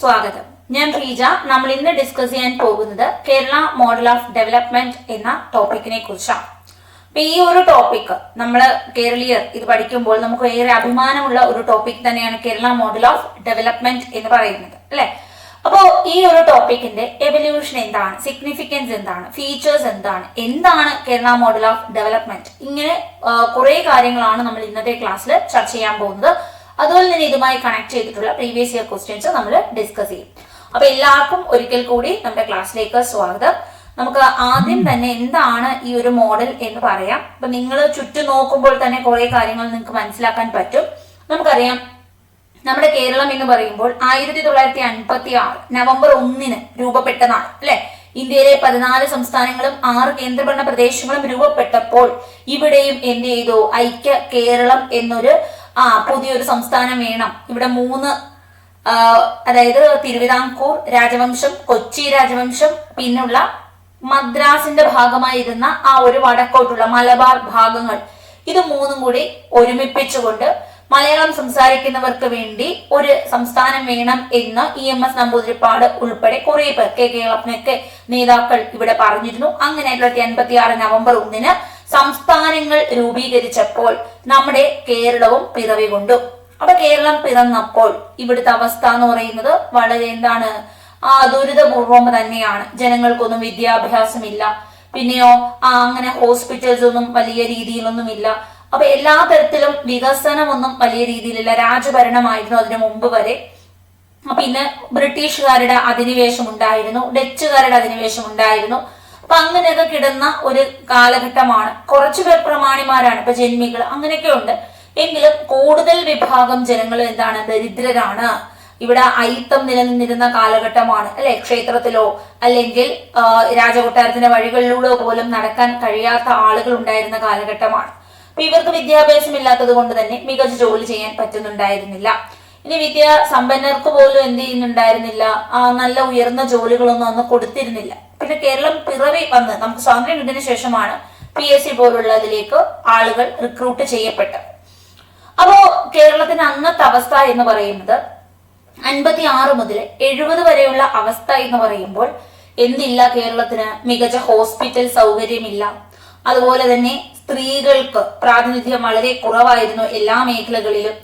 സ്വാഗതം. ഞാൻ റീജ. നമ്മൾ ഇന്ന് ഡിസ്കസ് ചെയ്യാൻ പോകുന്നത് കേരള മോഡൽ ഓഫ് ഡെവലപ്മെന്റ് എന്ന ടോപ്പിക്കിനെ കുറിച്ചാണ്. അപ്പൊ ഈ ഒരു ടോപ്പിക് നമ്മൾ കേരളീയർ ഇത് പഠിക്കുമ്പോൾ നമുക്ക് ഏറെ അഭിമാനമുള്ള ഒരു ടോപ്പിക് തന്നെയാണ് കേരള മോഡൽ ഓഫ് ഡെവലപ്മെന്റ് എന്ന് പറയുന്നത്, അല്ലെ? അപ്പോ ഈ ഒരു ടോപ്പിക്കിന്റെ എവല്യൂഷൻ എന്താണ്, സിഗ്നിഫിക്കൻസ് എന്താണ്, ഫീച്ചേഴ്സ് എന്താണ് കേരള മോഡൽ ഓഫ് ഡെവലപ്മെന്റ്, ഇങ്ങനെ കുറെ കാര്യങ്ങളാണ് നമ്മൾ ഇന്നത്തെ ക്ലാസ്സിൽ ചർച്ച ചെയ്യാൻ പോകുന്നത്. അതുപോലെ തന്നെ ഇതുമായി കണക്ട് ചെയ്തിട്ടുള്ള പ്രീവിയസ് ഇയർ ക്വസ്റ്റ്യൻസ് നമ്മൾ ഡിസ്കസ് ചെയ്യും. അപ്പൊ എല്ലാവർക്കും ഒരിക്കൽ കൂടി നമ്മുടെ ക്ലാസ്സിലേക്ക് സ്വാഗതം. നമുക്ക് ആദ്യം തന്നെ എന്താണ് ഈ ഒരു മോഡൽ എന്ന് പറയാം. അപ്പൊ നിങ്ങൾ ചുറ്റും നോക്കുമ്പോൾ തന്നെ കുറെ കാര്യങ്ങൾ നിങ്ങൾക്ക് മനസ്സിലാക്കാൻ പറ്റും. നമുക്കറിയാം, നമ്മുടെ കേരളം എന്ന് പറയുമ്പോൾ 1956 നവംബർ 1 രൂപപ്പെട്ട നാട്, അല്ലെ? ഇന്ത്യയിലെ 14 സംസ്ഥാനങ്ങളും 6 കേന്ദ്രഭരണ പ്രദേശങ്ങളും രൂപപ്പെട്ടപ്പോൾ ഇവിടെയും എന്ത് ചെയ്തു? ഐക്യ കേരളം എന്നൊരു പുതിയൊരു സംസ്ഥാനം വേണം. ഇവിടെ 3 അതായത് തിരുവിതാംകൂർ രാജവംശം, കൊച്ചി രാജവംശം, പിന്നുള്ള മദ്രാസിന്റെ ഭാഗമായിരുന്ന ആ ഒരു വടക്കോട്ടുള്ള മലബാർ ഭാഗങ്ങൾ, ഇത് 3ഉം കൂടി ഒരുമിപ്പിച്ചുകൊണ്ട് മലയാളം സംസാരിക്കുന്നവർക്ക് വേണ്ടി ഒരു സംസ്ഥാനം വേണം എന്ന് EMS നമ്പൂതിരിപ്പാട് ഉൾപ്പെടെ കുറെ പേർ, കേളപ്പനൊക്കെ നേതാക്കൾ ഇവിടെ പറഞ്ഞിരുന്നു. അങ്ങനെ 1956 നവംബർ 1 സംസ്ഥാനങ്ങൾ രൂപീകരിച്ചപ്പോൾ നമ്മുടെ കേരളവും പിറവി കൊണ്ടു. അപ്പൊ കേരളം പിറന്നപ്പോൾ ഇവിടുത്തെ അവസ്ഥ എന്ന് പറയുന്നത് വളരെ ദുരിതപൂർവം തന്നെയാണ്. ജനങ്ങൾക്കൊന്നും വിദ്യാഭ്യാസമില്ല, പിന്നെയോ അങ്ങനെ ഹോസ്പിറ്റൽസ് ഒന്നും വലിയ രീതിയിലൊന്നും ഇല്ല. അപ്പൊ എല്ലാ തരത്തിലും വികസനമൊന്നും വലിയ രീതിയിലില്ല. രാജഭരണമായിരുന്നു അതിനു മുമ്പ് വരെ. പിന്നെ ബ്രിട്ടീഷുകാരുടെ അധിനിവേശം ഉണ്ടായിരുന്നു, ഡച്ചുകാരുടെ അധിനിവേശം ഉണ്ടായിരുന്നു. അപ്പൊ അങ്ങനെയൊക്കെ കിടന്ന ഒരു കാലഘട്ടമാണ്. കുറച്ചുപേർ പ്രമാണിമാരാണ്, ഇപ്പൊ ജന്മികൾ, അങ്ങനെയൊക്കെ ഉണ്ട്. എങ്കിലും കൂടുതൽ വിഭാഗം ജനങ്ങൾ ദരിദ്രരാണ്. ഇവിടെ അയിത്തം നിലനിന്നിരുന്ന കാലഘട്ടമാണ്, അല്ലെ? ക്ഷേത്രത്തിലോ അല്ലെങ്കിൽ രാജകൊട്ടാരത്തിന്റെ വഴികളിലൂടെ പോലും നടക്കാൻ കഴിയാത്ത ആളുകൾ ഉണ്ടായിരുന്ന കാലഘട്ടമാണ്. അപ്പൊ ഇവർക്ക് വിദ്യാഭ്യാസം ഇല്ലാത്തത് കൊണ്ട് തന്നെ മികച്ച ജോലി ചെയ്യാൻ പറ്റുന്നുണ്ടായിരുന്നില്ല. ഇനി സമ്പന്നർക്ക് പോലും എന്ത് ചെയ്യുന്നുണ്ടായിരുന്നില്ല, നല്ല ഉയർന്ന ജോലികളൊന്നും അന്ന് കൊടുത്തിരുന്നില്ല. പിന്നെ കേരളം പിറവി വന്ന് നമുക്ക് സ്വാതന്ത്ര്യം കിട്ടിയതിനു ശേഷമാണ് PSC പോലുള്ളതിലേക്ക് ആളുകൾ റിക്രൂട്ട് ചെയ്യപ്പെട്ടത്. അപ്പോ കേരളത്തിന്റെ അന്നത്തെ അവസ്ഥ എന്ന് പറയുന്നത് 56 മുതൽ 70 വരെയുള്ള അവസ്ഥ എന്ന് പറയുമ്പോൾ എന്തില്ല? കേരളത്തിന് മികച്ച ഹോസ്പിറ്റൽ സൗകര്യമില്ല. അതുപോലെ തന്നെ സ്ത്രീകൾക്ക് പ്രാതിനിധ്യം വളരെ കുറവായിരുന്നു എല്ലാ മേഖലകളിലും.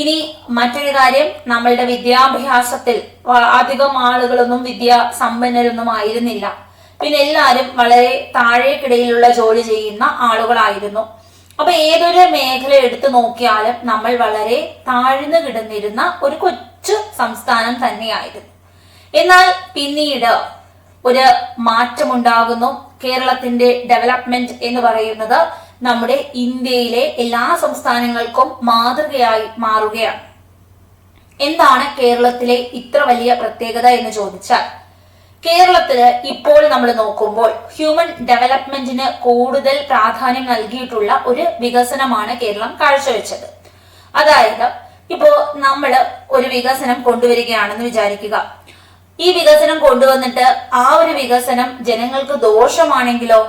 ഇനി മറ്റൊരു കാര്യം, നമ്മളുടെ വിദ്യാഭ്യാസത്തിൽ അധികം ആളുകളൊന്നും സമ്പന്നരൊന്നും ആയിരുന്നില്ല. പിന്നെ എല്ലാവരും വളരെ താഴേക്കിടയിലുള്ള ജോലി ചെയ്യുന്ന ആളുകളായിരുന്നു. അപ്പൊ ഏതൊരു മേഖല എടുത്തു നോക്കിയാലും നമ്മൾ വളരെ താഴ്ന്നു കിടന്നിരുന്ന ഒരു കൊച്ചു സംസ്ഥാനം തന്നെയായിരുന്നു. എന്നാൽ പിന്നീട് ഒരു മാറ്റമുണ്ടാകുന്നു. കേരളത്തിന്റെ ഡെവലപ്മെന്റ് എന്ന് പറയുന്നത് നമ്മുടെ ഇന്ത്യയിലെ എല്ലാ സംസ്ഥാനങ്ങൾക്കും മാതൃകയായി മാറുകയാണ്. എന്താണ് കേരളത്തിലെ ഇത്ര വലിയ പ്രത്യേകത എന്ന് ചോദിച്ചാൽ, കേരളത്തില് ഇപ്പോൾ നമ്മൾ നോക്കുമ്പോൾ ഹ്യൂമൻ ഡെവലപ്മെന്റിന് കൂടുതൽ പ്രാധാന്യം നൽകിയിട്ടുള്ള ഒരു വികസനമാണ് കേരളം കാഴ്ചവെച്ചത്. അതായത് ഇപ്പോ നമ്മള് ഒരു വികസനം കൊണ്ടുവരികയാണെന്ന് വിചാരിക്കുക. ഈ വികസനം കൊണ്ടുവന്നിട്ട് ആ ഒരു വികസനം ജനങ്ങൾക്ക് ദോഷമാണെങ്കിലോ,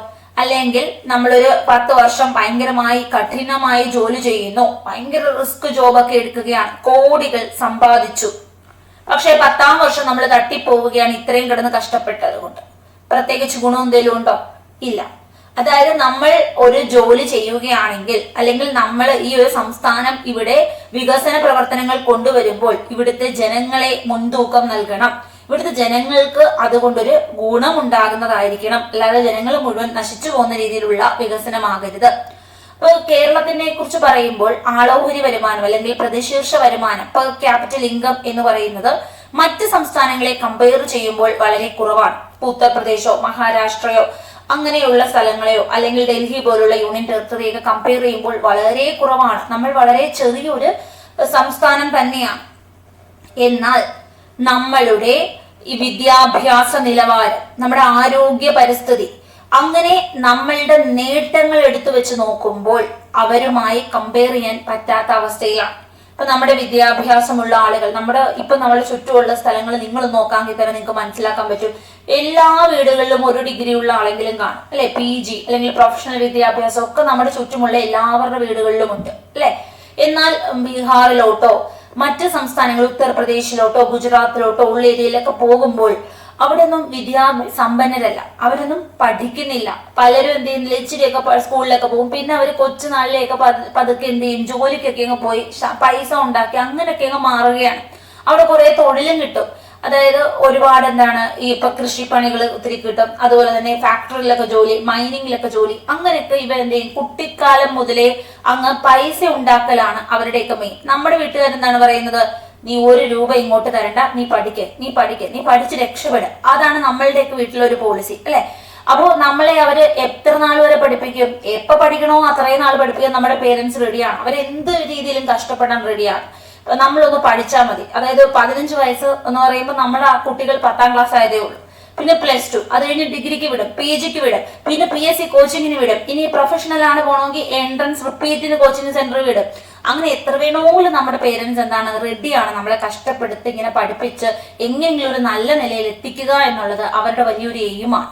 അല്ലെങ്കിൽ നമ്മളൊരു 10 വർഷം ഭയങ്കരമായി കഠിനമായി ജോലി ചെയ്യുന്നു, ഭയങ്കര റിസ്ക് ജോബൊക്കെ എടുക്കുകയാണ്, കോടികൾ സമ്പാദിച്ചു. പക്ഷെ 10ാം വർഷം നമ്മൾ തട്ടിപ്പോവുകയാണ് ഇത്രയും കിടന്ന് കഷ്ടപ്പെട്ടത് കൊണ്ട്. പ്രത്യേകിച്ച് ഗുണം എന്തെങ്കിലും ഉണ്ടോ? ഇല്ല. അതായത് നമ്മൾ ഒരു ജോലി ചെയ്യുകയാണെങ്കിൽ, അല്ലെങ്കിൽ നമ്മൾ ഈ ഒരു സംസ്ഥാനം ഇവിടെ വികസന പ്രവർത്തനങ്ങൾ കൊണ്ടുവരുമ്പോൾ ഇവിടുത്തെ ജനങ്ങളെ മുൻതൂക്കം നൽകണം. ഇവിടുത്തെ ജനങ്ങൾക്ക് അതുകൊണ്ടൊരു ഗുണം ഉണ്ടാകുന്നതായിരിക്കണം. അല്ലാതെ ജനങ്ങൾ മുഴുവൻ നശിച്ചു പോകുന്ന രീതിയിലുള്ള വികസനമാകരുത്. അപ്പൊ കേരളത്തിനെ കുറിച്ച് പറയുമ്പോൾ ആളോഹരി വരുമാനം അല്ലെങ്കിൽ പ്രതിശീർഷ വരുമാനം, പെർ ക്യാപിറ്റൽ ഇൻകം എന്ന് പറയുന്നത് മറ്റ് സംസ്ഥാനങ്ങളെ കമ്പയർ ചെയ്യുമ്പോൾ വളരെ കുറവാണ്. ഉത്തർപ്രദേശോ മഹാരാഷ്ട്രയോ അങ്ങനെയുള്ള സ്ഥലങ്ങളെയോ അല്ലെങ്കിൽ ഡൽഹി പോലുള്ള യൂണിയൻ ടെറിട്ടറിയൊക്കെ കമ്പയർ ചെയ്യുമ്പോൾ വളരെ കുറവാണ്. നമ്മൾ വളരെ ചെറിയൊരു സംസ്ഥാനം തന്നെയാണ്. എന്നാൽ നമ്മളുടെ ഈ വിദ്യാഭ്യാസ നിലവാരം, നമ്മുടെ ആരോഗ്യ പരിസ്ഥിതി, അങ്ങനെ നമ്മളുടെ നേട്ടങ്ങൾ എടുത്തു വെച്ച് നോക്കുമ്പോൾ അവരുമായി കമ്പയർ ചെയ്യാൻ പറ്റാത്ത അവസ്ഥയിലാണ്. ഇപ്പൊ നമ്മുടെ വിദ്യാഭ്യാസമുള്ള ആളുകൾ, നമ്മുടെ ചുറ്റുമുള്ള സ്ഥലങ്ങൾ നിങ്ങൾ നോക്കാമെങ്കിൽ തന്നെ നിങ്ങൾക്ക് മനസ്സിലാക്കാൻ പറ്റും. എല്ലാ വീടുകളിലും ഒരു ഡിഗ്രി ഉള്ള ആളെങ്കിലും കാണും, അല്ലെ? PG അല്ലെങ്കിൽ പ്രൊഫഷണൽ വിദ്യാഭ്യാസം ഒക്കെ നമ്മുടെ ചുറ്റുമുള്ള എല്ലാവരുടെ വീടുകളിലും ഉണ്ട്, അല്ലെ? എന്നാൽ ബീഹാറിലോട്ടോ മറ്റ് സംസ്ഥാനങ്ങൾ ഉത്തർപ്രദേശിലോട്ടോ ഗുജറാത്തിലോട്ടോ ഉള്ള ഏരിയയിലൊക്കെ പോകുമ്പോൾ അവിടെ ഒന്നും സമ്പന്നരല്ല, അവരൊന്നും പഠിക്കുന്നില്ല. പലരും എന്ത് ചെയ്യുന്നില്ല, ഇച്ചിരിയൊക്കെ സ്കൂളിലൊക്കെ പോകും, പിന്നെ അവർ കൊച്ചുനാളിലേക്ക് പതുക്കെ എന്ത് ചെയ്യും, ജോലിക്കൊക്കെ അങ്ങ് പോയി പൈസ ഉണ്ടാക്കി അങ്ങനെയൊക്കെ അങ്ങ് മാറുകയാണ്. അവിടെ കുറെ തൊഴിലും കിട്ടും. അതായത് ഒരുപാട് ഇപ്പൊ കൃഷിപ്പണികൾ ഒത്തിരി കിട്ടും, അതുപോലെ തന്നെ ഫാക്ടറിയിലൊക്കെ ജോലി, മൈനിങ്ങിലൊക്കെ ജോലി, അങ്ങനെയൊക്കെ ഇവർ എന്ത് ചെയ്യും, കുട്ടിക്കാലം മുതലേ അങ്ങ് പൈസ ഉണ്ടാക്കലാണ് അവരുടെയൊക്കെ മെയിൻ. നമ്മുടെ വീട്ടുകാരെന്താണ് പറയുന്നത്, നീ 1 രൂപ ഇങ്ങോട്ട് തരണ്ട, നീ പഠിച്ച് രക്ഷപ്പെടുക. അതാണ് നമ്മളുടെയൊക്കെ വീട്ടിലൊരു പോളിസി, അല്ലെ? അപ്പോ നമ്മളെ അവര് എത്ര നാൾ വരെ പഠിപ്പിക്കും? എപ്പോ പഠിക്കണോ അത്രയും നാൾ പഠിപ്പിക്കാൻ നമ്മുടെ പേരൻസ് റെഡിയാണ്. അവരെന്ത് രീതിയിലും കഷ്ടപ്പെടാൻ റെഡിയാണ്. നമ്മളൊന്ന് പഠിച്ചാൽ മതി. അതായത് 15 വയസ്സ് എന്ന് പറയുമ്പോൾ നമ്മുടെ ആ കുട്ടികൾ 10ാം ക്ലാസ് ആയതേ ഉള്ളൂ. പിന്നെ +2, അത് കഴിഞ്ഞ് ഡിഗ്രിക്ക് വിടും, PGക്ക് വിടും, പിന്നെ PSC കോച്ചിങ്ങിന് വിടും. ഇനി പ്രൊഫഷണൽ ആണ് പോകണമെങ്കിൽ എൻട്രൻസ് റിപ്പീറ്റിന് കോച്ചിങ് സെന്റർ വിടും. അങ്ങനെ എത്ര വേണമെങ്കിലും നമ്മുടെ പേരൻസ് റെഡിയാണ് നമ്മളെ കഷ്ടപ്പെടുത്തി ഇങ്ങനെ പഠിപ്പിച്ച് എങ്ങനെയെങ്കിലും ഒരു നല്ല നിലയിൽ എത്തിക്കുക എന്നുള്ളത് അവരുടെ വലിയൊരു എയിമാണ്.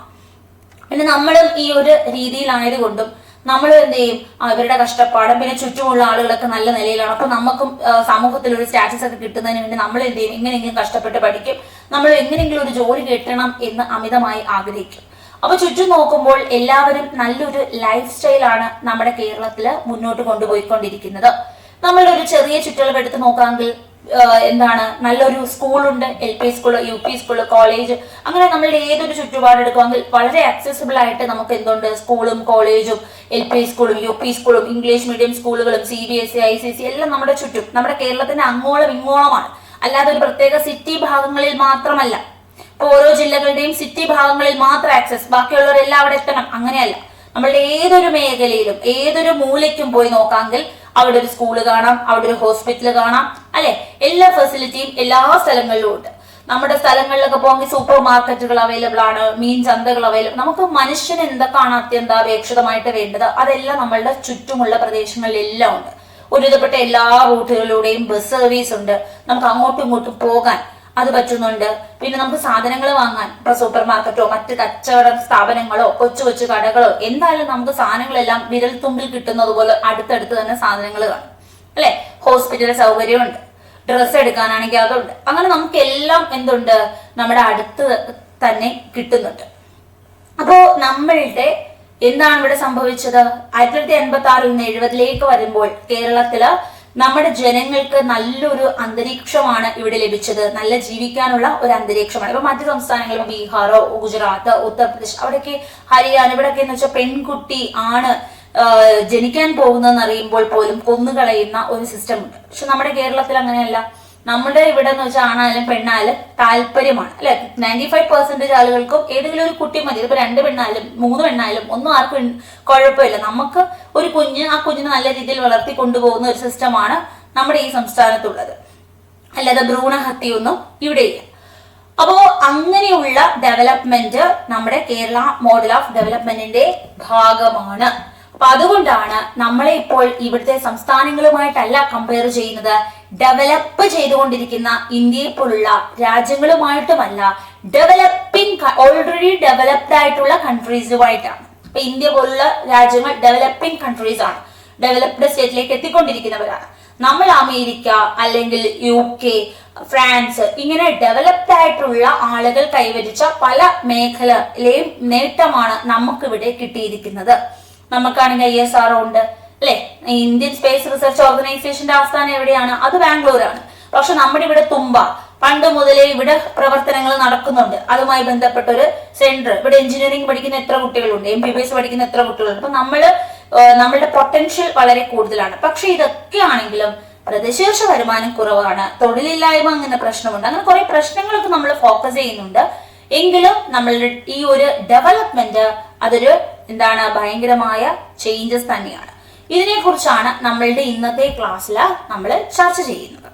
പിന്നെ നമ്മളും ഈ ഒരു രീതിയിലായതുകൊണ്ടും നമ്മൾ എന്ത് ചെയ്യും, അവരുടെ കഷ്ടപ്പാടും പിന്നെ ചുറ്റുമുള്ള ആളുകളൊക്കെ നല്ല നിലയിലാണ്. അപ്പൊ നമുക്കും സമൂഹത്തിൽ ഒരു സ്റ്റാറ്റസ് ഒക്കെ കിട്ടുന്നതിന് വേണ്ടി നമ്മൾ എന്ത് ചെയ്യും, എങ്ങനെയെങ്കിലും കഷ്ടപ്പെട്ട് പഠിക്കും, നമ്മൾ എങ്ങനെയെങ്കിലും ഒരു ജോലി കിട്ടണം എന്ന് അമിതമായി ആഗ്രഹിക്കും. അപ്പൊ ചുറ്റും നോക്കുമ്പോൾ എല്ലാവരും നല്ലൊരു ലൈഫ് സ്റ്റൈലാണ് നമ്മുടെ കേരളത്തില് മുന്നോട്ട് കൊണ്ടുപോയിക്കൊണ്ടിരിക്കുന്നത്. നമ്മളുടെ ഒരു ചെറിയ ചുറ്റളവ് എടുത്ത് നോക്കാമെങ്കിൽ നല്ലൊരു സ്കൂളുണ്ട്, LP school, UP school, college, അങ്ങനെ നമ്മളുടെ ഏതൊരു ചുറ്റുപാട് എടുക്കുമെങ്കിൽ വളരെ ആക്സസിബിൾ ആയിട്ട് നമുക്ക് എന്തുണ്ട്, സ്കൂളും കോളേജും LP സ്കൂളും UP സ്കൂളും ഇംഗ്ലീഷ് മീഡിയം സ്കൂളുകളും CBSE ICSE എല്ലാം നമ്മുടെ ചുറ്റും, നമ്മുടെ കേരളത്തിന്റെ അങ്ങോളം ഇങ്ങോളമാണ്. അല്ലാതെ ഒരു പ്രത്യേക സിറ്റി ഭാഗങ്ങളിൽ മാത്രമല്ല. ഇപ്പൊ ഓരോ ജില്ലകളുടെയും സിറ്റി ഭാഗങ്ങളിൽ മാത്രം ആക്സസ്, ബാക്കിയുള്ളവരെല്ലാം അവിടെ എത്തണം, അങ്ങനെയല്ല. നമ്മളുടെ ഏതൊരു മേഖലയിലും ഏതൊരു മൂലയ്ക്കും പോയി നോക്കാമെങ്കിൽ അവിടെ ഒരു സ്കൂള് കാണാം, അവിടെ ഒരു ഹോസ്പിറ്റൽ കാണാം, അല്ലെ? എല്ലാ ഫെസിലിറ്റിയും എല്ലാ സ്ഥലങ്ങളിലും ഉണ്ട്. നമ്മുടെ സ്ഥലങ്ങളിലൊക്കെ പോകുമെങ്കിൽ സൂപ്പർ മാർക്കറ്റുകൾ അവൈലബിൾ ആണ്, മീൻ ചന്തകൾ അവൈലബിൾ. നമുക്ക് മനുഷ്യന് എന്തൊക്കെയാണ് അത്യന്താപേക്ഷിതമായിട്ട് വേണ്ടത് അതെല്ലാം നമ്മളുടെ ചുറ്റുമുള്ള പ്രദേശങ്ങളിലെല്ലാം ഉണ്ട്. ഒരുവിധപ്പെട്ട എല്ലാ റൂട്ടുകളിലൂടെയും ബസ് സർവീസ് ഉണ്ട്, നമുക്ക് അങ്ങോട്ടും ഇങ്ങോട്ടും പോകാൻ അത് പറ്റുന്നുണ്ട്. പിന്നെ നമുക്ക് സാധനങ്ങൾ വാങ്ങാൻ ഇപ്പൊ സൂപ്പർ മാർക്കറ്റോ മറ്റ് കച്ചവട സ്ഥാപനങ്ങളോ കൊച്ചു കൊച്ചു കടകളോ എന്തായാലും നമുക്ക് സാധനങ്ങളെല്ലാം വിരൽത്തുമ്പിൽ കിട്ടുന്നത് പോലെ അടുത്തടുത്ത് തന്നെ സാധനങ്ങൾ കാണും, അല്ലെ? ഹോസ്പിറ്റൽ സൗകര്യമുണ്ട്, ഡ്രസ്സ് എടുക്കാനാണെങ്കിൽ അതുണ്ട്. അങ്ങനെ നമുക്ക് എല്ലാം എന്തുണ്ട്, നമ്മുടെ അടുത്ത് തന്നെ കിട്ടുന്നുണ്ട്. അപ്പോ നമ്മളുടെ എന്താണ് ഇവിടെ സംഭവിച്ചത്? 1986 നിന്ന് 70ലേക്ക് വരുമ്പോൾ കേരളത്തില് നമ്മുടെ ജനങ്ങൾക്ക് നല്ലൊരു അന്തരീക്ഷമാണ് ഇവിടെ ലഭിച്ചത്, നല്ല ജീവിക്കാനുള്ള ഒരു അന്തരീക്ഷമാണ്. ഇപ്പൊ മറ്റു സംസ്ഥാനങ്ങൾ, ബീഹാറോ ഗുജറാത്ത് ഉത്തർപ്രദേശ് അവിടെയൊക്കെ ഹരിയാന ഇവിടെയൊക്കെ എന്ന് വെച്ചാൽ പെൺകുട്ടി ആണ് ജനിക്കാൻ പോകുന്നതെന്ന് അറിയുമ്പോൾ പോലും കൊന്നുകളയുന്ന ഒരു സിസ്റ്റം ഉണ്ട്. പക്ഷെ നമ്മുടെ കേരളത്തിൽ അങ്ങനെയല്ല. നമ്മുടെ ഇവിടെ എന്ന് വെച്ചാൽ ആണായാലും പെണ്ണായാലും താല്പര്യമാണ്, അല്ലെ? 95% ആളുകൾക്കും ഏതെങ്കിലും ഒരു കുട്ടി മതി. ഇതിപ്പോ 2 പെണ്ണായാലും 3 പെണ്ണായാലും ഒന്നും ആർക്കും കുഴപ്പമില്ല. നമുക്ക് ഒരു ആ കുഞ്ഞിനെ നല്ല രീതിയിൽ വളർത്തി കൊണ്ടുപോകുന്ന ഒരു സിസ്റ്റമാണ് നമ്മുടെ ഈ സംസ്ഥാനത്തുള്ളത്. അല്ലാതെ ഭ്രൂണഹത്യയൊന്നും ഇവിടെയില്ല. അപ്പോ അങ്ങനെയുള്ള ഡെവലപ്മെന്റ് നമ്മുടെ കേരള മോഡൽ ഓഫ് ഡെവലപ്മെന്റിന്റെ ഭാഗമാണ്. അപ്പൊ അതുകൊണ്ടാണ് നമ്മളെ ഇപ്പോൾ ഇവിടുത്തെ സംസ്ഥാനങ്ങളുമായിട്ടല്ല കമ്പയർ ചെയ്യുന്നത്, ഡെവലപ്പ് ചെയ്തുകൊണ്ടിരിക്കുന്ന ഇന്ത്യയെ പോലുള്ള രാജ്യങ്ങളുമായിട്ടുമല്ല, ഓൾറെഡി ഡെവലപ്ഡ് ആയിട്ടുള്ള കൺട്രീസുമായിട്ടാണ്. ഇപ്പൊ ഇന്ത്യ പോലുള്ള രാജ്യങ്ങൾ ഡെവലപ്പിംഗ് കൺട്രീസ് ആണ്, ഡെവലപ്ഡ് സ്റ്റേറ്റിലേക്ക് എത്തിക്കൊണ്ടിരിക്കുന്നവരാണ്. നമ്മൾ അമേരിക്ക അല്ലെങ്കിൽ UK, ഫ്രാൻസ് ഇങ്ങനെ ഡെവലപ്ഡ് ആയിട്ടുള്ള ആളുകൾ കൈവരിച്ച പല മേഖലയിലെയും നേട്ടമാണ് നമുക്കിവിടെ കിട്ടിയിരിക്കുന്നത്. നമുക്കാണെങ്കിൽ ISRO ഉണ്ട്, അല്ലെ? ഇന്ത്യൻ സ്പേസ് റിസർച്ച് ഓർഗനൈസേഷന്റെ ആസ്ഥാനം എവിടെയാണ്? അത് ബാംഗ്ലൂരാണ്. പക്ഷെ നമ്മുടെ ഇവിടെ പണ്ട് മുതലേ ഇവിടെ പ്രവർത്തനങ്ങൾ നടക്കുന്നുണ്ട്. അതുമായി ബന്ധപ്പെട്ട ഒരു സെന്റർ ഇവിടെ എഞ്ചിനീയറിംഗ് പഠിക്കുന്ന എത്ര കുട്ടികളുണ്ട്, MBBS പഠിക്കുന്ന എത്ര കുട്ടികളുണ്ട്. അപ്പൊ നമ്മളുടെ പൊട്ടൻഷ്യൽ വളരെ കൂടുതലാണ്. പക്ഷെ ഇതൊക്കെ ആണെങ്കിലും പ്രതിശീർഷ വരുമാനം കുറവാണ്, തൊഴിലില്ലായ്മ അങ്ങനെ പ്രശ്നമുണ്ട്, അങ്ങനെ കുറെ പ്രശ്നങ്ങളൊക്കെ നമ്മൾ ഫോക്കസ് ചെയ്യുന്നുണ്ട്. എങ്കിലും നമ്മളുടെ ഈ ഒരു ഡെവലപ്മെന്റ് അതൊരു ഭയങ്കരമായ ചേഞ്ചസ് തന്നെയാണ്. ഇതിനെ കുറിച്ചാണ് നമ്മളുടെ ഇന്നത്തെ ക്ലാസ്സിൽ നമ്മൾ ചർച്ച ചെയ്യുന്നത്.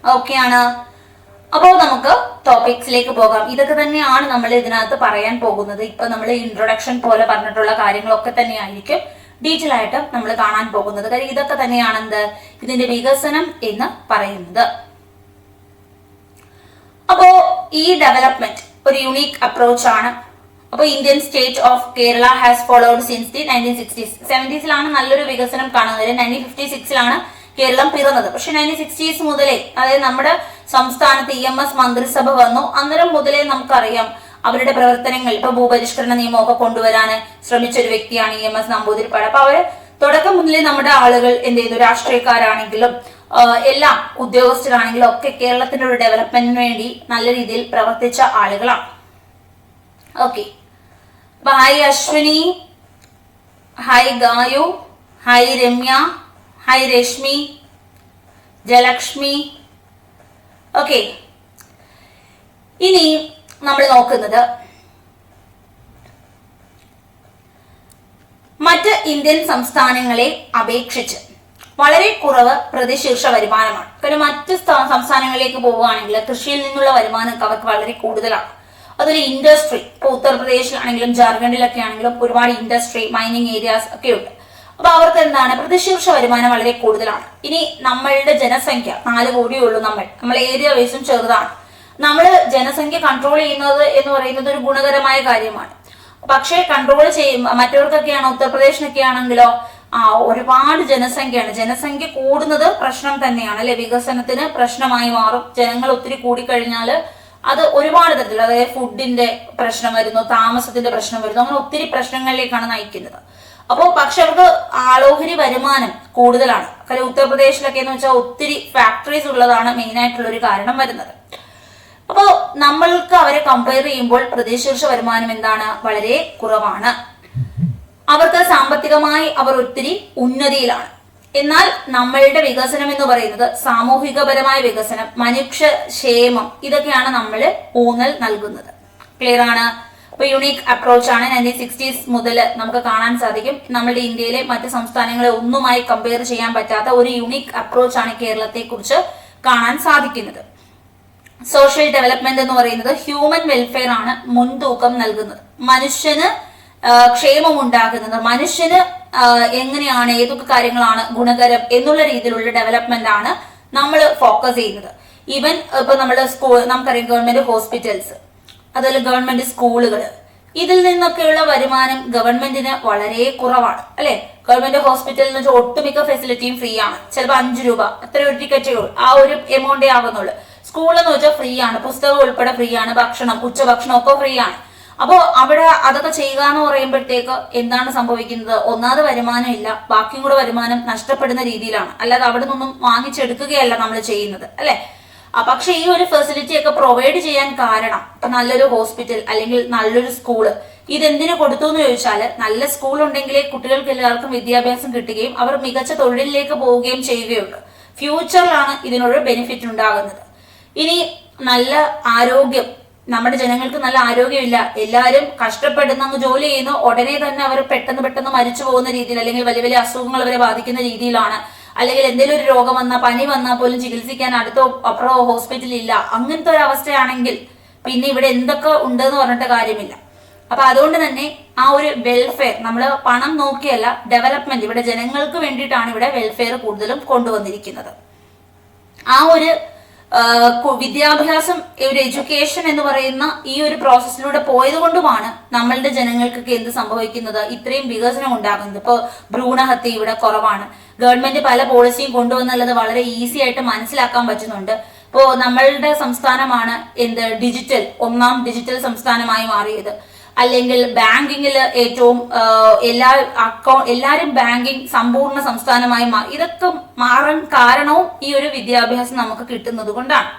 ഓക്കെ ആണ്. അപ്പോൾ നമുക്ക് ടോപ്പിക്സിലേക്ക് പോകാം. ഇതൊക്കെ തന്നെയാണ് നമ്മൾ ഇതിനകത്ത് പറയാൻ പോകുന്നത്. ഇപ്പൊ നമ്മൾ ഇൻട്രൊഡക്ഷൻ പോലെ പറഞ്ഞിട്ടുള്ള കാര്യങ്ങളൊക്കെ തന്നെയായിരിക്കും ഡീറ്റെയിൽ ആയിട്ട് നമ്മൾ കാണാൻ പോകുന്നത്. കാര്യം ഇതൊക്കെ തന്നെയാണ് ഇതിന്റെ വികസനം എന്ന് പറയുന്നത്. അപ്പോ ഈ ഡെവലപ്മെന്റ് ഒരു യുണീക് അപ്രോച്ച് ആണ്. അപ്പൊ Indian state of Kerala has followed since the 1960s. 70s നല്ലൊരു വികസനം കാണുന്നത്. 1956 കേരളം പിറന്നത്. പക്ഷെ 1960s മുതലേ, അതായത് നമ്മുടെ സംസ്ഥാനത്ത് EMS മന്ത്രിസഭ വന്നു, അന്നേരം മുതലേ നമുക്കറിയാം അവരുടെ പ്രവർത്തനങ്ങൾ. ഇപ്പൊ ഭൂപരിഷ്കരണ നിയമമൊക്കെ കൊണ്ടുവരാൻ ശ്രമിച്ച ഒരു വ്യക്തിയാണ് EMS നമ്പൂതിരിപ്പാട്. അപ്പൊ അവര് തുടക്കം മുതലേ നമ്മുടെ ആളുകൾ എന്ത് ചെയ്തു, രാഷ്ട്രീയക്കാരാണെങ്കിലും എല്ലാ ഉദ്യോഗസ്ഥരാണെങ്കിലും ഒക്കെ കേരളത്തിന്റെ ഒരു ഡെവലപ്മെന്റിന് വേണ്ടി നല്ല രീതിയിൽ പ്രവർത്തിച്ച ആളുകളാണ്. ഓക്കെ, അപ്പൊ hi Ashwini, hi Gayu, hi Ramya, hi Rashmi, Jalakshmi. Okay, ഇനി നമ്മൾ നോക്കുന്നത് മറ്റ് ഇന്ത്യൻ സംസ്ഥാനങ്ങളെ അപേക്ഷിച്ച് വളരെ കുറവ് പ്രതിശീർഷ വരുമാനമാണ്. കാരണം മറ്റ് സംസ്ഥാനങ്ങളിലേക്ക് പോവുകയാണെങ്കിൽ കൃഷിയിൽ നിന്നുള്ള വരുമാനം അവർക്ക് വളരെ കൂടുതലാണ്. അതൊരു ഇൻഡസ്ട്രി, ഇപ്പൊ ഉത്തർപ്രദേശിലാണെങ്കിലും ജാർഖണ്ഡിലൊക്കെ ആണെങ്കിലും ഒരുപാട് ഇൻഡസ്ട്രി, മൈനിങ് ഏരിയാസ് ഒക്കെ ഉണ്ട്. അപ്പൊ അവർക്ക് എന്താണ്, പ്രതിശീർഷ വരുമാനം വളരെ കൂടുതലാണ്. ഇനി നമ്മളുടെ ജനസംഖ്യ 4 കോടിയേ ഉള്ളൂ. നമ്മൾ ഏരിയ വൈസും ചെറുതാണ്. നമ്മൾ ജനസംഖ്യ കൺട്രോൾ ചെയ്യുന്നത് എന്ന് പറയുന്നത് ഒരു ഗുണകരമായ കാര്യമാണ്. പക്ഷേ കൺട്രോൾ ചെയ്യും മറ്റവർക്കൊക്കെയാണ്, ഉത്തർപ്രദേശിനൊക്കെ ആണെങ്കിലോ ഒരുപാട് ജനസംഖ്യയാണ്. ജനസംഖ്യ കൂടുന്നത് പ്രശ്നം തന്നെയാണ് അല്ലെ, വികസനത്തിന് പ്രശ്നമായി മാറും. ജനങ്ങൾ ഒത്തിരി കൂടിക്കഴിഞ്ഞാൽ അത് ഒരുപാട് തരത്തിൽ, അതായത് ഫുഡിന്റെ പ്രശ്നം വരുന്നു, താമസത്തിന്റെ പ്രശ്നം വരുന്നു, അങ്ങനെ ഒത്തിരി പ്രശ്നങ്ങളിലേക്കാണ് നയിക്കുന്നത്. അപ്പോൾ പക്ഷെ അവർക്ക് ആളോഹരി വരുമാനം കൂടുതലാണ്. കാര്യം ഉത്തർപ്രദേശിലൊക്കെ എന്ന് വെച്ചാൽ ഒത്തിരി ഫാക്ടറീസ് ഉള്ളതാണ് മെയിൻ ആയിട്ടുള്ള ഒരു കാരണം വരുന്നത്. അപ്പോൾ നമ്മൾക്ക് അവരെ കമ്പയർ ചെയ്യുമ്പോൾ പ്രതിശീർഷ വരുമാനം എന്താണ്, വളരെ കുറവാണ്. അവർക്ക് സാമ്പത്തികമായി അവർ ഒത്തിരി ഉന്നതിയിലാണ്. എന്നാൽ നമ്മളുടെ വികസനം എന്ന് പറയുന്നത് സാമൂഹികപരമായ വികസനം, മനുഷ്യക്ഷേമം, ഇതൊക്കെയാണ് നമ്മൾ ഊന്നൽ നൽകുന്നത്. ക്ലിയർ ആണ്? അപ്പൊ യുണീക്ക് അപ്രോച്ച് ആണ് 1960s മുതൽ നമുക്ക് കാണാൻ സാധിക്കും. നമ്മുടെ ഇന്ത്യയിലെ മറ്റ് സംസ്ഥാനങ്ങളെ ഒന്നുമായി കമ്പയർ ചെയ്യാൻ പറ്റാത്ത ഒരു യുണീക്ക് അപ്രോച്ച് ആണ് കേരളത്തെ കുറിച്ച് കാണാൻ സാധിക്കുന്നത്. സോഷ്യൽ ഡെവലപ്മെന്റ് എന്ന് പറയുന്നത് ഹ്യൂമൻ വെൽഫെയർ ആണ് മുൻതൂക്കം നൽകുന്നത്. മനുഷ്യന് ക്ഷേമം ഉണ്ടാകുന്നത്, മനുഷ്യന് എങ്ങനെയാണ്, ഏതൊക്കെ കാര്യങ്ങളാണ് ഗുണകരം എന്നുള്ള രീതിയിലുള്ള ഡെവലപ്മെന്റ് ആണ് നമ്മൾ ഫോക്കസ് ചെയ്യുന്നത്. ഈവൻ ഇപ്പൊ നമ്മുടെ നമുക്കറിയാം ഗവൺമെന്റ് ഹോസ്പിറ്റൽസ്, അതുപോലെ ഗവൺമെന്റ് സ്കൂളുകൾ, ഇതിൽ നിന്നൊക്കെയുള്ള വരുമാനം ഗവൺമെന്റിന് വളരെ കുറവാണ് അല്ലെ. ഗവൺമെന്റ് ഹോസ്പിറ്റലിൽ എന്ന് വെച്ചാൽ ഒട്ടുമിക്ക ഫെസിലിറ്റിയും ഫ്രീ ആണ്. ചിലപ്പോൾ 5 രൂപ അത്ര ഒരു ടിക്കറ്റേ ഉള്ളൂ, ആ ഒരു എമൗണ്ടേ ആകുന്നുള്ളൂ. സ്കൂളെന്ന് വെച്ചാൽ ഫ്രീ ആണ്, പുസ്തകം ഉൾപ്പെടെ ഫ്രീ ആണ്, ഭക്ഷണം, ഉച്ചഭക്ഷണം ഒക്കെ ഫ്രീ ആണ്. അപ്പോൾ അവിടെ അതൊക്കെ ചെയ്യുക എന്ന് പറയുമ്പോഴത്തേക്ക് എന്താണ് സംഭവിക്കുന്നത്, ഒന്നാമത് വരുമാനം ഇല്ല, ബാക്കിയും കൂടെ വരുമാനം നഷ്ടപ്പെടുന്ന രീതിയിലാണ്. അല്ലാതെ അവിടെ നിന്നൊന്നും വാങ്ങിച്ചെടുക്കുകയല്ല നമ്മൾ ചെയ്യുന്നത് അല്ലെ. പക്ഷെ ഈ ഒരു ഫെസിലിറ്റി ഒക്കെ പ്രൊവൈഡ് ചെയ്യാൻ കാരണം നല്ലൊരു ഹോസ്പിറ്റൽ അല്ലെങ്കിൽ നല്ലൊരു സ്കൂള്, ഇതെന്തിനു കൊടുത്തു എന്ന് ചോദിച്ചാല് നല്ല സ്കൂൾ ഉണ്ടെങ്കിലേ കുട്ടികൾക്ക് എല്ലാവർക്കും വിദ്യാഭ്യാസം കിട്ടുകയും അവർ മികച്ച തൊഴിലിലേക്ക് പോവുകയും ചെയ്യുകയുള്ളൂ. ഫ്യൂച്ചറിലാണ് ഇതിനൊരു ബെനിഫിറ്റ് ഉണ്ടാകുന്നത്. ഇനി നല്ല ആരോഗ്യം, നമ്മുടെ ജനങ്ങൾക്ക് നല്ല ആരോഗ്യമില്ല, എല്ലാവരും കഷ്ടപ്പെടുന്ന അങ്ങ് ജോലി ചെയ്യുന്നു, ഉടനെ തന്നെ അവർ പെട്ടെന്ന് മരിച്ചു പോകുന്ന രീതിയിൽ, അല്ലെങ്കിൽ വലിയ വലിയ അസുഖങ്ങൾ അവരെ ബാധിക്കുന്ന രീതിയിലാണ്. അല്ലെങ്കിൽ എന്തെങ്കിലും ഒരു രോഗം വന്നാൽ, പനി വന്നാൽ പോലും ചികിത്സിക്കാൻ അടുത്തോ അപ്പുറോ ഹോസ്പിറ്റൽ ഇല്ല. അങ്ങനത്തെ ഒരു അവസ്ഥയാണെങ്കിൽ പിന്നെ ഇവിടെ എന്തൊക്കെ ഉണ്ടെന്ന് പറഞ്ഞിട്ട് കാര്യമില്ല. അപ്പൊ അതുകൊണ്ട് തന്നെ ആ ഒരു വെൽഫെയർ, നമ്മൾ പണം നോക്കിയല്ല, ഡെവലപ്മെന്റ്, ഇവിടെ ജനങ്ങൾക്ക് വേണ്ടിയിട്ടാണ് ഇവിടെ വെൽഫെയർ കൂടുതലും കൊണ്ടുവന്നിരിക്കുന്നത്. ആ ഒരു വിദ്യാഭ്യാസം, ഒരു എഡ്യൂക്കേഷൻ എന്ന് പറയുന്ന ഈ ഒരു പ്രോസസ്സിലൂടെ പോയത് കൊണ്ടുമാണ് നമ്മളുടെ ജനങ്ങൾക്കൊക്കെ എന്ത് സംഭവിക്കുന്നത്, ഇത്രയും വികസനം ഉണ്ടാകുന്നത്. ഇപ്പോൾ ഭ്രൂണഹത്യ ഇവിടെ കുറവാണ്. ഗവൺമെന്റ് പല പോളിസിയും കൊണ്ടുവന്നുള്ളത് വളരെ ഈസി ആയിട്ട് മനസ്സിലാക്കാൻ പറ്റുന്നുണ്ട്. ഇപ്പോൾ നമ്മളുടെ സംസ്ഥാനമാണ് ഡിജിറ്റൽ, 1ാം ഡിജിറ്റൽ സംസ്ഥാനമായി മാറിയത്. അല്ലെങ്കിൽ ബാങ്കിങ്ങിൽ ഏറ്റവും എല്ലാവരും ബാങ്കിങ് സമ്പൂർണ്ണ സംസ്ഥാനമായി മാറി. ഇതൊക്കെ മാറാൻ കാരണവും ഈ ഒരു വിദ്യാഭ്യാസം നമുക്ക് കിട്ടുന്നത് കൊണ്ടാണ്.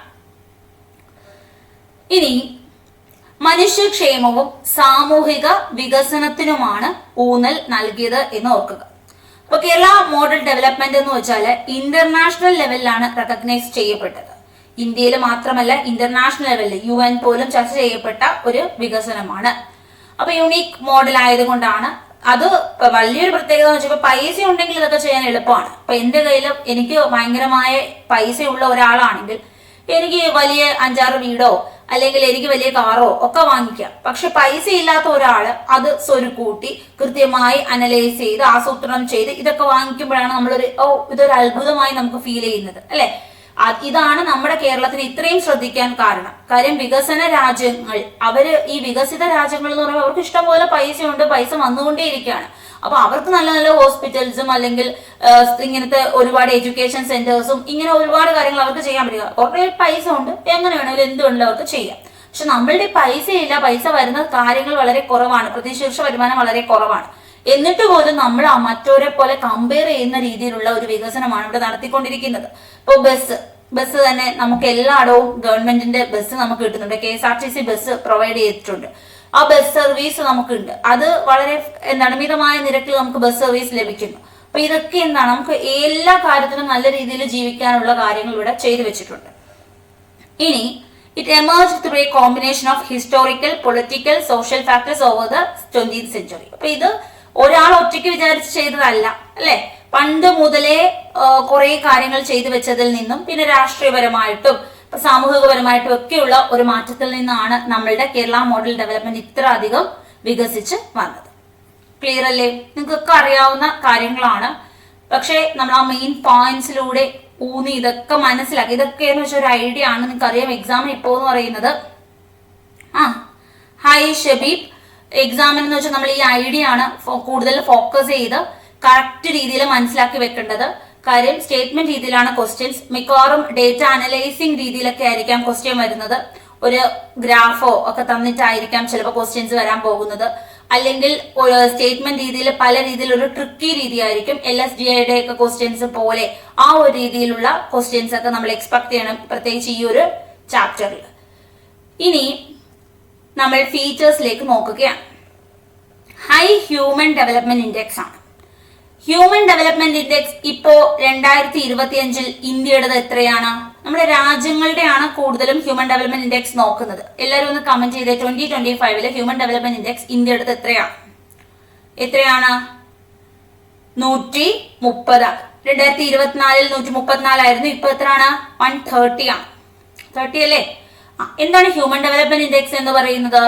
ഇനി മനുഷ്യക്ഷേമവും സാമൂഹിക വികസനത്തിനുമാണ് ഊന്നൽ നൽകിയത് എന്ന് ഓർക്കുക. അപ്പൊ കേരള മോഡൽ ഡെവലപ്മെന്റ് എന്ന് വെച്ചാൽ ഇന്റർനാഷണൽ ലെവലിലാണ് റെക്കഗ്നൈസ് ചെയ്യപ്പെട്ടത്. ഇന്ത്യയിൽ മാത്രമല്ല, ഇന്റർനാഷണൽ ലെവലിൽ UN പോലും ചർച്ച ചെയ്യപ്പെട്ട ഒരു വികസനമാണ്. അപ്പൊ യുണീക്ക് മോഡൽ ആയതുകൊണ്ടാണ്. അത് വലിയൊരു പ്രത്യേകത എന്ന് വെച്ചാൽ പൈസ ഉണ്ടെങ്കിൽ ഇതൊക്കെ ചെയ്യാൻ എളുപ്പമാണ്. ഇപ്പൊ എന്റെ കയ്യിൽ എനിക്ക് ഭയങ്കരമായ പൈസയുള്ള ഒരാളാണെങ്കിൽ എനിക്ക് വലിയ 5-6 വീടോ അല്ലെങ്കിൽ എനിക്ക് വലിയ കാറോ ഒക്കെ വാങ്ങിക്കാം. പക്ഷെ പൈസ ഇല്ലാത്ത ഒരാള് അത് സ്വരുക്കൂട്ടി കൃത്യമായി അനലൈസ് ചെയ്ത് ആസൂത്രണം ചെയ്ത് ഇതൊക്കെ വാങ്ങിക്കുമ്പോഴാണ് നമ്മളൊരു ഇതൊരു അത്ഭുതമായി നമുക്ക് ഫീൽ ചെയ്യുന്നത് അല്ലെ. ഇതാണ് നമ്മുടെ കേരളത്തിന് ഇത്രയും ശ്രദ്ധിക്കാൻ കാര്യം വികസന രാജ്യങ്ങൾ, അവര് ഈ വികസിത രാജ്യങ്ങൾ എന്ന് പറയുമ്പോൾ അവർക്ക് ഇഷ്ടംപോലെ പൈസയുണ്ട്, പൈസ വന്നുകൊണ്ടേയിരിക്കുകയാണ്. അപ്പൊ അവർക്ക് നല്ല നല്ല ഹോസ്പിറ്റൽസും അല്ലെങ്കിൽ ഇങ്ങനത്തെ ഒരുപാട് എഡ്യൂക്കേഷൻ സെന്റേഴ്സും ഇങ്ങനെ ഒരുപാട് കാര്യങ്ങൾ അവർക്ക് ചെയ്യാൻ പറ്റുക. അവരുടെ പൈസ ഉണ്ട്, എങ്ങനെ വേണമെങ്കിലും എന്ത് വേണമെങ്കിലും അവർക്ക് ചെയ്യാം. പക്ഷെ നമ്മളുടെ പൈസയില്ല, പൈസ വരുന്ന കാര്യങ്ങൾ വളരെ കുറവാണ്, പ്രതിശീർഷ വരുമാനം വളരെ കുറവാണ്. എന്നിട്ട് പോലും നമ്മൾ മറ്റവരെ പോലെ കമ്പയർ ചെയ്യുന്ന രീതിയിലുള്ള ഒരു വികസനമാണ് ഇവിടെ നടത്തിക്കൊണ്ടിരിക്കുന്നത്. ഇപ്പൊ ബസ് തന്നെ നമുക്ക് എല്ലായിടവും ഗവൺമെന്റിന്റെ ബസ് നമുക്ക് കിട്ടുന്നുണ്ട്. KSRTC ബസ് പ്രൊവൈഡ് ചെയ്തിട്ടുണ്ട്. ആ ബസ് സർവീസ് നമുക്കുണ്ട്. അത് വളരെ മിതമായ നിരക്കിൽ നമുക്ക് ബസ് സർവീസ് ലഭിക്കുന്നു. അപ്പൊ ഇതൊക്കെ നമുക്ക് എല്ലാ കാര്യത്തിലും നല്ല രീതിയിൽ ജീവിക്കാനുള്ള കാര്യങ്ങൾ ഇവിടെ ചെയ്തു വെച്ചിട്ടുണ്ട്. ഇനി it emerged through a combination of historical, political, social factors over the 20th century. അപ്പൊ ഇത് ഒരാൾ ഒറ്റയ്ക്ക് വിചാരിച്ച് ചെയ്തതല്ല, അല്ലെ? പണ്ട് മുതലേ കുറെ കാര്യങ്ങൾ ചെയ്തു വെച്ചതിൽ നിന്നും പിന്നെ രാഷ്ട്രീയപരമായിട്ടും സാമൂഹികപരമായിട്ടും ഒക്കെയുള്ള ഒരു മാറ്റത്തിൽ നിന്നാണ് നമ്മളുടെ കേരള മോഡൽ ഡെവലപ്മെന്റ് ഇത്ര അധികം വികസിച്ച് വന്നത്. ക്ലിയർ അല്ലേ? നിങ്ങൾക്കൊക്കെ അറിയാവുന്ന കാര്യങ്ങളാണ്. പക്ഷെ നമ്മൾ ആ മെയിൻ പോയിന്റ്സിലൂടെ ഊന്നി ഇതൊക്കെ മനസ്സിലാക്കി. ഇതൊക്കെയെന്ന് വെച്ചാൽ ഒരു ഐഡിയ ആണ്. നിങ്ങൾക്കറിയാം എക്സാമിന് ഇപ്പോൾ എന്ന് പറയുന്നത് ഹായ് ഷബീബ്, എക്സാമിന് വെച്ചാൽ നമ്മൾ ഈ ഐഡിയ ആണ് കൂടുതൽ ഫോക്കസ് ചെയ്ത് കറക്റ്റ് രീതിയിൽ മനസ്സിലാക്കി വെക്കേണ്ടത്. കാര്യം സ്റ്റേറ്റ്മെന്റ് രീതിയിലാണ് ക്വസ്റ്റ്യൻസ്, മിക്കവാറും ഡേറ്റ അനലൈസിങ് രീതിയിലൊക്കെ ആയിരിക്കാം ക്വസ്റ്റ്യൻ വരുന്നത്. ഒരു ഗ്രാഫോ ഒക്കെ തന്നിട്ടായിരിക്കാം ചിലപ്പോൾ ക്വസ്റ്റ്യൻസ് വരാൻ പോകുന്നത്. അല്ലെങ്കിൽ സ്റ്റേറ്റ്മെന്റ് രീതിയിൽ പല രീതിയിൽ ഒരു ട്രിക്കി രീതി ആയിരിക്കും. LSDIയുടെ ഒക്കെ ക്വസ്റ്റ്യൻസ് പോലെ ആ ഒരു രീതിയിലുള്ള ക്വസ്റ്റ്യൻസ് ഒക്കെ നമ്മൾ എക്സ്പെക്ട് ചെയ്യണം, പ്രത്യേകിച്ച് ഈ ഒരു ചാപ്റ്ററിൽ. ഇനി നമ്മൾ ഫീച്ചേഴ്സിലേക്ക് നോക്കുകയാണ്. ഹൈ ഹ്യൂമൻ ഡെവലപ്മെന്റ് ഇൻഡെക്സ് ആണ്. ഹ്യൂമൻ ഡെവലപ്മെന്റ് ഇൻഡെക്സ് ഇപ്പോ 2025 ഇന്ത്യയുടേത് എത്രയാണ്? നമ്മുടെ രാജ്യങ്ങളുടെ ആണ് കൂടുതലും ഹ്യൂമൻ ഡെവലപ്മെന്റ് ഇൻഡെക്സ് നോക്കുന്നത്. എല്ലാവരും ഒന്ന് കമന്റ് ചെയ്തേ. 2025 ഹ്യൂമൻ ഡെവലപ്മെന്റ് ഇൻഡെക്സ് ഇന്ത്യയുടേത് എത്രയാണ്? 130. 2024 134 ആയിരുന്നു. ഇപ്പൊ എത്രയാണ്? 130 ആണ്. 30 അല്ലേ? എന്താണ് ഹ്യൂമൻ ഡെവലപ്മെന്റ് ഇൻഡെക്സ് എന്ന് പറയുന്നത്?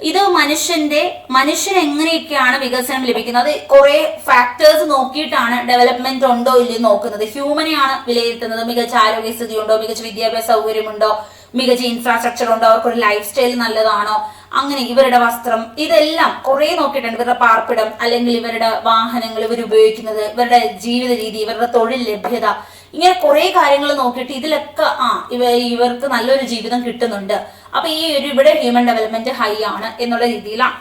ഇത് മനുഷ്യൻ എങ്ങനെയൊക്കെയാണ് വികസനം ലഭിക്കുന്നത്, കുറെ ഫാക്ടേഴ്സ് നോക്കിയിട്ടാണ് ഡെവലപ്മെന്റ് ഉണ്ടോ ഇല്ലയോ നോക്കുന്നത്. ഹ്യൂമനെയാണ് വിലയിരുത്തുന്നത്. മികച്ച ആരോഗ്യസ്ഥിതി ഉണ്ടോ, മികച്ച വിദ്യാഭ്യാസ സൗകര്യമുണ്ടോ, മികച്ച ഇൻഫ്രാസ്ട്രക്ചർ ഉണ്ടോ, അവർക്കൊരു ലൈഫ് സ്റ്റൈൽ നല്ലതാണോ, അങ്ങനെ ഇവരുടെ വസ്ത്രം, ഇതെല്ലാം കുറെ നോക്കിയിട്ടുണ്ട്. ഇവരുടെ പാർപ്പിടം, അല്ലെങ്കിൽ ഇവരുടെ വാഹനങ്ങൾ ഇവർ ഉപയോഗിക്കുന്നത്, ഇവരുടെ ജീവിത രീതി, ഇവരുടെ തൊഴിൽ ലഭ്യത, ഇങ്ങനെ കുറെ കാര്യങ്ങൾ നോക്കിയിട്ട് ഇതിലൊക്കെ ഇവർക്ക് നല്ലൊരു ജീവിതം കിട്ടുന്നുണ്ട്. അപ്പൊ ഈ ഒരു ഇവിടെ ഹ്യൂമൻ ഡെവലപ്മെന്റ് ഹൈ ആണ് എന്നുള്ള രീതിയിലാണ്.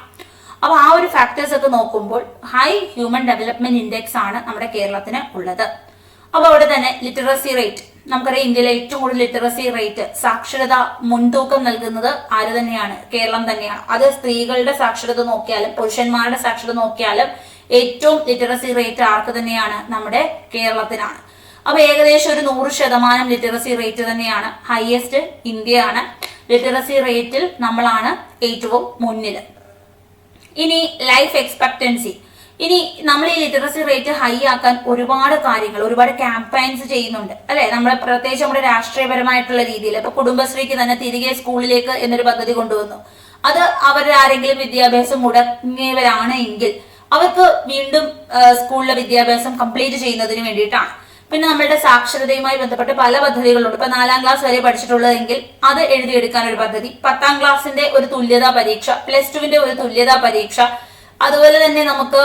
അപ്പൊ ആ ഒരു ഫാക്ടേഴ്സ് ഒക്കെ നോക്കുമ്പോൾ ഹൈ ഹ്യൂമൻ ഡെവലപ്മെന്റ് ഇൻഡെക്സ് ആണ് നമ്മുടെ കേരളത്തിന് ഉള്ളത്. അപ്പൊ അവിടെ തന്നെ ലിറ്ററസി റേറ്റ്, നമുക്കറിയാം ഇന്ത്യയിലെ ഏറ്റവും കൂടുതൽ ലിറ്ററസി റേറ്റ്, സാക്ഷരത മുൻതൂക്കം നൽകുന്നത് ആര് തന്നെയാണ്? കേരളം തന്നെയാണ്. അത് സ്ത്രീകളുടെ സാക്ഷരത നോക്കിയാലും പുരുഷന്മാരുടെ സാക്ഷരത നോക്കിയാലും ഏറ്റവും ലിറ്ററസി റേറ്റ് ആർക്ക് തന്നെയാണ്? നമ്മുടെ കേരളത്തിനാണ്. അപ്പൊ ഏകദേശം ഒരു 100% ലിറ്ററസി റേറ്റ് തന്നെയാണ്. ഹയസ്റ്റ് ഇന്ത്യയാണ്. ലിറ്ററസി റേറ്റിൽ നമ്മളാണ് ഏറ്റവും മുന്നിൽ. ഇനി ലൈഫ് എക്സ്പെക്ടൻസി. ഇനി നമ്മൾ ഈ ലിറ്ററസി റേറ്റ് ഹൈ ആക്കാൻ ഒരുപാട് കാര്യങ്ങൾ, ഒരുപാട് ക്യാമ്പയിൻസ് ചെയ്യുന്നുണ്ട്, അല്ലെ? നമ്മൾ പ്രത്യേകിച്ച് നമ്മുടെ രാഷ്ട്രീയപരമായിട്ടുള്ള രീതിയിൽ ഇപ്പൊ കുടുംബശ്രീക്ക് തന്നെ തിരികെ സ്കൂളിലേക്ക് എന്നൊരു പദ്ധതി കൊണ്ടുവന്നു. അത് അവരുടെ ആരെങ്കിലും വിദ്യാഭ്യാസം മുടങ്ങിയവരാണ് എങ്കിൽ അവർക്ക് വീണ്ടും സ്കൂളിലെ വിദ്യാഭ്യാസം കംപ്ലീറ്റ് ചെയ്യുന്നതിന് വേണ്ടിയിട്ടാണ്. പിന്നെ നമ്മളുടെ സാക്ഷരതയുമായി ബന്ധപ്പെട്ട് പല പദ്ധതികളുണ്ട്. ഇപ്പൊ 4ാം ക്ലാസ് വരെ പഠിച്ചിട്ടുള്ളതെങ്കിൽ അത് എഴുതിയെടുക്കാൻ ഒരു പദ്ധതി, 10ാം ക്ലാസ്സിന്റെ ഒരു തുല്യതാ പരീക്ഷ, +2വിന്റെ ഒരു തുല്യതാ പരീക്ഷ, അതുപോലെ തന്നെ നമുക്ക്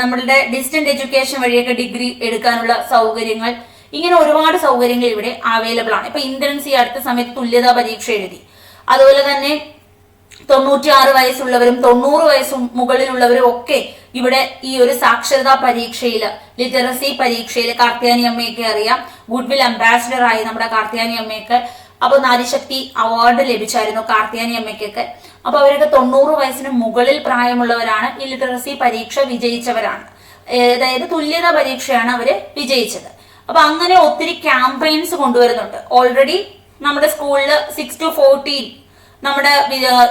നമ്മളുടെ ഡിസ്റ്റന്റ് എഡ്യൂക്കേഷൻ വഴിയൊക്കെ ഡിഗ്രി എടുക്കാനുള്ള സൗകര്യങ്ങൾ, ഇങ്ങനെ ഒരുപാട് സൗകര്യങ്ങൾ ഇവിടെ അവൈലബിൾ ആണ്. ഇപ്പൊ ഇൻട്രൻസ് അടുത്ത സമയത്ത് തുല്യതാ പരീക്ഷ എഴുതി. അതുപോലെ തന്നെ 96 വയസ്സുള്ളവരും 90 വയസ്സും മുകളിലുള്ളവരും ഒക്കെ ഇവിടെ ഈ ഒരു സാക്ഷരതാ പരീക്ഷയില്, ലിറ്ററസി പരീക്ഷയിൽ കാർത്തിയാനി അമ്മയൊക്കെ അറിയാം, ഗുഡ്വിൽ അംബാസിഡർ ആയി നമ്മുടെ കാർത്തിയാനി അമ്മയൊക്കെ. അപ്പൊ നാരിശക്തി അവാർഡ് ലഭിച്ചായിരുന്നു കാർത്തിയാനി അമ്മയ്ക്കൊക്കെ. അപ്പൊ അവരൊക്കെ 90 വയസ്സിന് മുകളിൽ പ്രായമുള്ളവരാണ്. ഈ ലിറ്ററസി പരീക്ഷ വിജയിച്ചവരാണ്. അതായത് തുല്യതാ പരീക്ഷയാണ് അവര് വിജയിച്ചത്. അപ്പൊ അങ്ങനെ ഒത്തിരി ക്യാമ്പയിൻസ് കൊണ്ടുവരുന്നുണ്ട്. ഓൾറെഡി നമ്മുടെ സ്കൂളിൽ 6 to 14 നമ്മുടെ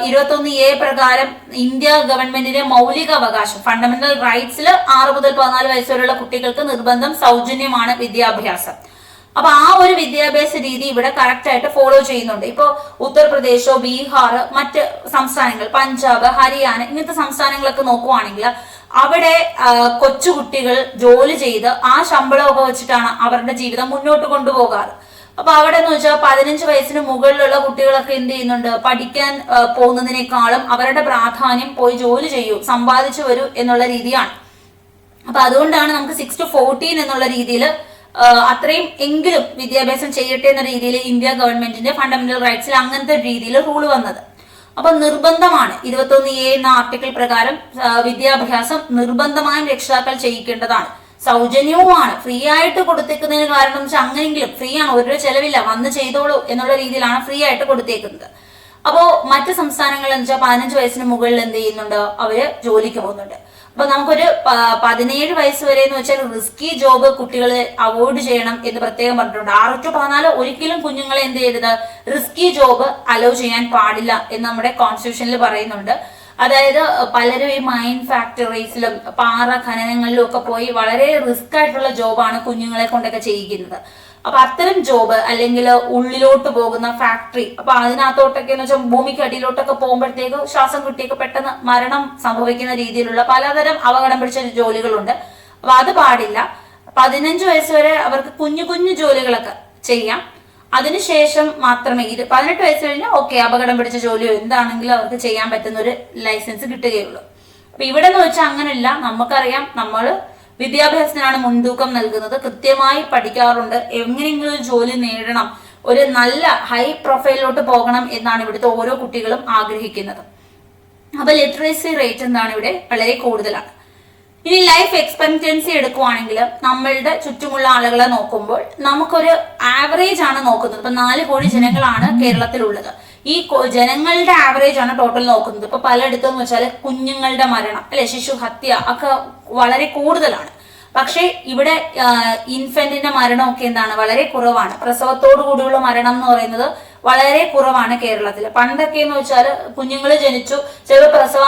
21A പ്രകാരം ഇന്ത്യ ഗവൺമെന്റിന്റെ മൗലിക അവകാശം, ഫണ്ടമെന്റൽ റൈറ്റ്സിൽ 6 മുതൽ 14 വയസ്സ് വരെയുള്ള കുട്ടികൾക്ക് നിർബന്ധം സൗജന്യമാണ് വിദ്യാഭ്യാസം. അപ്പൊ ആ ഒരു വിദ്യാഭ്യാസ രീതി ഇവിടെ കറക്റ്റ് ആയിട്ട് ഫോളോ ചെയ്യുന്നുണ്ട്. ഇപ്പൊ ഉത്തർപ്രദേശോ ബീഹാർ, മറ്റ് സംസ്ഥാനങ്ങൾ, പഞ്ചാബ്, ഹരിയാന, ഇങ്ങനത്തെ സംസ്ഥാനങ്ങളൊക്കെ നോക്കുവാണെങ്കിൽ അവിടെ കൊച്ചുകുട്ടികൾ ജോലി ചെയ്ത് ആ ശമ്പളമൊക്കെ വെച്ചിട്ടാണ് അവരുടെ ജീവിതം മുന്നോട്ട് കൊണ്ടുപോകാറ്. അപ്പൊ അവിടെ എന്ന് വെച്ചാൽ 15 വയസ്സിന് മുകളിലുള്ള കുട്ടികളൊക്കെ എന്ത് ചെയ്യുന്നുണ്ട്, പഠിക്കാൻ പോകുന്നതിനേക്കാളും അവരുടെ പ്രാധാന്യം പോയി ജോലി ചെയ്യൂ, സമ്പാദിച്ചു വരൂ എന്നുള്ള രീതിയാണ്. അപ്പൊ അതുകൊണ്ടാണ് നമുക്ക് 6 to 14 എന്നുള്ള രീതിയിൽ അത്രയും എങ്കിലും വിദ്യാഭ്യാസം ചെയ്യട്ടെ എന്ന രീതിയിൽ ഇന്ത്യ ഗവൺമെന്റിന്റെ ഫണ്ടമെന്റൽ റൈറ്റ്സിൽ അങ്ങനത്തെ രീതിയിൽ റൂൾ വന്നത്. അപ്പൊ നിർബന്ധമാണ് 21A എന്ന ആർട്ടിക്കിൾ പ്രകാരം വിദ്യാഭ്യാസം നിർബന്ധമായും രക്ഷിതാക്കൾ ചെയ്യിക്കേണ്ടതാണ്. സൗജന്യവുമാണ്, ഫ്രീ ആയിട്ട് കൊടുത്തേക്കുന്നതിന് കാരണം വെച്ചാൽ അങ്ങനെയെങ്കിലും ഫ്രീ ആണ്, ഒരു ചെലവില്ല, വന്ന് ചെയ്തോളൂ എന്നുള്ള രീതിയിലാണ് ഫ്രീ ആയിട്ട് കൊടുത്തേക്കുന്നത്. അപ്പോ മറ്റ് സംസ്ഥാനങ്ങളിൽ എന്ന് വെച്ചാൽ 15 വയസ്സിന് മുകളിൽ എന്ത് ചെയ്യുന്നുണ്ട്, അവര് ജോലിക്ക് പോകുന്നുണ്ട്. അപ്പൊ നമുക്കൊരു 17 വയസ്സ് വരെ എന്ന് വെച്ചാൽ റിസ്കി ജോബ് കുട്ടികളെ അവോയ്ഡ് ചെയ്യണം എന്ന് പ്രത്യേകം പറഞ്ഞിട്ടുണ്ട്. 6 to 14 ഒരിക്കലും കുഞ്ഞുങ്ങളെ എന്ത് ചെയ്യരുത്, റിസ്കി ജോബ് അലോ ചെയ്യാൻ പാടില്ല എന്ന് നമ്മുടെ കോൺസ്റ്റിറ്റ്യൂഷനിൽ പറയുന്നുണ്ട്. അതായത് പലരും ഈ മൈൻ ഫാക്ടറീസിലും പാറ ഖനനങ്ങളിലും ഒക്കെ പോയി വളരെ റിസ്ക് ആയിട്ടുള്ള ജോബാണ് കുഞ്ഞുങ്ങളെ കൊണ്ടൊക്കെ ചെയ്യിക്കുന്നത്. അപ്പൊ അത്തരം ജോബ് അല്ലെങ്കിൽ ഉള്ളിലോട്ട് പോകുന്ന ഫാക്ടറി, അപ്പൊ അതിനകത്തോട്ടൊക്കെ എന്ന് വെച്ചാൽ ഭൂമിക്ക് അടിയിലോട്ടൊക്കെ പോകുമ്പോഴത്തേക്ക് ശ്വാസം കിട്ടിയൊക്കെ പെട്ടെന്ന് മരണം സംഭവിക്കുന്ന രീതിയിലുള്ള പലതരം അപകടം പിടിച്ച ജോലികളുണ്ട്. അപ്പൊ അത് പാടില്ല. 15 വയസ്സ് വരെ അവർക്ക് കുഞ്ഞു കുഞ്ഞു ജോലികളൊക്കെ ചെയ്യാം. അതിനുശേഷം മാത്രമേ 18 വയസ്സ് കഴിഞ്ഞാൽ ഓക്കെ, അപകടം പിടിച്ച ജോലിയോ എന്താണെങ്കിലും അവർക്ക് ചെയ്യാൻ പറ്റുന്ന ഒരു ലൈസൻസ് കിട്ടുകയുള്ളൂ. അപ്പൊ ഇവിടെ എന്ന് വെച്ചാൽ അങ്ങനെയല്ല. നമുക്കറിയാം, നമ്മൾ വിദ്യാഭ്യാസത്തിനാണ് മുൻതൂക്കം നൽകുന്നത്, കൃത്യമായി പഠിക്കാറുണ്ട്, എങ്ങനെയെങ്കിലും ഒരു ജോലി നേടണം, ഒരു നല്ല ഹൈ പ്രൊഫൈലിലോട്ട് പോകണം എന്നാണ് ഇവിടുത്തെ ഓരോ കുട്ടികളും ആഗ്രഹിക്കുന്നത്. അപ്പൊ ലിറ്ററസി റേറ്റ് എന്താണ് ഇവിടെ വളരെ കൂടുതലാണ്. ഇനി ലൈഫ് എക്സ്പെക്ടൻസി എടുക്കുവാണെങ്കിൽ നമ്മളുടെ ചുറ്റുമുള്ള ആളുകളെ നോക്കുമ്പോൾ നമുക്കൊരു ആവറേജ് ആണ് നോക്കുന്നത്. ഇപ്പൊ 4 കോടി ജനങ്ങളാണ് കേരളത്തിലുള്ളത്. ഈ ജനങ്ങളുടെ ആവറേജ് ആണ് ടോട്ടൽ നോക്കുന്നത്. ഇപ്പൊ പലയിടത്തെന്ന് വെച്ചാൽ കുഞ്ഞുങ്ങളുടെ മരണം അല്ലെ, ശിശു ഹത്യ ഒക്കെ വളരെ കൂടുതലാണ്. പക്ഷെ ഇവിടെ ഇൻഫന്റിന്റെ മരണമൊക്കെ എന്താണ്, വളരെ കുറവാണ്. പ്രസവത്തോടു കൂടിയുള്ള മരണം എന്ന് പറയുന്നത് വളരെ കുറവാണ് കേരളത്തിൽ. പണ്ടൊക്കെ എന്ന് വെച്ചാൽ കുഞ്ഞുങ്ങൾ ജനിച്ചു, ചില പ്രസവ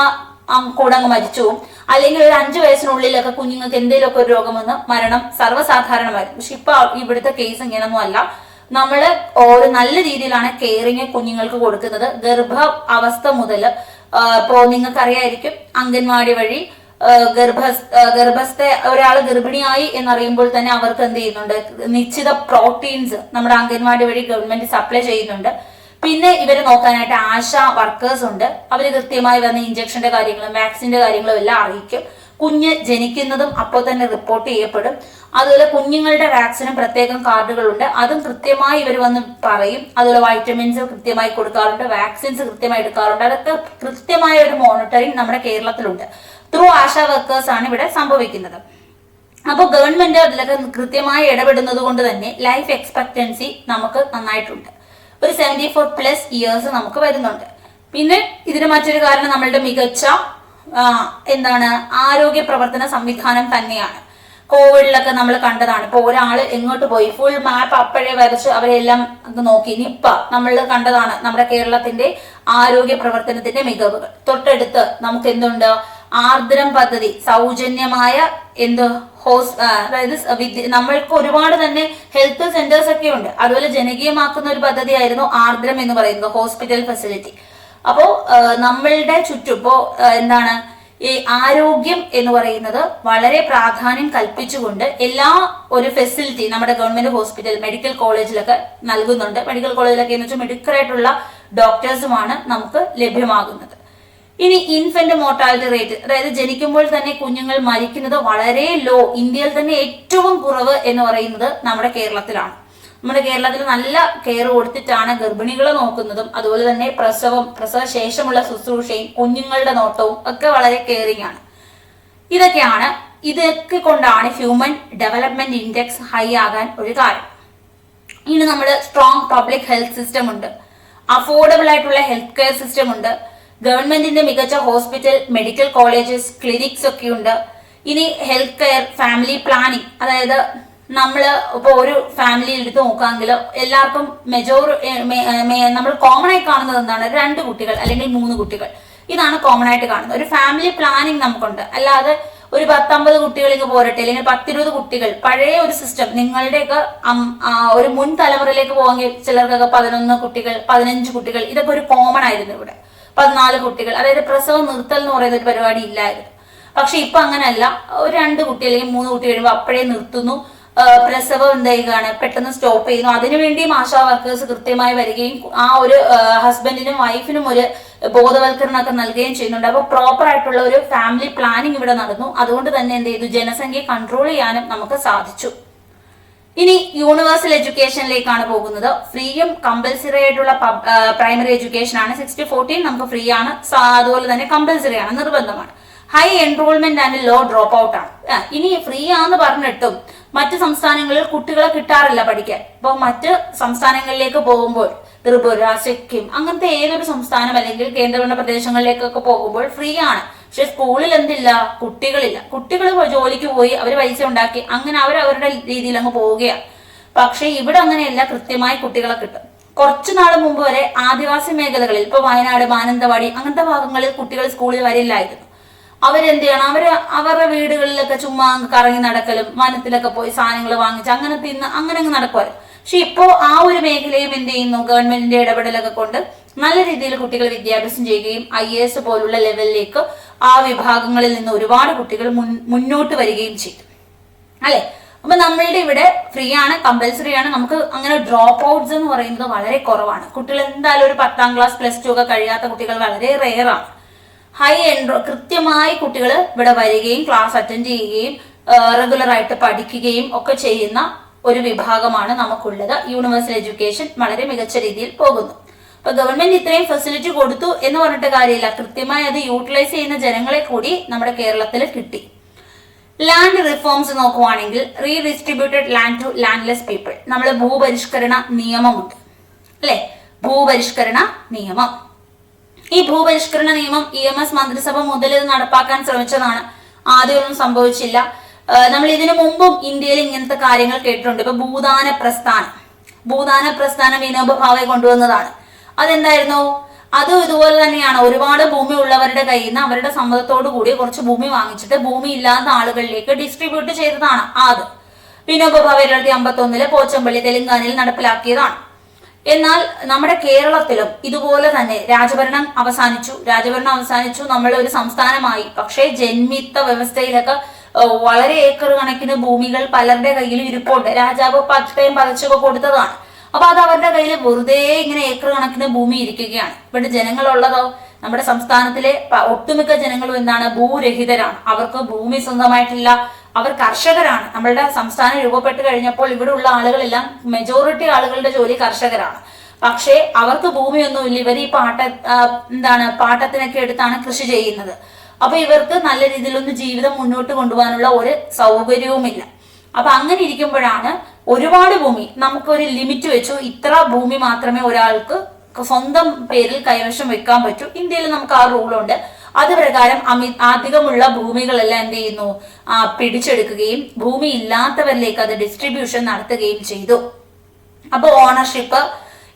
കൂടെ അങ്ങ് മരിച്ചു, അല്ലെങ്കിൽ ഒരു 5 വയസ്സിനുള്ളിലൊക്കെ കുഞ്ഞുങ്ങൾക്ക് എന്തെങ്കിലുമൊക്കെ ഒരു രോഗം വന്ന് മരണം സർവ്വസാധാരണമായിരുന്നു. പക്ഷെ ഇപ്പൊ ഇവിടുത്തെ കേസ് ഇങ്ങനൊന്നും അല്ല. നമ്മള് ഒരു നല്ല രീതിയിലാണ് കെയറിങ് കുഞ്ഞുങ്ങൾക്ക് കൊടുക്കുന്നത്. അവസ്ഥ മുതൽ ഇപ്പോ നിങ്ങൾക്ക് അറിയായിരിക്കും, അംഗൻവാടി വഴി ഗർഭസ്ഥ ഒരാൾ ഗർഭിണിയായി എന്നറിയുമ്പോൾ തന്നെ അവർക്ക് എന്ത് ചെയ്യുന്നുണ്ട്, നിശ്ചിത പ്രോട്ടീൻസ് നമ്മുടെ അംഗൻവാടി വഴി ഗവൺമെന്റ് സപ്ലൈ ചെയ്യുന്നുണ്ട്. പിന്നെ ഇവരെ നോക്കാനായിട്ട് ആശാ വർക്കേഴ്സ് ഉണ്ട്. അവര് കൃത്യമായി വന്ന ഇഞ്ചക്ഷന്റെ കാര്യങ്ങളും വാക്സിന്റെ കാര്യങ്ങളും എല്ലാം അറിയിക്കും. കുഞ്ഞ് ജനിക്കുന്നതും അപ്പോൾ തന്നെ റിപ്പോർട്ട് ചെയ്യപ്പെടും. അതുപോലെ കുഞ്ഞുങ്ങളുടെ വാക്സിനും പ്രത്യേകം കാർഡുകളുണ്ട്, അതും കൃത്യമായി ഇവർ വന്ന് പറയും. അതുപോലെ വൈറ്റമിൻസ് കൃത്യമായി കൊടുക്കാറുണ്ട്, വാക്സിൻസ് കൃത്യമായി എടുക്കാറുണ്ട്. അതൊക്കെ കൃത്യമായ ഒരു മോണിറ്ററിങ് നമ്മുടെ കേരളത്തിലുണ്ട്. ത്രൂ ആശാ വർക്കേഴ്സ് ആണ് ഇവിടെ സംഭവിക്കുന്നത്. അപ്പോൾ ഗവൺമെന്റ് അതിലൊക്കെ കൃത്യമായി ഇടപെടുന്നത് കൊണ്ട് തന്നെ ലൈഫ് എക്സ്പെക്ടൻസി നമുക്ക് നന്നായിട്ടുണ്ട്. ഒരു 74+ ഇയേഴ്സ് നമുക്ക് വരുന്നുണ്ട്. പിന്നെ ഇതിന് മറ്റൊരു കാരണം നമ്മളുടെ മികച്ച ആരോഗ്യ പ്രവർത്തന സംവിധാനം തന്നെയാണ്. കോവിഡിലൊക്കെ നമ്മൾ കണ്ടതാണ്. ഇപ്പൊ ഒരാള് എങ്ങോട്ട് പോയി, ഫുൾ മാപ്പ് അപ്പോഴേ വരച്ച് അവരെല്ലാം നോക്കി. നിപ്പ നമ്മൾ കണ്ടതാണ്. നമ്മുടെ കേരളത്തിന്റെ ആരോഗ്യ പ്രവർത്തനത്തിന്റെ മികവുകൾ. തൊട്ടടുത്ത് നമുക്ക് എന്തുണ്ട്, ആർദ്രം പദ്ധതി, സൗജന്യമായ അതായത് നമ്മൾക്ക് ഒരുപാട് തന്നെ ഹെൽത്ത് സെന്റേഴ്സ് ഒക്കെ ഉണ്ട്. അതുപോലെ ജനകീയമാക്കുന്ന ഒരു പദ്ധതിയായിരുന്നു ആർദ്രം എന്ന് പറയുന്നത്, ഹോസ്പിറ്റൽ ഫെസിലിറ്റി. അപ്പോ നമ്മളുടെ ചുറ്റും ഇപ്പോ ഈ ആരോഗ്യം എന്ന് പറയുന്നത് വളരെ പ്രാധാന്യം കൽപ്പിച്ചുകൊണ്ട് എല്ലാ ഒരു ഫെസിലിറ്റി നമ്മുടെ ഗവൺമെന്റ് ഹോസ്പിറ്റൽ, മെഡിക്കൽ കോളേജിലൊക്കെ നൽകുന്നുണ്ട്. മെഡിക്കൽ കോളേജിലൊക്കെ എന്ന് വെച്ചാൽ മെഡിക്കലായിട്ടുള്ള ഡോക്ടേഴ്സുമാണ് നമുക്ക് ലഭ്യമാകുന്നത്. ഇനി ഇൻഫന്റ് മോർട്ടാലിറ്റി റേറ്റ്, അതായത് ജനിക്കുമ്പോൾ തന്നെ കുഞ്ഞുങ്ങൾ മരിക്കുന്നത് വളരെ ലോ, ഇന്ത്യയിൽ തന്നെ ഏറ്റവും കുറവ് എന്ന് പറയുന്നത് നമ്മുടെ കേരളത്തിലാണ്. നമ്മുടെ കേരളത്തിൽ നല്ല കെയർ കൊടുത്തിട്ടാണ് ഗർഭിണികളെ നോക്കുന്നതും അതുപോലെ തന്നെ പ്രസവ ശേഷമുള്ള ശുശ്രൂഷയും കുഞ്ഞുങ്ങളുടെ നോട്ടവും ഒക്കെ വളരെ കെയറിങ് ആണ്. ഇതൊക്കെ കൊണ്ടാണ് ഹ്യൂമൻ ഡെവലപ്മെന്റ് ഇൻഡെക്സ് ഹൈ ആകാൻ ഒരു കാരണം. ഇനി നമ്മൾ സ്ട്രോങ് പബ്ലിക് ഹെൽത്ത് സിസ്റ്റം ഉണ്ട്, അഫോർഡബിൾ ആയിട്ടുള്ള ഹെൽത്ത് കെയർ സിസ്റ്റം ഉണ്ട്, ഗവൺമെന്റിന്റെ മികച്ച ഹോസ്പിറ്റൽ, മെഡിക്കൽ കോളേജസ്, ക്ലിനിക്സ് ഒക്കെ ഉണ്ട്. ഇനി ഹെൽത്ത് കെയർ, ഫാമിലി പ്ലാനിങ്, അതായത് നമ്മള് ഇപ്പൊ ഒരു ഫാമിലി എടുത്ത് നോക്കാമെങ്കിൽ എല്ലാവർക്കും നമ്മൾ കോമൺ ആയി കാണുന്നത് എന്താണ്, 2 കുട്ടികൾ അല്ലെങ്കിൽ 3 കുട്ടികൾ, ഇതാണ് കോമൺ ആയിട്ട് കാണുന്നത്. ഒരു ഫാമിലി പ്ലാനിങ് നമുക്കുണ്ട്. അല്ലാതെ ഒരു 10-50 കുട്ടികൾ ഇങ്ങ് പോരട്ടെ, അല്ലെങ്കിൽ 10-20 കുട്ടികൾ, പഴയ ഒരു സിസ്റ്റം. നിങ്ങളുടെയൊക്കെ ഒരു മുൻ തലമുറയിലേക്ക് പോകാമെങ്കിൽ ചിലർക്കൊക്കെ 11 കുട്ടികൾ, 15 കുട്ടികൾ, ഇതൊക്കെ ഒരു കോമൺ ആയിരുന്നു. ഇവിടെ 14 കുട്ടികൾ, അതായത് പ്രസവം നിർത്തൽ എന്ന് പറയുന്ന ഒരു പരിപാടി ഇല്ലായിരുന്നു. പക്ഷെ ഇപ്പൊ അങ്ങനെയല്ല, ഒരു 2 കുട്ടി അല്ലെങ്കിൽ 3 കുട്ടി കഴിയുമ്പോൾ അപ്പോഴേ നിർത്തുന്നു. പ്രസവം എന്ത് ചെയ്യുകയാണ്, പെട്ടെന്ന് സ്റ്റോപ്പ് ചെയ്യുന്നു. അതിനുവേണ്ടിയും ആശാ വർക്കേഴ്സ് കൃത്യമായി വരികയും ആ ഒരു ഹസ്ബൻഡിനും വൈഫിനും ഒരു ബോധവൽക്കരണമൊക്കെ നൽകുകയും ചെയ്യുന്നുണ്ട്. അപ്പൊ പ്രോപ്പർ ആയിട്ടുള്ള ഒരു ഫാമിലി പ്ലാനിങ് ഇവിടെ നടന്നു. അതുകൊണ്ട് തന്നെ എന്ത് ചെയ്തു, ജനസംഖ്യ കൺട്രോൾ ചെയ്യാനും നമുക്ക് സാധിച്ചു. ഇനി യൂണിവേഴ്സൽ എഡ്യൂക്കേഷനിലേക്കാണ് പോകുന്നത്. ഫ്രീയും കമ്പൽസറി ആയിട്ടുള്ള പ്രൈമറി എഡ്യൂക്കേഷൻ ആണ്. 60-40 നമുക്ക് ഫ്രീ ആണ്, അതുപോലെ തന്നെ കമ്പൽസറി ആണ്, നിർബന്ധമാണ്. High enrollment and low drop out ആണ്. ഇനി ഫ്രീ ആന്ന് പറഞ്ഞിട്ടും മറ്റ് സംസ്ഥാനങ്ങളിൽ കുട്ടികളെ കിട്ടാറില്ല പഠിക്കാൻ. അപ്പൊ മറ്റ് സംസ്ഥാനങ്ങളിലേക്ക് പോകുമ്പോൾ ത്രിപുര, സിക്കിം അങ്ങനത്തെ ഏതൊരു സംസ്ഥാനം അല്ലെങ്കിൽ കേന്ദ്രഭരണ പ്രദേശങ്ങളിലേക്കൊക്കെ പോകുമ്പോൾ ഫ്രീ ആണ്. പക്ഷെ സ്കൂളിൽ എന്തില്ല, കുട്ടികളില്ല. കുട്ടികൾ ജോലിക്ക് പോയി അവർ പൈസ ഉണ്ടാക്കി അങ്ങനെ അവരവരുടെ രീതിയിൽ അങ്ങ് പോവുകയാണ്. പക്ഷെ ഇവിടെ അങ്ങനെയല്ല, കൃത്യമായി കുട്ടികളെ കിട്ടും. കുറച്ചു നാൾ മുമ്പ് വരെ ആദിവാസി മേഖലകളിൽ, ഇപ്പൊ വയനാട്, മാനന്തവാടി അങ്ങനത്തെ ഭാഗങ്ങളിൽ കുട്ടികൾ സ്കൂളിൽ വരില്ലായിരുന്നു. അവരെന്ത് ചെയ്യണം, അവരുടെ വീടുകളിലൊക്കെ ചുമ്മാ കറങ്ങി നടക്കലും വനത്തിലൊക്കെ പോയി സാധനങ്ങൾ വാങ്ങിച്ച് അങ്ങനെ തിന്ന് അങ്ങനെ അങ്ങ് നടക്കുമല്ലോ. പക്ഷെ ഇപ്പോ ആ ഒരു മേഖലയും എന്ത് ചെയ്യുന്നു, ഗവൺമെന്റിന്റെ ഇടപെടലൊക്കെ കൊണ്ട് നല്ല രീതിയിൽ കുട്ടികൾ വിദ്യാഭ്യാസം ചെയ്യുകയും IAS പോലുള്ള ലെവലിലേക്ക് ആ വിഭാഗങ്ങളിൽ നിന്ന് ഒരുപാട് കുട്ടികൾ മുന്നോട്ട് വരികയും ചെയ്തു അല്ലെ. അപ്പൊ നമ്മളുടെ ഇവിടെ ഫ്രീ ആണ്, കമ്പൽസറി ആണ്. നമുക്ക് അങ്ങനെ ഡ്രോപ്പ് ഔട്ട്സ് എന്ന് പറയുന്നത് വളരെ കുറവാണ്. കുട്ടികൾ എന്തായാലും ഒരു 10ാം ക്ലാസ് +2 ഒക്കെ കഴിയാത്ത കുട്ടികൾ വളരെ റെയർ ആണ്. കൃത്യമായി കുട്ടികൾ ഇവിടെ വരികയും ക്ലാസ് അറ്റൻഡ് ചെയ്യുകയും റെഗുലർ ആയിട്ട് പഠിക്കുകയും ഒക്കെ ചെയ്യുന്ന ഒരു വിഭാഗമാണ് നമുക്കുള്ളത്. യൂണിവേഴ്സൽ എഡ്യൂക്കേഷൻ വളരെ മികച്ച രീതിയിൽ പോകുന്നു. അപ്പൊ ഗവൺമെന്റ് ഇത്രയും ഫെസിലിറ്റി കൊടുത്തു എന്ന് പറഞ്ഞിട്ട് കാര്യമില്ല, കൃത്യമായി അത് യൂട്ടിലൈസ് ചെയ്യുന്ന ജനങ്ങളെ കൂടി നമ്മുടെ കേരളത്തിൽ കിട്ടി. ലാൻഡ് റിഫോംസ് നോക്കുവാണെങ്കിൽ റീഡിസ്ട്രിബ്യൂട്ടഡ് ലാൻഡ് ടു ലാൻഡ്ലെസ് പീപ്പിൾ, നമ്മൾ ഭൂപരിഷ്കരണ നിയമമുണ്ട് അല്ലെ, ഭൂപരിഷ്കരണ നിയമം. ഈ ഭൂപരിഷ്കരണ നിയമം EMS മന്ത്രിസഭ മുതൽ ഇത് നടപ്പാക്കാൻ ശ്രമിച്ചതാണ്. ആദ്യമൊന്നും സംഭവിച്ചില്ല. നമ്മൾ ഇതിനു മുമ്പും ഇന്ത്യയിൽ ഇങ്ങനത്തെ കാര്യങ്ങൾ കേട്ടിട്ടുണ്ട്. ഇപ്പൊ ഭൂദാന പ്രസ്ഥാനം വിനോബ ഭാവെ കൊണ്ടുവന്നതാണ്. അതെന്തായിരുന്നു, അതും ഇതുപോലെ തന്നെയാണ്. ഒരുപാട് ഭൂമി ഉള്ളവരുടെ കയ്യിൽ നിന്ന് അവരുടെ സമ്മതത്തോടു കൂടി കുറച്ച് ഭൂമി വാങ്ങിച്ചിട്ട് ഭൂമി ഇല്ലാത്ത ആളുകളിലേക്ക് ഡിസ്ട്രിബ്യൂട്ട് ചെയ്തതാണ്. അത് വിനോബ ഭാവെ 1951 പോച്ചമ്പള്ളി തെലങ്കാനയിൽ നടപ്പിലാക്കിയതാണ്. എന്നാൽ നമ്മുടെ കേരളത്തിലും ഇതുപോലെ തന്നെ രാജഭരണം അവസാനിച്ചു, നമ്മൾ ഒരു സംസ്ഥാനമായി. പക്ഷേ ജന്മിത്ത വ്യവസ്ഥയിലൊക്കെ വളരെ ഏക്കർ കണക്കിന് ഭൂമികൾ പലരുടെ കയ്യിൽ ഇരിപ്പുണ്ട്. രാജാവ് പട്ടയം പതച്ചൊക്കെ കൊടുത്തതാണ്. അപ്പൊ അത് അവരുടെ കയ്യിൽ വെറുതെ ഇങ്ങനെ ഏക്കർ കണക്കിന് ഭൂമി ഇരിക്കുകയാണ്. ഇവിടെ ജനങ്ങളുള്ളതോ, നമ്മുടെ സംസ്ഥാനത്തിലെ ഒട്ടുമിക്ക ജനങ്ങളും എന്താണ്, ഭൂരഹിതരാണ്. അവർക്ക് ഭൂമി സ്വന്തമായിട്ടില്ല, അവർ കർഷകരാണ്. നമ്മളുടെ സംസ്ഥാനം രൂപപ്പെട്ട് കഴിഞ്ഞപ്പോൾ ഇവിടെ ഉള്ള ആളുകളെല്ലാം മെജോറിറ്റി ആളുകളുടെ ജോലി കർഷകരാണ്. പക്ഷേ അവർക്ക് ഭൂമിയൊന്നുമില്ല. ഇവർ ഈ പാട്ടത്തിനൊക്കെ എടുത്താണ് കൃഷി ചെയ്യുന്നത്. അപ്പൊ ഇവർക്ക് നല്ല രീതിയിലൊന്നും ജീവിതം മുന്നോട്ട് കൊണ്ടുപോകാനുള്ള ഒരു സൗകര്യവുമില്ല. അപ്പൊ അങ്ങനെ ഇരിക്കുമ്പോഴാണ് ഒരുപാട് ഭൂമി, നമുക്കൊരു ലിമിറ്റ് വെച്ചു, ഇത്ര ഭൂമി മാത്രമേ ഒരാൾക്ക് സ്വന്തം പേരിൽ കൈവശം വെക്കാൻ പറ്റൂ. ഇന്ത്യയിൽ നമുക്ക് ആ റൂളുണ്ട്. അത് പ്രകാരം അധികമുള്ള ഭൂമികളെല്ലാം എന്ത് ചെയ്യുന്നു, പിടിച്ചെടുക്കുകയും ഭൂമി ഇല്ലാത്തവരിലേക്ക് അത് ഡിസ്ട്രിബ്യൂഷൻ നടത്തുകയും ചെയ്തു. അപ്പൊ ഓണർഷിപ്പ്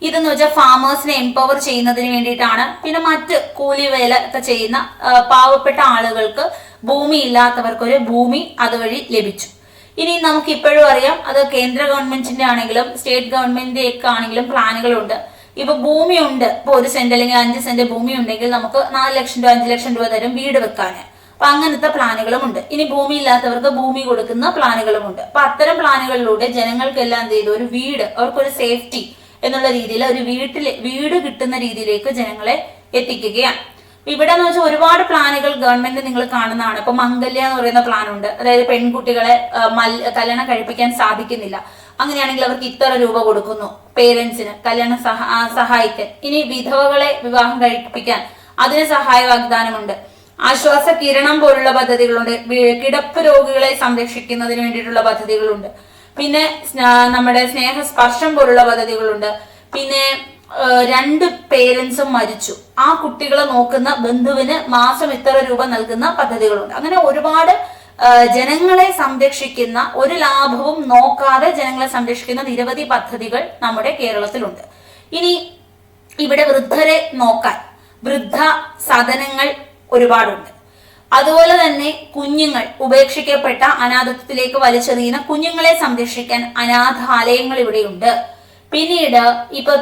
ഇതെന്ന് വെച്ചാൽ ഫാമേഴ്സിനെ എംപവർ ചെയ്യുന്നതിന് വേണ്ടിയിട്ടാണ്. പിന്നെ മറ്റ് കൂലി വേല ഒക്കെ ചെയ്യുന്ന പാവപ്പെട്ട ആളുകൾക്ക്, ഭൂമി ഇല്ലാത്തവർക്കൊരു ഭൂമി അതുവഴി ലഭിച്ചു. ഇനി നമുക്ക് ഇപ്പോഴും അറിയാം, അത് കേന്ദ്ര ഗവൺമെന്റിന്റെ ആണെങ്കിലും സ്റ്റേറ്റ് ഗവൺമെന്റിന്റെ ഒക്കെ ആണെങ്കിലും പ്ലാനുകളുണ്ട്. ഇപ്പൊ ഭൂമി ഉണ്ട്, ഇപ്പൊ 1 സെന്റ് അല്ലെങ്കിൽ 5 സെന്റ് ഭൂമി ഉണ്ടെങ്കിൽ നമുക്ക് 4 ലക്ഷം രൂപ 5 ലക്ഷം രൂപ തരും വീട് വെക്കാൻ. അപ്പൊ അങ്ങനത്തെ പ്ലാനുകളും ഉണ്ട്. ഇനി ഭൂമി ഇല്ലാത്തവർക്ക് ഭൂമി കൊടുക്കുന്ന പ്ലാനുകളും ഉണ്ട്. അപ്പൊ അത്തരം പ്ലാനുകളിലൂടെ ജനങ്ങൾക്കെല്ലാം എന്ത് ചെയ്തു, ഒരു വീട്, അവർക്കൊരു സേഫ്റ്റി എന്നുള്ള രീതിയിൽ ഒരു വീട് കിട്ടുന്ന രീതിയിലേക്ക് ജനങ്ങളെ എത്തിക്കുകയാണ്. ഇവിടെ എന്ന് വെച്ചാൽ ഒരുപാട് പ്ലാനുകൾ ഗവൺമെന്റ് നിങ്ങൾ കാണുന്നതാണ്. ഇപ്പൊ മംഗല്യ എന്ന് പറയുന്ന പ്ലാൻ ഉണ്ട്. അതായത് പെൺകുട്ടികളെ കല്യാണം കഴിപ്പിക്കാൻ സാധിക്കുന്നില്ല, അങ്ങനെയാണെങ്കിൽ അവർക്ക് ഇത്ര രൂപ കൊടുക്കുന്നു പേരൻസിന് കല്യാണം സഹായിക്കാൻ. ഇനി വിധവകളെ വിവാഹം കഴിപ്പിക്കാൻ അതിന് സഹായ വാഗ്ദാനമുണ്ട്. ആശ്വാസ കിരണം പോലുള്ള പദ്ധതികളുണ്ട്. കിടപ്പ് രോഗികളെ സംരക്ഷിക്കുന്നതിന് വേണ്ടിയിട്ടുള്ള പദ്ധതികളുണ്ട്. പിന്നെ നമ്മുടെ സ്നേഹസ്പർശം പോലുള്ള പദ്ധതികളുണ്ട്. പിന്നെ 2 പേരൻസും മരിച്ചു, ആ കുട്ടികളെ നോക്കുന്ന ബന്ധുവിന് മാസം ഇത്ര രൂപ നൽകുന്ന പദ്ധതികളുണ്ട്. അങ്ങനെ ഒരുപാട് ജനങ്ങളെ സംരക്ഷിക്കുന്ന, ഒരു ലാഭവും നോക്കാതെ ജനങ്ങളെ സംരക്ഷിക്കുന്ന നിരവധി പദ്ധതികൾ നമ്മുടെ കേരളത്തിലുണ്ട്. ഇനി ഇവിടെ വൃദ്ധരെ നോക്കാൻ വൃദ്ധ സദനങ്ങൾ ഒരുപാടുണ്ട്. അതുപോലെ തന്നെ കുഞ്ഞുങ്ങൾ, ഉപേക്ഷിക്കപ്പെട്ട അനാഥത്വത്തിലേക്ക് വലിച്ചെറിയുന്ന കുഞ്ഞുങ്ങളെ സംരക്ഷിക്കാൻ അനാഥാലയങ്ങൾ ഇവിടെയുണ്ട്. പിന്നീട് ഇപ്പൊ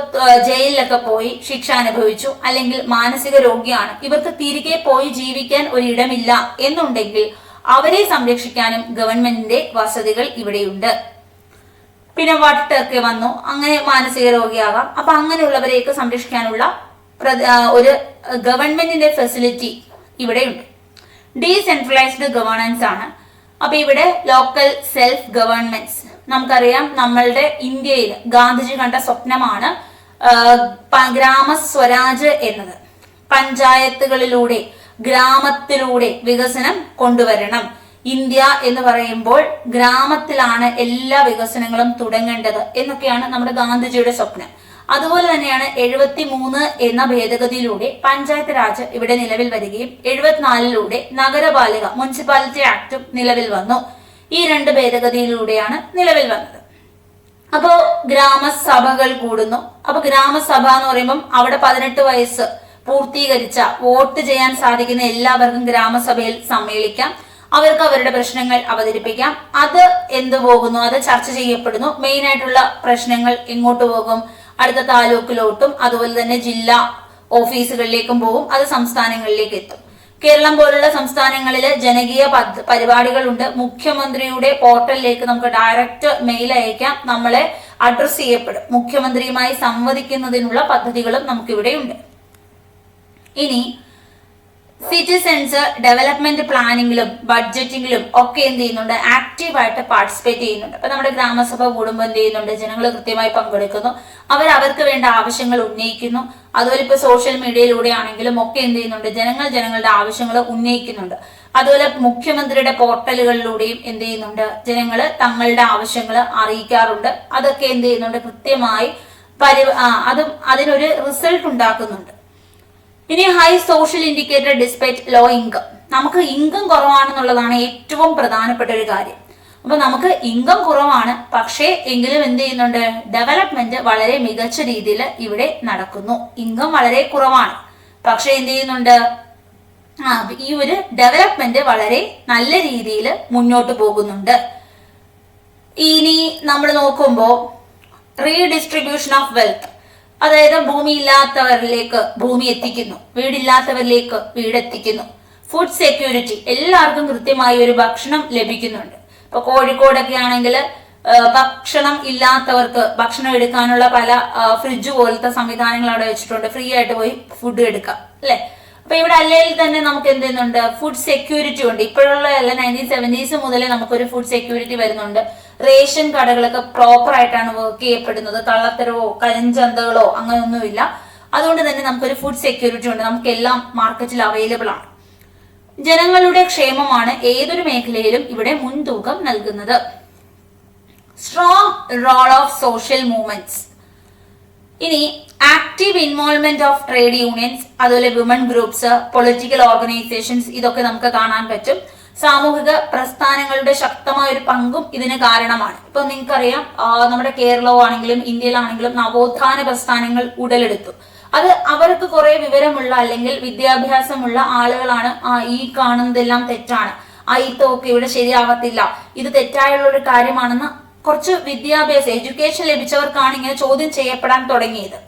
ജയിലിലൊക്കെ പോയി ശിക്ഷ അനുഭവിച്ചു, അല്ലെങ്കിൽ മാനസിക രോഗിയാണ്, ഇവർക്ക് തിരികെ പോയി ജീവിക്കാൻ ഒരിടമില്ല എന്നുണ്ടെങ്കിൽ അവരെ സംരക്ഷിക്കാനും ഗവൺമെന്റിന്റെ വസതികൾ ഇവിടെയുണ്ട്. പിന്നെ വട്ടൊക്കെ വന്നു, അങ്ങനെ മാനസിക രോഗിയാകാം. അപ്പൊ അങ്ങനെയുള്ളവരെയൊക്കെ സംരക്ഷിക്കാനുള്ള ഒരു ഗവൺമെന്റിന്റെ ഫെസിലിറ്റി ഇവിടെയുണ്ട്. ഡീസെൻട്രലൈസ്ഡ് ഗവേണൻസ് ആണ്. അപ്പൊ ഇവിടെ ലോക്കൽ സെൽഫ് ഗവൺമെന്റ്സ്, നമുക്കറിയാം നമ്മളുടെ ഇന്ത്യയിൽ ഗാന്ധിജി കണ്ട സ്വപ്നമാണ് ഗ്രാമ സ്വരാജ് എന്നത്. പഞ്ചായത്തുകളിലൂടെ, ഗ്രാമത്തിലൂടെ വികസനം കൊണ്ടുവരണം. ഇന്ത്യ എന്ന് പറയുമ്പോൾ ഗ്രാമത്തിലാണ് എല്ലാ വികസനങ്ങളും തുടങ്ങേണ്ടത് എന്നൊക്കെയാണ് നമ്മുടെ ഗാന്ധിജിയുടെ സ്വപ്നം. അതുപോലെ തന്നെയാണ് 73 എന്ന ഭേദഗതിയിലൂടെ പഞ്ചായത്ത് രാജ് ഇവിടെ നിലവിൽ വരികയും 74 നഗരപാലിക മുനിസിപ്പാലിറ്റി ആക്ടും നിലവിൽ വന്നു. ഈ 2 ഭേദഗതിയിലൂടെയാണ് നിലവിൽ വന്നത്. അപ്പോ ഗ്രാമസഭകൾ കൂടുന്നു. അപ്പൊ ഗ്രാമസഭ എന്ന് പറയുമ്പോൾ അവിടെ 18 വയസ്സ് പൂർത്തീകരിച്ച വോട്ട് ചെയ്യാൻ സാധിക്കുന്ന എല്ലാവർക്കും ഗ്രാമസഭയിൽ സമ്മേളിക്കാം. അവർക്ക് അവരുടെ പ്രശ്നങ്ങൾ അവതരിപ്പിക്കാം. അത് എന്ത് പോകുന്നു, അത് ചർച്ച ചെയ്യപ്പെടുന്നു. മെയിൻ ആയിട്ടുള്ള പ്രശ്നങ്ങൾ എങ്ങോട്ട് പോകും, അടുത്ത താലൂക്കിലോട്ടും അതുപോലെ തന്നെ ജില്ലാ ഓഫീസുകളിലേക്കും പോകും. അത് സംസ്ഥാനങ്ങളിലേക്ക് എത്തും. കേരളം പോലുള്ള സംസ്ഥാനങ്ങളില് ജനകീയ പരിപാടികളുണ്ട്. മുഖ്യമന്ത്രിയുടെ പോർട്ടലിലേക്ക് നമുക്ക് ഡയറക്റ്റ് മെയിൽ അയക്കാം. നമ്മളെ അഡ്രസ് ചെയ്യപ്പെടും. മുഖ്യമന്ത്രിയുമായി സംവദിക്കുന്നതിനുള്ള പദ്ധതികളും നമുക്കിവിടെയുണ്ട്. ഇനി സിറ്റിസൺസ് ഡെവലപ്മെന്റ് പ്ലാനിങ്ങിലും ബഡ്ജറ്റിങ്ങിലും ഒക്കെ എന്ത് ചെയ്യുന്നുണ്ട്, ആക്റ്റീവായിട്ട് പാർട്ടിസിപ്പേറ്റ് ചെയ്യുന്നുണ്ട്. അപ്പൊ നമ്മുടെ ഗ്രാമസഭ കൂടുമ്പോൾ എന്ത് ചെയ്യുന്നുണ്ട്, ജനങ്ങൾ കൃത്യമായി പങ്കെടുക്കുന്നു. അവർക്ക് വേണ്ട ആവശ്യങ്ങൾ ഉന്നയിക്കുന്നു. അതുപോലെ ഇപ്പൊ സോഷ്യൽ മീഡിയയിലൂടെ ആണെങ്കിലും ഒക്കെ എന്ത് ചെയ്യുന്നുണ്ട്, ജനങ്ങളുടെ ആവശ്യങ്ങൾ ഉന്നയിക്കുന്നുണ്ട്. അതുപോലെ മുഖ്യമന്ത്രിയുടെ പോർട്ടലുകളിലൂടെയും എന്ത് ചെയ്യുന്നുണ്ട്, ജനങ്ങൾ തങ്ങളുടെ ആവശ്യങ്ങൾ അറിയിക്കാറുണ്ട്. അതൊക്കെ എന്ത് ചെയ്യുന്നുണ്ട്, കൃത്യമായി അതിനൊരു റിസൾട്ട് ഉണ്ടാക്കുന്നുണ്ട്. ഇനി high social indicator despite low income, നമുക്ക് ഇൻകം കുറവാണെന്നുള്ളതാണ് ഏറ്റവും പ്രധാനപ്പെട്ട ഒരു കാര്യം. അപ്പൊ നമുക്ക് ഇൻകം കുറവാണ്, പക്ഷേ എങ്കിലും എന്ത് ചെയ്യുന്നുണ്ട്, ഡെവലപ്മെന്റ് വളരെ മികച്ച രീതിയിൽ ഇവിടെ നടക്കുന്നു. ഇൻകം വളരെ കുറവാണ്, പക്ഷെ എന്ത് ചെയ്യുന്നുണ്ട്, ഈ ഒരു ഡെവലപ്മെന്റ് വളരെ നല്ല രീതിയിൽ മുന്നോട്ട് പോകുന്നുണ്ട്. ഇനി നമ്മൾ നോക്കുമ്പോ റീഡിസ്ട്രിബ്യൂഷൻ ഓഫ് വെൽത്ത്, അതായത് ഭൂമി ഇല്ലാത്തവരിലേക്ക് ഭൂമി എത്തിക്കുന്നു, വീടില്ലാത്തവരിലേക്ക് വീടെത്തിക്കുന്നു. ഫുഡ് സെക്യൂരിറ്റി, എല്ലാവർക്കും കൃത്യമായി ഒരു ഭക്ഷണം ലഭിക്കുന്നുണ്ട്. ഇപ്പൊ കോഴിക്കോടൊക്കെ ആണെങ്കിൽ ഭക്ഷണം ഇല്ലാത്തവർക്ക് ഭക്ഷണം എടുക്കാനുള്ള പല ഫ്രിഡ്ജ് പോലത്തെ സംവിധാനങ്ങൾ അവിടെ വെച്ചിട്ടുണ്ട്. ഫ്രീ ആയിട്ട് പോയി ഫുഡ് എടുക്കാം, അല്ലെ? അപ്പൊ ഇവിടെ അല്ലെങ്കിൽ തന്നെ നമുക്ക് എന്ത് ചെയ്യുന്നുണ്ട്, ഫുഡ് സെക്യൂരിറ്റി ഉണ്ട്. ഇപ്പോഴുള്ള 1970s മുതലേ നമുക്കൊരു ഫുഡ് സെക്യൂരിറ്റി വരുന്നുണ്ട്. റേഷൻ കടകളൊക്കെ പ്രോപ്പർ ആയിട്ടാണ് വർക്ക് ചെയ്യപ്പെടുന്നത്. കള്ളത്തരവോ കരിഞ്ചന്തകളോ അങ്ങനെയൊന്നുമില്ല. അതുകൊണ്ട് തന്നെ നമുക്കൊരു ഫുഡ് സെക്യൂരിറ്റി ഉണ്ട്. നമുക്കെല്ലാം മാർക്കറ്റിൽ അവൈലബിൾ ആണ്. ജനങ്ങളുടെ ക്ഷേമമാണ് ഏതൊരു മേഖലയിലും ഇവിടെ മുൻതൂക്കം നൽകുന്നത്. Strong role of social movements. ഇനി active involvement of trade unions, അതുപോലെ വിമൻ ഗ്രൂപ്പ്സ്, പൊളിറ്റിക്കൽ ഓർഗനൈസേഷൻസ്, ഇതൊക്കെ നമുക്ക് കാണാൻ പറ്റും. സാമൂഹിക പ്രസ്ഥാനങ്ങളുടെ ശക്തമായ ഒരു പങ്കും ഇതിന് കാരണമാണ്. ഇപ്പൊ നിങ്ങൾക്കറിയാം, നമ്മുടെ കേരളമാണെങ്കിലും ഇന്ത്യയിലാണെങ്കിലും നവോത്ഥാന പ്രസ്ഥാനങ്ങൾ ഉടലെടുത്തു. അത് അവർക്ക് കുറെ വിവരമുള്ള അല്ലെങ്കിൽ വിദ്യാഭ്യാസമുള്ള ആളുകളാണ് ഈ കാണുന്നതെല്ലാം തെറ്റാണ്, ഇതൊക്കെ ഇവിടെ ശരിയാകത്തില്ല, ഇത് തെറ്റായുള്ള ഒരു കാര്യമാണെന്ന് കുറച്ച് വിദ്യാഭ്യാസം എഡ്യൂക്കേഷൻ ലഭിച്ചവർക്കാണ് ഇങ്ങനെ ചോദ്യം ചെയ്യപ്പെടാൻ തുടങ്ങിയത്.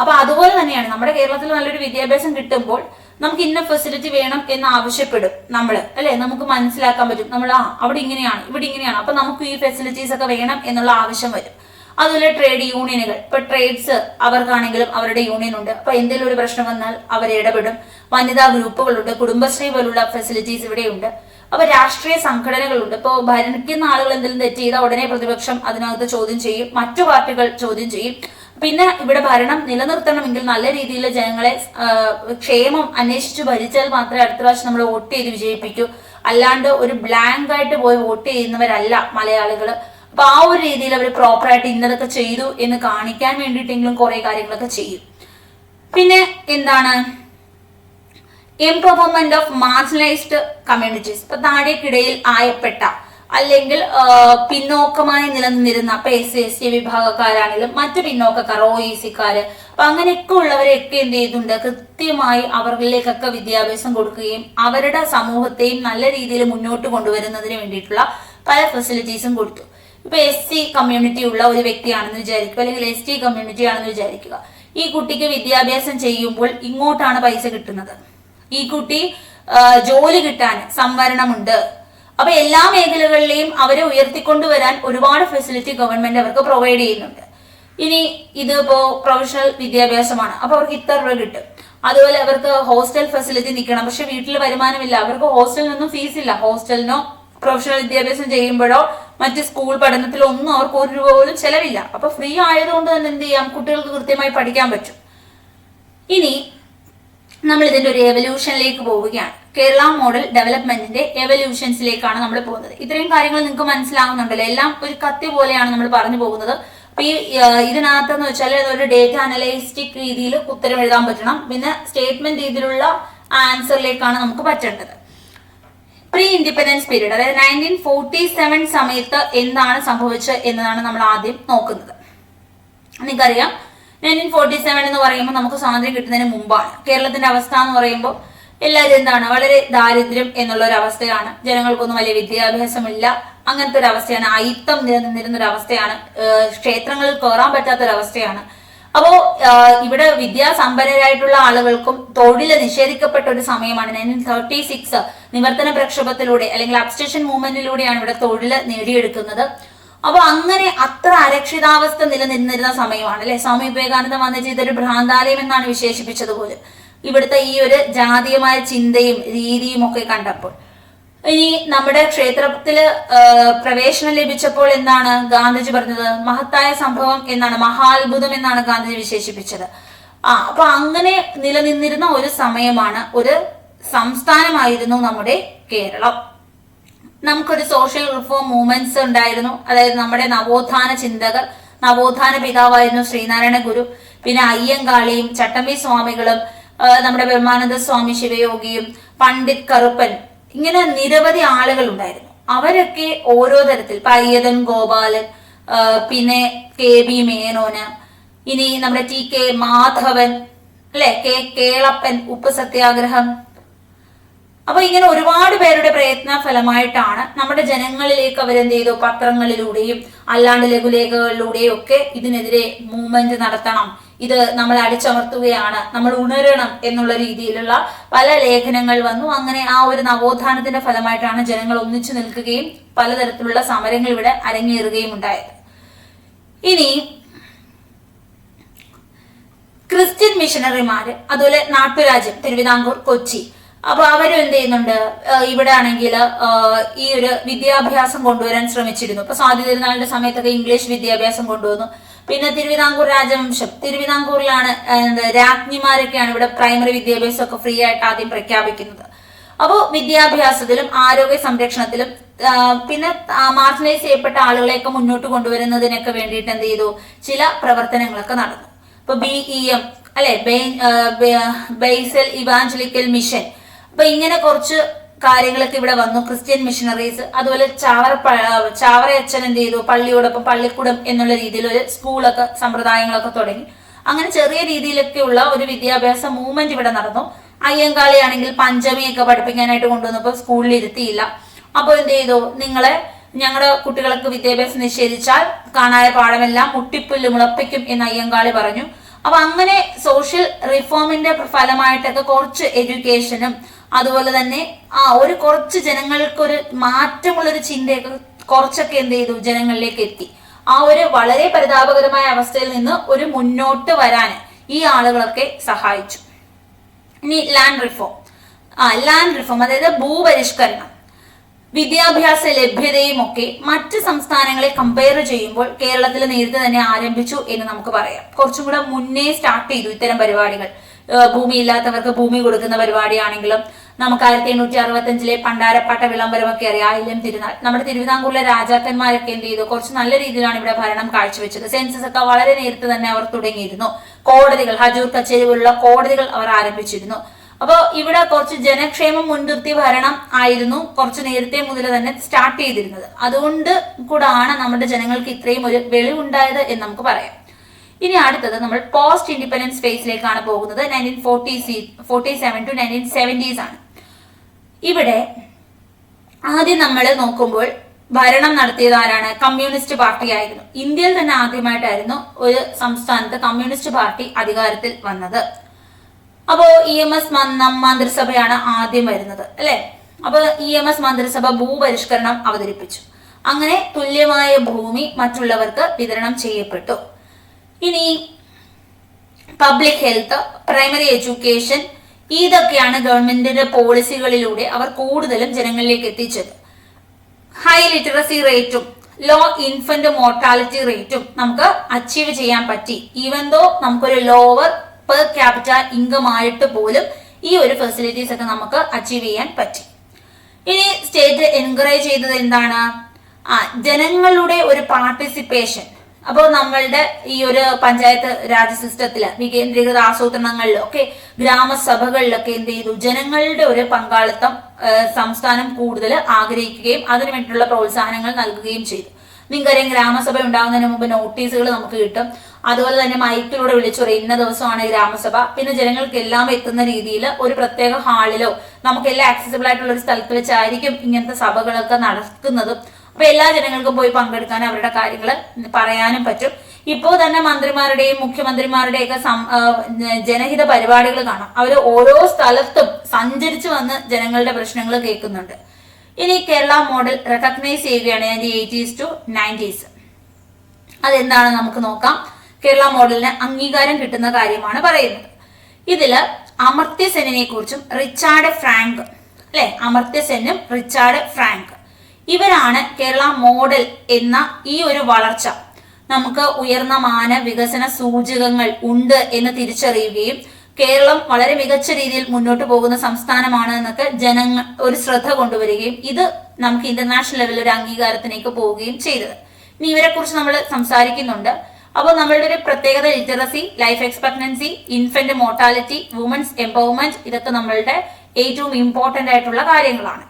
അപ്പൊ അതുപോലെ തന്നെയാണ് നമ്മുടെ കേരളത്തിൽ നല്ലൊരു വിദ്യാഭ്യാസം കിട്ടുമ്പോൾ നമുക്ക് ഇന്ന ഫെസിലിറ്റി വേണം എന്ന് ആവശ്യപ്പെടും നമ്മൾ, അല്ലെ? നമുക്ക് മനസ്സിലാക്കാൻ പറ്റും നമ്മൾ അവിടെ ഇങ്ങനെയാണ് ഇവിടെ ഇങ്ങനെയാണ്, അപ്പൊ നമുക്ക് ഈ ഫെസിലിറ്റീസ് ഒക്കെ വേണം എന്നുള്ള ആവശ്യം വരും. അതുപോലെ ട്രേഡ് യൂണിയനുകൾ, ഇപ്പൊ ട്രേഡ്സ് അവർക്കാണെങ്കിലും അവരുടെ യൂണിയൻ ഉണ്ട്. അപ്പൊ എന്തെങ്കിലും ഒരു പ്രശ്നം വന്നാൽ അവർ ഇടപെടും. വനിതാ ഗ്രൂപ്പുകളുണ്ട്, കുടുംബശ്രീ പോലുള്ള ഫെസിലിറ്റീസ് ഇവിടെയുണ്ട്. അപ്പൊ രാഷ്ട്രീയ സംഘടനകളുണ്ട്. ഇപ്പൊ ഭരിക്കുന്ന ആളുകൾ എന്തെങ്കിലും തെറ്റ് ചെയ്താൽ ഉടനെ പ്രതിപക്ഷം അതിനകത്ത് ചോദ്യം ചെയ്യും, മറ്റു പാർട്ടികൾ ചോദ്യം ചെയ്യും. പിന്നെ ഇവിടെ ഭരണം നിലനിർത്തണമെങ്കിൽ നല്ല രീതിയിൽ ജനങ്ങളെ ക്ഷേമം അന്വേഷിച്ച് ഭരിച്ചാൽ മാത്രമേ അടുത്ത പ്രാവശ്യം നമ്മൾ വോട്ട് ചെയ്ത് വിജയിപ്പിക്കൂ. അല്ലാണ്ട് ഒരു ബ്ലാങ്ക് ആയിട്ട് പോയി വോട്ട് ചെയ്യുന്നവരല്ല മലയാളികൾ. അപ്പൊ ആ ഒരു രീതിയിൽ അവർ പ്രോപ്പറായിട്ട് ഇന്നതൊക്കെ ചെയ്തു എന്ന് കാണിക്കാൻ വേണ്ടിയിട്ടെങ്കിലും കുറെ കാര്യങ്ങളൊക്കെ ചെയ്യും. പിന്നെ എന്താണ്, എംപവർമെന്റ് ഓഫ് മാർജിനലൈസ്ഡ് കമ്മ്യൂണിറ്റീസ്. ഇപ്പൊ താഴേക്കിടയിൽ ആയപ്പെട്ട അല്ലെങ്കിൽ പിന്നോക്കമായി നിലനിന്നിരുന്ന ഇപ്പൊ SC വിഭാഗക്കാരാണെങ്കിലും മറ്റു പിന്നോക്കക്കാർ, OEC-ക്കാര്, അപ്പൊ അങ്ങനെയൊക്കെ ഉള്ളവരെയൊക്കെ എന്ത് ചെയ്യുന്നുണ്ട്, കൃത്യമായി അവരിലേക്കൊക്കെ വിദ്യാഭ്യാസം കൊടുക്കുകയും അവരുടെ സമൂഹത്തെയും നല്ല രീതിയിൽ മുന്നോട്ട് കൊണ്ടുവരുന്നതിന് വേണ്ടിയിട്ടുള്ള പല ഫെസിലിറ്റീസും കൊടുത്തു. ഇപ്പൊ SC കമ്മ്യൂണിറ്റി ഉള്ള ഒരു വ്യക്തിയാണെന്ന് വിചാരിക്കുക, അല്ലെങ്കിൽ ST കമ്മ്യൂണിറ്റി ആണെന്ന് വിചാരിക്കുക. ഈ കുട്ടിക്ക് വിദ്യാഭ്യാസം ചെയ്യുമ്പോൾ ഇങ്ങോട്ടാണ് പൈസ കിട്ടുന്നത്. ഈ കുട്ടി ജോലി കിട്ടാൻ സംവരണമുണ്ട്. അപ്പൊ എല്ലാ മേഖലകളിലെയും അവരെ ഉയർത്തിക്കൊണ്ടുവരാൻ ഒരുപാട് ഫെസിലിറ്റി ഗവൺമെന്റ് അവർക്ക് പ്രൊവൈഡ് ചെയ്യുന്നുണ്ട്. ഇനി ഇതിപ്പോ പ്രൊഫഷണൽ വിദ്യാഭ്യാസമാണ്, അപ്പൊ അവർക്ക് ഇത്ര രൂപ കിട്ടും. അതുപോലെ അവർക്ക് ഹോസ്റ്റൽ ഫെസിലിറ്റി നിൽക്കണം, പക്ഷെ വീട്ടിൽ വരുമാനമില്ല, അവർക്ക് ഹോസ്റ്റലിനൊന്നും ഫീസ് ഇല്ല. ഹോസ്റ്റലിനോ പ്രൊഫഷണൽ വിദ്യാഭ്യാസം ചെയ്യുമ്പോഴോ മറ്റ് സ്കൂൾ പഠനത്തിലോ ഒന്നും അവർക്ക് 1 രൂപ പോലും ചെലവില്ല. അപ്പൊ ഫ്രീ ആയതുകൊണ്ട് തന്നെ എന്ത് ചെയ്യാം, കുട്ടികൾക്ക് കൃത്യമായി പഠിക്കാൻ പറ്റും. ഇനി നമ്മൾ ഇതിന്റെ ഒരു എവല്യൂഷനിലേക്ക് പോവുകയാണ്. കേരള മോഡൽ ഡെവലപ്മെന്റിന്റെ എവല്യൂഷൻസിലേക്കാണ് നമ്മൾ പോകുന്നത്. ഇത്രയും കാര്യങ്ങൾ നിങ്ങൾക്ക് മനസ്സിലാവുന്നുണ്ടല്ലോ, എല്ലാം ഒരു കത്തി പോലെയാണ് നമ്മൾ പറഞ്ഞു പോകുന്നത്. അപ്പൊ ഈ ഇതിനകത്തെന്ന് വെച്ചാൽ ഒരു ഡേറ്റ അനലൈസ്റ്റിക് രീതിയിൽ ഉത്തരം എഴുതാൻ പറ്റണം, പിന്നെ സ്റ്റേറ്റ്മെന്റ് രീതിയിലുള്ള ആൻസറിലേക്കാണ് നമുക്ക് പറ്റേണ്ടത്. പ്രീ ഇൻഡിപെൻഡൻസ് പീരീഡ്, അതായത് 1947 സമയത്ത് എന്താണ് സംഭവിച്ചത് എന്നതാണ് നമ്മൾ ആദ്യം നോക്കുന്നത്. നിങ്ങൾക്കറിയാം 1947 എന്ന് പറയുമ്പോൾ നമുക്ക് സ്വാതന്ത്ര്യം കിട്ടുന്നതിന് മുമ്പാണ്. കേരളത്തിന്റെ അവസ്ഥ എന്ന് പറയുമ്പോൾ എല്ലാവരും എന്താണ്, വളരെ ദാരിദ്ര്യം എന്നുള്ള ഒരു അവസ്ഥയാണ്. ജനങ്ങൾക്കൊന്നും വലിയ വിദ്യാഭ്യാസമില്ല, അങ്ങനത്തെ ഒരു അവസ്ഥയാണ്. അയിത്തം നിലനിന്നിരുന്ന ഒരു അവസ്ഥയാണ്. ക്ഷേത്രങ്ങളിൽ കയറാൻ പറ്റാത്തൊരവസ്ഥയാണ്. അപ്പോ ഇവിടെ വിദ്യാസമ്പന്നരായിട്ടുള്ള ആളുകൾക്കും തൊഴിൽ നിഷേധിക്കപ്പെട്ട ഒരു സമയമാണ്. 1936 നിവർത്തന പ്രക്ഷോഭത്തിലൂടെ അല്ലെങ്കിൽ അബ്സ്റ്റേഷൻ മൂവ്മെന്റിലൂടെയാണ് ഇവിടെ തൊഴിൽ നേടിയെടുക്കുന്നത്. അപ്പൊ അങ്ങനെ അത്ര അരക്ഷിതാവസ്ഥ നിലനിന്നിരുന്ന സമയമാണ് അല്ലെ. സ്വാമി വിവേകാനന്ദ വന്നിട്ട് ഇതൊരു ഭ്രാന്താലയം എന്നാണ് വിശേഷിപ്പിച്ചത് പോലും, ഇവിടുത്തെ ഈ ഒരു ജാതീയമായ ചിന്തയും രീതിയും ഒക്കെ കണ്ടപ്പോൾ. ഇനി നമ്മുടെ ക്ഷേത്രത്തില് പ്രവേശനം ലഭിച്ചപ്പോൾ എന്താണ് ഗാന്ധിജി പറഞ്ഞത്, മഹത്തായ സംഭവം എന്നാണ്, മഹാത്ഭുതം എന്നാണ് ഗാന്ധിജി വിശേഷിപ്പിച്ചത്. അപ്പൊ അങ്ങനെ നിലനിന്നിരുന്ന ഒരു സമയമാണ്, ഒരു സംസ്ഥാനമായിരുന്നു നമ്മുടെ കേരളം. നമുക്കൊരു സോഷ്യൽ റിഫോം മൂവ്മെന്റ്സ് ഉണ്ടായിരുന്നു. അതായത് നമ്മുടെ നവോത്ഥാന ചിന്തകർ, നവോത്ഥാന പിതാവായിരുന്നു ശ്രീനാരായണ ഗുരു, പിന്നെ അയ്യങ്കാളിയും ചട്ടമ്പി സ്വാമികളും നമ്മുടെ ബ്രഹ്മാനന്ദ സ്വാമി ശിവയോഗിയും പണ്ഡിറ്റ് കറുപ്പൻ, ഇങ്ങനെ നിരവധി ആളുകൾ ഉണ്ടായിരുന്നു. അവരൊക്കെ ഓരോ തരത്തിൽ, പയ്യതൻ ഗോപാലൻ, പിന്നെ KB മേനോന്, ഇനി നമ്മുടെ TK മാധവൻ അല്ലെ, കേളപ്പൻ, ഉപ്പ് സത്യാഗ്രഹം. അപ്പൊ ഇങ്ങനെ ഒരുപാട് പേരുടെ പ്രയത്ന ഫലമായിട്ടാണ് നമ്മുടെ ജനങ്ങളിലേക്ക് അവരെന്ത് ചെയ്തു, പത്രങ്ങളിലൂടെയും അല്ലാണ്ട് ലഘുലേഖകളിലൂടെയും ഒക്കെ ഇതിനെതിരെ മൂവ്മെന്റ് നടത്തണം, ഇത് നമ്മൾ അടിച്ചമർത്തുകയാണ്, നമ്മൾ ഉണരണം എന്നുള്ള രീതിയിലുള്ള പല ലേഖനങ്ങൾ വന്നു. അങ്ങനെ ആ ഒരു നവോത്ഥാനത്തിന്റെ ഫലമായിട്ടാണ് ജനങ്ങൾ ഒന്നിച്ചു നിൽക്കുകയും പലതരത്തിലുള്ള സമരങ്ങൾ ഇവിടെ അരങ്ങേറുകയും ഉണ്ടായത്. ഇനി ക്രിസ്ത്യൻ മിഷണറിമാര്, അതുപോലെ നാട്ടുരാജ്യം തിരുവിതാംകൂർ, കൊച്ചി, അപ്പൊ അവരും എന്ത് ചെയ്യുന്നുണ്ട്, ഇവിടെ ആണെങ്കിൽ ഈ ഒരു വിദ്യാഭ്യാസം കൊണ്ടുവരാൻ ശ്രമിച്ചിരുന്നു. ഇപ്പൊ സ്വാതി തിരുനാളിന്റെ സമയത്തൊക്കെ ഇംഗ്ലീഷ് വിദ്യാഭ്യാസം കൊണ്ടുവന്നു. പിന്നെ തിരുവിതാംകൂർ രാജവംശം, തിരുവിതാംകൂറിലാണ് രാജ്ഞിമാരൊക്കെയാണ് ഇവിടെ പ്രൈമറി വിദ്യാഭ്യാസം ഒക്കെ ഫ്രീ ആയിട്ട് ആദ്യം പ്രഖ്യാപിക്കുന്നത്. അപ്പോൾ വിദ്യാഭ്യാസത്തിലും ആരോഗ്യ സംരക്ഷണത്തിലും പിന്നെ മാർജിനലൈസ് ചെയ്യപ്പെട്ട ആളുകളെയൊക്കെ മുന്നോട്ട് കൊണ്ടുവരുന്നതിനൊക്കെ വേണ്ടിയിട്ട് എന്ത് ചെയ്തു, ചില പ്രവർത്തനങ്ങളൊക്കെ നടന്നു. ഇപ്പൊ BEM അല്ലെ, ബേസൽ ഇവാഞ്ചലിക്കൽ മിഷൻ, അപ്പൊ ഇങ്ങനെ കുറച്ച് കാര്യങ്ങളൊക്കെ ഇവിടെ വന്നു. ക്രിസ്ത്യൻ മിഷണറീസ്, അതുപോലെ ചാവറയച്ചൻ എന്ത് ചെയ്തു, പള്ളിയോടൊപ്പം പള്ളിക്കൂടം എന്നുള്ള രീതിയിൽ ഒരു സ്കൂളൊക്കെ സമ്പ്രദായങ്ങളൊക്കെ തുടങ്ങി. അങ്ങനെ ചെറിയ രീതിയിലൊക്കെയുള്ള ഒരു വിദ്യാഭ്യാസ മൂവ്മെന്റ് ഇവിടെ നടന്നു. അയ്യങ്കാളി ആണെങ്കിൽ പഞ്ചമിയൊക്കെ പഠിപ്പിക്കാനായിട്ട് കൊണ്ടുവന്നപ്പോൾ സ്കൂളിൽ ഇരുത്തിയില്ല. അപ്പോൾ എന്ത് ചെയ്തു, ഞങ്ങളുടെ കുട്ടികൾക്ക് വിദ്യാഭ്യാസം നിഷേധിച്ചാൽ കാണായ പാഠമെല്ലാം മുട്ടിപ്പുല്ല് മുളപ്പിക്കും എന്ന് അയ്യങ്കാളി പറഞ്ഞു. അപ്പൊ അങ്ങനെ സോഷ്യൽ റിഫോമിന്റെ ഫലമായിട്ടൊക്കെ കുറച്ച് എഡ്യൂക്കേഷനും അതുപോലെ തന്നെ ഒരു കുറച്ച് ജനങ്ങൾക്കൊരു മാറ്റമുള്ളൊരു ചിന്തയൊക്കെ കുറച്ചൊക്കെ എന്ത് ചെയ്തു, ജനങ്ങളിലേക്ക് എത്തി. ആ ഒരു വളരെ പരിതാപകരമായ അവസ്ഥയിൽ നിന്ന് ഒരു മുന്നോട്ട് വരാൻ ഈ ആളുകളൊക്കെ സഹായിച്ചു. ഇനി ലാൻഡ് റിഫോം അതായത് ഭൂപരിഷ്കരണം. വിദ്യാഭ്യാസ ലഭ്യതയും ഒക്കെ മറ്റ് സംസ്ഥാനങ്ങളെ കമ്പയർ ചെയ്യുമ്പോൾ കേരളത്തിൽ നേരത്തെ തന്നെ ആരംഭിച്ചു എന്ന് നമുക്ക് പറയാം. കുറച്ചും കൂടെ മുന്നേ സ്റ്റാർട്ട് ചെയ്തു ഇത്തരം പരിപാടികൾ. ഭൂമി ഇല്ലാത്തവർക്ക് ഭൂമി കൊടുക്കുന്ന പരിപാടിയാണെങ്കിലും നമുക്ക് 1865 പണ്ടാരപ്പാട്ട വിളംബരമൊക്കെ അറിയാം, ആയില്യം തിരുനാൾ. നമ്മുടെ തിരുവിതാംകൂറിലെ രാജാക്കന്മാരൊക്കെ എന്ത് ചെയ്തു, കുറച്ച് നല്ല രീതിയിലാണ് ഇവിടെ ഭരണം കാഴ്ചവെച്ചത്. സെൻസസ് ഒക്കെ വളരെ നേരത്തെ തന്നെ അവർ തുടങ്ങിയിരുന്നു. കോടതികൾ, ഹജൂർ കച്ചേരി പോലുള്ള കോടതികൾ അവർ ആരംഭിച്ചിരുന്നു. അപ്പോൾ ഇവിടെ കുറച്ച് ജനക്ഷേമം മുൻനിർത്തി ഭരണം ആയിരുന്നു കുറച്ച് നേരത്തെ മുതൽ തന്നെ സ്റ്റാർട്ട് ചെയ്തിരുന്നത്. അതുകൊണ്ട് കൂടാണ് നമ്മുടെ ജനങ്ങൾക്ക് ഇത്രയും ഒരു വെളിവുണ്ടായത് എന്ന് നമുക്ക് പറയാം. ഇനി അടുത്തത് നമ്മൾ പോസ്റ്റ് ഇൻഡിപെൻഡൻസ് ഫേസിലേക്കാണ് പോകുന്നത്. 1947 to 1970s ആണ്. ഇവിടെ ആദ്യം നമ്മൾ നോക്കുമ്പോൾ ഭരണം നടത്തിയത് ആരാണ്? കമ്മ്യൂണിസ്റ്റ് പാർട്ടി ആയിരുന്നു. ഇന്ത്യയിൽ തന്നെ ആദ്യമായിട്ടായിരുന്നു ഒരു സംസ്ഥാനത്ത് കമ്മ്യൂണിസ്റ്റ് പാർട്ടി അധികാരത്തിൽ വന്നത്. അപ്പോ EMS മന്ത്രിസഭയാണ് ആദ്യം വരുന്നത് അല്ലെ. അപ്പൊ EMS മന്ത്രിസഭ ഭൂപരിഷ്കരണം അവതരിപ്പിച്ചു. അങ്ങനെ തുല്യമായ ഭൂമി മറ്റുള്ളവർക്ക് വിതരണം ചെയ്യപ്പെട്ടു. ഇനി പബ്ലിക് ഹെൽത്ത്, പ്രൈമറി എഡ്യൂക്കേഷൻ, ഇതൊക്കെയാണ് ഗവൺമെന്റിന്റെ പോളിസികളിലൂടെ അവർ കൂടുതലും ജനങ്ങളിലേക്ക് എത്തിച്ചത്. ഹൈ ലിറ്ററസി റേറ്റും ലോ ഇൻഫന്റ് മോർട്ടാലിറ്റി റേറ്റും നമുക്ക് അച്ചീവ് ചെയ്യാൻ പറ്റി. ഈവൻ ദോ നമുക്കൊരു ലോവർ പെർ ക്യാപിറ്റ ഇൻകം ആയിട്ട് പോലും ഈ ഒരു ഫെസിലിറ്റീസ് ഒക്കെ നമുക്ക് അച്ചീവ് ചെയ്യാൻ പറ്റി. ഇനി സ്റ്റേറ്റ് എൻകറേജ് ചെയ്തത് എന്താണ്? ജനങ്ങളുടെ ഒരു പാർട്ടിസിപ്പേഷൻ. അപ്പോൾ നമ്മളുടെ ഈ ഒരു പഞ്ചായത്ത് രാജ് സിസ്റ്റത്തില്, വികേന്ദ്രീകൃത ആസൂത്രണങ്ങളിലൊക്കെ, ഗ്രാമസഭകളിലൊക്കെ എന്ത് ചെയ്തു? ജനങ്ങളുടെ ഒരു പങ്കാളിത്തം സംസ്ഥാനം കൂടുതൽ ആഗ്രഹിക്കുകയും അതിനു വേണ്ടിയിട്ടുള്ള പ്രോത്സാഹനങ്ങൾ നൽകുകയും ചെയ്തു. നിങ്ങൾക്കറിയാം, ഗ്രാമസഭ ഉണ്ടാകുന്നതിന് മുമ്പ് നോട്ടീസുകൾ നമുക്ക് കിട്ടും. അതുപോലെ തന്നെ മൈക്കിലൂടെ വിളിച്ചു പറയും ഇന്ന ദിവസമാണ് ഗ്രാമസഭ. പിന്നെ ജനങ്ങൾക്ക് എല്ലാം എത്തുന്ന രീതിയിൽ ഒരു പ്രത്യേക ഹാളിലോ നമുക്കെല്ലാം ആക്സസിബിൾ ആയിട്ടുള്ള ഒരു സ്ഥലത്ത് വെച്ചായിരിക്കും ഇങ്ങനത്തെ സഭകളൊക്കെ നടക്കുന്നതും. അപ്പൊ എല്ലാ ജനങ്ങൾക്കും പോയി പങ്കെടുക്കാനും അവരുടെ കാര്യങ്ങൾ പറയാനും പറ്റും. ഇപ്പോൾ തന്നെ മന്ത്രിമാരുടെയും മുഖ്യമന്ത്രിമാരുടെയും ഒക്കെ ജനഹിത പരിപാടികൾ കാണാം. അവർ ഓരോ സ്ഥലത്തും സഞ്ചരിച്ചു വന്ന് ജനങ്ങളുടെ പ്രശ്നങ്ങൾ കേൾക്കുന്നുണ്ട്. ഇനി കേരള മോഡൽ റെക്കഗ്നൈസ് ചെയ്യുകയാണ് 80s to 90s. അതെന്താണ് നമുക്ക് നോക്കാം. കേരള മോഡലിന് അംഗീകാരം കിട്ടുന്ന കാര്യമാണ് പറയുന്നത്. ഇതില് അമർത്യ സെന്നിനെ കുറിച്ചും റിച്ചാർഡ് ഫ്രാങ്ക് അല്ലെ, അമർത്യ സെന്നും റിച്ചാർഡ് ഫ്രാങ്ക് ഇവരാണ് കേരള മോഡൽ എന്ന ഈ ഒരു വളർച്ച, നമുക്ക് ഉയർന്ന മാന വികസന സൂചകങ്ങൾ ഉണ്ട് എന്ന് തിരിച്ചറിയുകയും കേരളം വളരെ മികച്ച രീതിയിൽ മുന്നോട്ട് പോകുന്ന സംസ്ഥാനമാണ് എന്നൊക്കെ ജനങ്ങൾ ഒരു ശ്രദ്ധ കൊണ്ടുവരികയും ഇത് നമുക്ക് ഇന്റർനാഷണൽ ലെവലിൽ ഒരു അംഗീകാരത്തിലേക്ക് പോവുകയും ചെയ്തത്. ഇനി ഇവരെ കുറിച്ച് നമ്മൾ സംസാരിക്കുന്നുണ്ട്. അപ്പോൾ നമ്മളുടെ ഒരു പ്രത്യേകത literacy, life expectancy, infant mortality, women's empowerment, ഇതൊക്കെ നമ്മളുടെ ഏറ്റവും ഇമ്പോർട്ടന്റ് ആയിട്ടുള്ള കാര്യങ്ങളാണ്.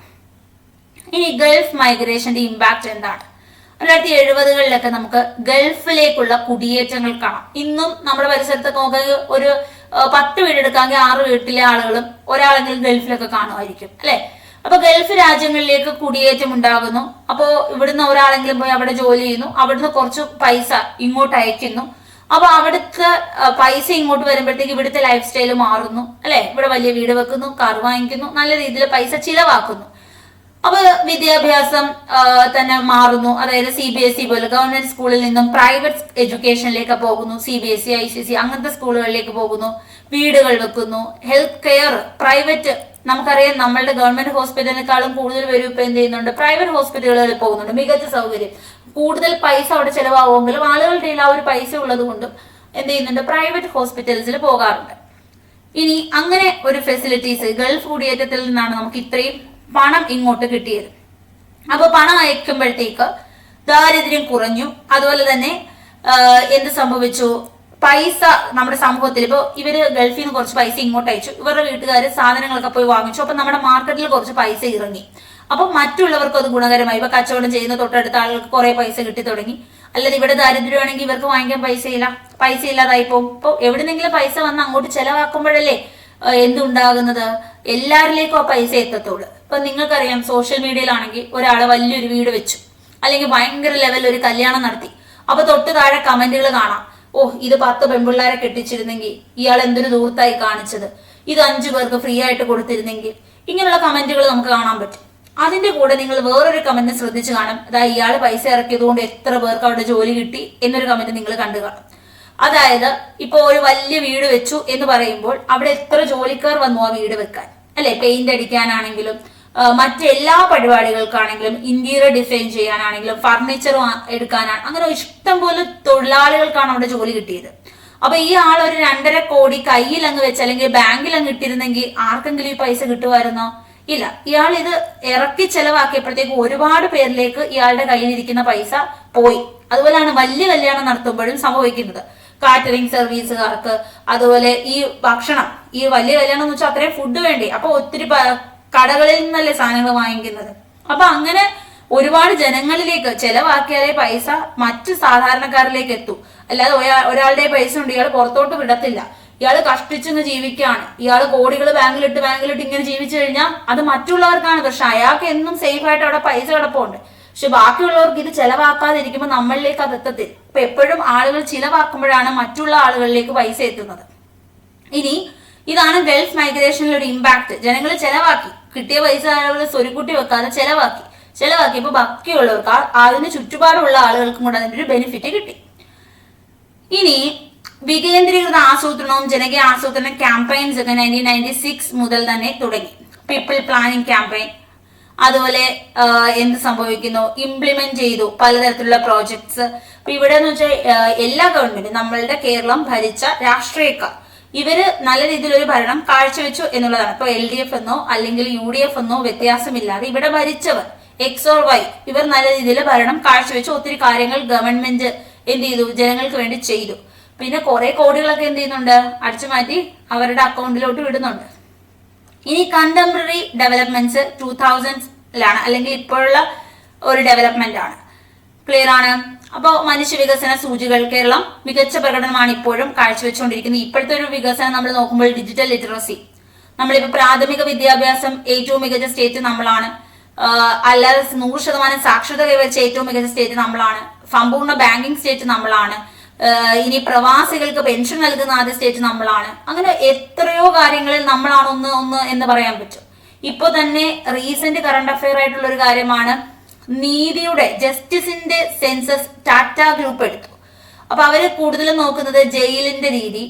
ഇനി ഗൾഫ് മൈഗ്രേഷന്റെ ഇമ്പാക്ട് എന്താണ്? 1970-കളിലൊക്കെ നമുക്ക് ഗൾഫിലേക്കുള്ള കുടിയേറ്റങ്ങൾ കാണാം. ഇന്നും നമ്മുടെ പരിസരത്തൊക്കെ നോക്കുക, ഒരു 10 വീടെടുക്കാമെങ്കിൽ 6 വീട്ടിലെ ആളുകളും ഒരാളെങ്കിലും ഗൾഫിലൊക്കെ കാണുമായിരിക്കും അല്ലെ. അപ്പൊ ഗൾഫ് രാജ്യങ്ങളിലേക്ക് കുടിയേറ്റം ഉണ്ടാകുന്നു. അപ്പോ ഇവിടുന്ന് ഒരാളെങ്കിലും പോയി അവിടെ ജോലി ചെയ്യുന്നു, അവിടുന്ന് കുറച്ച് പൈസ ഇങ്ങോട്ട് അയക്കുന്നു. അപ്പൊ അവിടുത്തെ പൈസ ഇങ്ങോട്ട് വരുമ്പോഴത്തേക്ക് ഇവിടുത്തെ ലൈഫ് സ്റ്റൈല് മാറുന്നു അല്ലെ. ഇവിടെ വലിയ വീട് വെക്കുന്നു, കാർ വാങ്ങിക്കുന്നു, നല്ല രീതിയിൽ പൈസ ചിലവാക്കുന്നു. അപ്പൊ വിദ്യാഭ്യാസം തന്നെ മാറുന്നു. അതായത് CBSE പോലെ ഗവൺമെന്റ് സ്കൂളിൽ നിന്നും പ്രൈവറ്റ് എഡ്യൂക്കേഷനിലേക്ക് പോകുന്നു. CBSE, ICC അങ്ങനത്തെ സ്കൂളുകളിലേക്ക് പോകുന്നു. വീടുകൾ വെക്കുന്നു. ഹെൽത്ത് കെയർ പ്രൈവറ്റ്, നമുക്കറിയാം നമ്മളുടെ ഗവൺമെന്റ് ഹോസ്പിറ്റലിനേക്കാളും കൂടുതൽ പേരും ഇപ്പൊ എന്ത് ചെയ്യുന്നുണ്ട്? പ്രൈവറ്റ് ഹോസ്പിറ്റലുകളിൽ പോകുന്നുണ്ട്. മികച്ച സൗകര്യം, കൂടുതൽ പൈസ അവിടെ ചെലവാകുമെങ്കിലും ആളുകളുടെ ആ ഒരു പൈസ ഉള്ളത് കൊണ്ടും എന്ത് ചെയ്യുന്നുണ്ട്? പ്രൈവറ്റ് ഹോസ്പിറ്റൽസിൽ പോകാറുണ്ട്. ഇനി അങ്ങനെ ഒരു ഫെസിലിറ്റീസ് ഗൾഫ് കുടിയേറ്റത്തിൽ നിന്നാണ് നമുക്ക് ഇത്രയും പണം ഇങ്ങോട്ട് കിട്ടിയത്. അപ്പൊ പണം അയക്കുമ്പോഴത്തേക്ക് ദാരിദ്ര്യം കുറഞ്ഞു. അതുപോലെ തന്നെ എന്ത് സംഭവിച്ചു? പൈസ നമ്മുടെ സമൂഹത്തിൽ, ഇപ്പൊ ഇവര് ഗൾഫിൽ നിന്ന് കുറച്ച് പൈസ ഇങ്ങോട്ട് അയച്ചു, ഇവരുടെ വീട്ടുകാർ സാധനങ്ങളൊക്കെ പോയി വാങ്ങിച്ചു. അപ്പൊ നമ്മുടെ മാർക്കറ്റിൽ കുറച്ച് പൈസ ഇറങ്ങി. അപ്പൊ മറ്റുള്ളവർക്ക് അത് ഗുണകരമായി. ഇപ്പൊ കച്ചവടം ചെയ്യുന്ന തൊട്ടടുത്ത ആളുകൾക്ക് കുറെ പൈസ കിട്ടി തുടങ്ങി. അല്ലാതെ ഇവിടെ ദാരിദ്ര്യമാണെങ്കിൽ ഇവർക്ക് വാങ്ങിക്കാൻ പൈസ ഇല്ലാതായി പോകും. ഇപ്പൊ എവിടെന്നെങ്കിലും പൈസ വന്ന് അങ്ങോട്ട് ചെലവാക്കുമ്പോഴല്ലേ എന്തുണ്ടാകുന്നത്? എല്ലാവരിലേക്കും ആ പൈസ എത്തത്തുള്ളൂ. ഇപ്പൊ നിങ്ങൾക്കറിയാം, സോഷ്യൽ മീഡിയയിലാണെങ്കിൽ ഒരാള് വലിയൊരു വീട് വെച്ചു, അല്ലെങ്കിൽ ഭയങ്കര ലെവലിൽ ഒരു കല്യാണം നടത്തി. അപ്പൊ തൊട്ട് താഴെ കമന്റുകൾ കാണാം, ഇത് 10 പെൺപിള്ളേരെ കെട്ടിച്ചിരുന്നെങ്കിൽ, ഇയാൾ എന്തൊരു ദൂർത്തായി കാണിച്ചത്, ഇത് 5 പേർക്ക് ഫ്രീ ആയിട്ട് കൊടുത്തിരുന്നെങ്കിൽ. ഇങ്ങനെയുള്ള കമന്റുകൾ നമുക്ക് കാണാൻ പറ്റും. അതിന്റെ കൂടെ നിങ്ങൾ വേറൊരു കമന്റ് ശ്രദ്ധിച്ചു കാണും, അതായത് ഇയാൾ പൈസ ഇറക്കിയത് കൊണ്ട് എത്ര പേർക്ക് അവിടെ ജോലി കിട്ടി എന്നൊരു കമന്റ് നിങ്ങൾ കണ്ടു കാണും. അതായത് ഇപ്പൊ ഒരു വലിയ വീട് വെച്ചു എന്ന് പറയുമ്പോൾ അവിടെ എത്ര ജോലിക്കാർ വന്നു ആ വീട് വെക്കാൻ അല്ലെ. പെയിന്റ് അടിക്കാനാണെങ്കിലും മറ്റെല്ലാ പരിപാടികൾക്കാണെങ്കിലും, ഇന്റീരിയർ ഡിസൈൻ ചെയ്യാനാണെങ്കിലും, ഫർണിച്ചർ എടുക്കാനാണ്, അങ്ങനെ ഇഷ്ടം പോലെ തൊഴിലാളികൾക്കാണ് അവിടെ ജോലി കിട്ടിയത്. അപ്പൊ ഈ ആൾ ഒരു 2.5 കോടി കയ്യിൽ അങ്ങ് വെച്ച് അല്ലെങ്കിൽ ബാങ്കിൽ അങ്ങ് ഇട്ടിരുന്നെങ്കിൽ ആർക്കെങ്കിലും ഈ പൈസ കിട്ടുമായിരുന്നോ? ഇല്ല. ഇയാൾ ഇത് ഇറക്കി ചെലവാക്കിയപ്പോഴത്തേക്ക് ഒരുപാട് പേരിലേക്ക് ഇയാളുടെ കയ്യിലിരിക്കുന്ന പൈസ പോയി. അതുപോലെയാണ് വലിയ കല്യാണം നടത്തുമ്പോഴും സംഭവിക്കുന്നത്. കാറ്ററിംഗ് സർവീസുകാർക്ക്, അതുപോലെ ഈ ഭക്ഷണം, ഈ വലിയ കല്യാണം എന്ന് വെച്ചാൽ അത്രയും ഫുഡ് വേണ്ടി, അപ്പൊ ഒത്തിരി കടകളിൽ നിന്നല്ലേ സാധനങ്ങൾ വാങ്ങിക്കുന്നത്. അപ്പൊ അങ്ങനെ ഒരുപാട് ജനങ്ങളിലേക്ക് ചെലവാക്കിയാലേ പൈസ മറ്റു സാധാരണക്കാരിലേക്ക് എത്തൂ. അല്ലാതെ ഒരാളുടെ പൈസ ഉണ്ട്, ഇയാൾ പുറത്തോട്ട് വിടത്തില്ല, ഇയാൾ കഷ്ടിച്ചെന്ന് ജീവിക്കുകയാണ്, ഇയാൾ കോടികൾ ബാങ്കിലിട്ട് ഇങ്ങനെ ജീവിച്ചു കഴിഞ്ഞാൽ അത് മറ്റുള്ളവർക്കാണ് പ്രശ്നം. അയാൾക്ക് എന്നും സേഫ് ആയിട്ട് അവിടെ പൈസ കിടപ്പുണ്ട്. പക്ഷെ ബാക്കിയുള്ളവർക്ക് ഇത് ചെലവാക്കാതിരിക്കുമ്പോൾ നമ്മളിലേക്ക് അത് എത്തത്തില്ല. അപ്പൊ എപ്പോഴും ആളുകൾ ചിലവാക്കുമ്പോഴാണ് മറ്റുള്ള ആളുകളിലേക്ക് പൈസ എത്തുന്നത്. ഇനി ഇതാണ് ഗൾഫ് മൈഗ്രേഷനിലെ ഒരു ഇമ്പാക്ട്. ജനങ്ങൾ ചെലവാക്കി, കിട്ടിയ പൈസ ആളുകൾ സ്വരുക്കൂട്ടി വെക്കാതെ ചെലവാക്കിയപ്പോൾ ബാക്കിയുള്ളവർക്ക് അതിന് ചുറ്റുപാടുള്ള ആളുകൾക്കും കൂടെ അതിന്റെ ഒരു ബെനിഫിറ്റ് കിട്ടി. ഇനി വികേന്ദ്രീകൃത ആസൂത്രണവും ജനകീയ ആസൂത്രണ ക്യാമ്പയിൻസ് ഒക്കെ 1996 മുതൽ തന്നെ തുടങ്ങി. People planning campaign. അതുപോലെ എന്ത് സംഭവിക്കുന്നു, ഇംപ്ലിമെന്റ് ചെയ്തു പലതരത്തിലുള്ള പ്രോജക്ട്സ്. അപ്പൊ ഇവിടെ എന്ന് വെച്ചാൽ എല്ലാ ഗവൺമെന്റും, നമ്മളുടെ കേരളം ഭരിച്ച രാഷ്ട്രീയക്കാർ, ഇവര് നല്ല രീതിയിൽ ഒരു ഭരണം കാഴ്ചവെച്ചു എന്നുള്ളതാണ്. ഇപ്പൊ LDF എന്നോ അല്ലെങ്കിൽ UDF എന്നോ വ്യത്യാസമില്ലാതെ ഇവിടെ ഭരിച്ചവർ X or Y ഇവർ നല്ല രീതിയിൽ ഭരണം കാഴ്ചവെച്ചു. ഒത്തിരി കാര്യങ്ങൾ ഗവൺമെന്റ് എന്ത് ചെയ്തു, ജനങ്ങൾക്ക് വേണ്ടി ചെയ്തു. പിന്നെ കുറെ കോടികളൊക്കെ എന്ത് ചെയ്യുന്നുണ്ട്, അടിച്ചു മാറ്റി അവരുടെ അക്കൗണ്ടിലോട്ട് വിടുന്നുണ്ട്. ഇനി കണ്ടംപററി ഡെവലപ്മെന്റ്സ് 2000s അല്ലെങ്കിൽ ഇപ്പോഴുള്ള ഒരു ഡെവലപ്മെന്റ് ആണ്. ക്ലിയർ ആണ്? അപ്പോൾ മനുഷ്യ വികസന സൂചികൾ കേരളം മികച്ച പ്രകടനമാണ് ഇപ്പോഴും കാഴ്ചവെച്ചുകൊണ്ടിരിക്കുന്നത്. ഇപ്പോഴത്തെ ഒരു വികസനം നമ്മൾ നോക്കുമ്പോൾ ഡിജിറ്റൽ ലിറ്ററസി, നമ്മളിപ്പോ പ്രാഥമിക വിദ്യാഭ്യാസം ഏറ്റവും മികച്ച സ്റ്റേറ്റ് നമ്മളാണ്. അല്ലാതെ 100% സാക്ഷരത കൈവരിച്ച ഏറ്റവും മികച്ച സ്റ്റേറ്റ് നമ്മളാണ്. സമ്പൂർണ്ണ ബാങ്കിങ് സ്റ്റേറ്റ് നമ്മളാണ്. ഇനി പ്രവാസികൾക്ക് പെൻഷൻ നൽകുന്ന ആദ്യ സ്റ്റേറ്റ് നമ്മളാണ്. അങ്ങനെ എത്രയോ കാര്യങ്ങളിൽ നമ്മളാണ് ഒന്ന് എന്ന് പറയാൻ പറ്റും. ഇപ്പൊ തന്നെ റീസെന്റ് കറണ്ട് അഫെയർ ആയിട്ടുള്ള ഒരു കാര്യമാണ്, നീതിയുടെ ജസ്റ്റിസിന്റെ സെൻസസ് ടാറ്റ ഗ്രൂപ്പ് എടുത്തു. അപ്പൊ അവര് കൂടുതലും നോക്കുന്നത് ജയിലിന്റെ രീതി,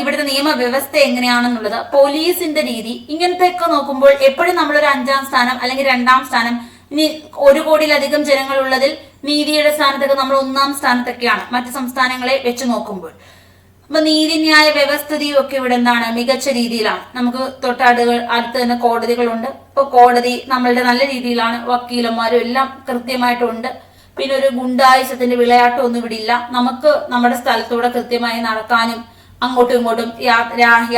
ഇവിടുത്തെ നിയമവ്യവസ്ഥ എങ്ങനെയാണെന്നുള്ളത്, പോലീസിന്റെ രീതി, ഇങ്ങനത്തെ ഒക്കെ നോക്കുമ്പോൾ എപ്പോഴും നമ്മളൊരു 5ാം സ്ഥാനം അല്ലെങ്കിൽ 2ാം സ്ഥാനം, ഇനി 1 കോടിയിലധികം ജനങ്ങളുള്ളതിൽ നീതിയുടെ സ്ഥാനത്തൊക്കെ നമ്മൾ 1ാം സ്ഥാനത്തൊക്കെയാണ് മറ്റു സംസ്ഥാനങ്ങളെ വെച്ച് നോക്കുമ്പോൾ. അപ്പൊ നീതിന്യായ വ്യവസ്ഥിതിയും ഒക്കെ ഇവിടെ എന്താണ്, മികച്ച രീതിയിലാണ്. നമുക്ക് അടുത്ത് തന്നെ കോടതികളുണ്ട്. ഇപ്പൊ കോടതി നമ്മളുടെ നല്ല രീതിയിലാണ്, വക്കീലന്മാരും എല്ലാം കൃത്യമായിട്ടുണ്ട്. പിന്നെ ഒരു ഗുണ്ടായുസത്തിന്റെ വിളയാട്ടം ഒന്നും ഇവിടെ ഇല്ല. നമുക്ക് നമ്മുടെ സ്ഥലത്തൂടെ കൃത്യമായി നടക്കാനും അങ്ങോട്ടും ഇങ്ങോട്ടും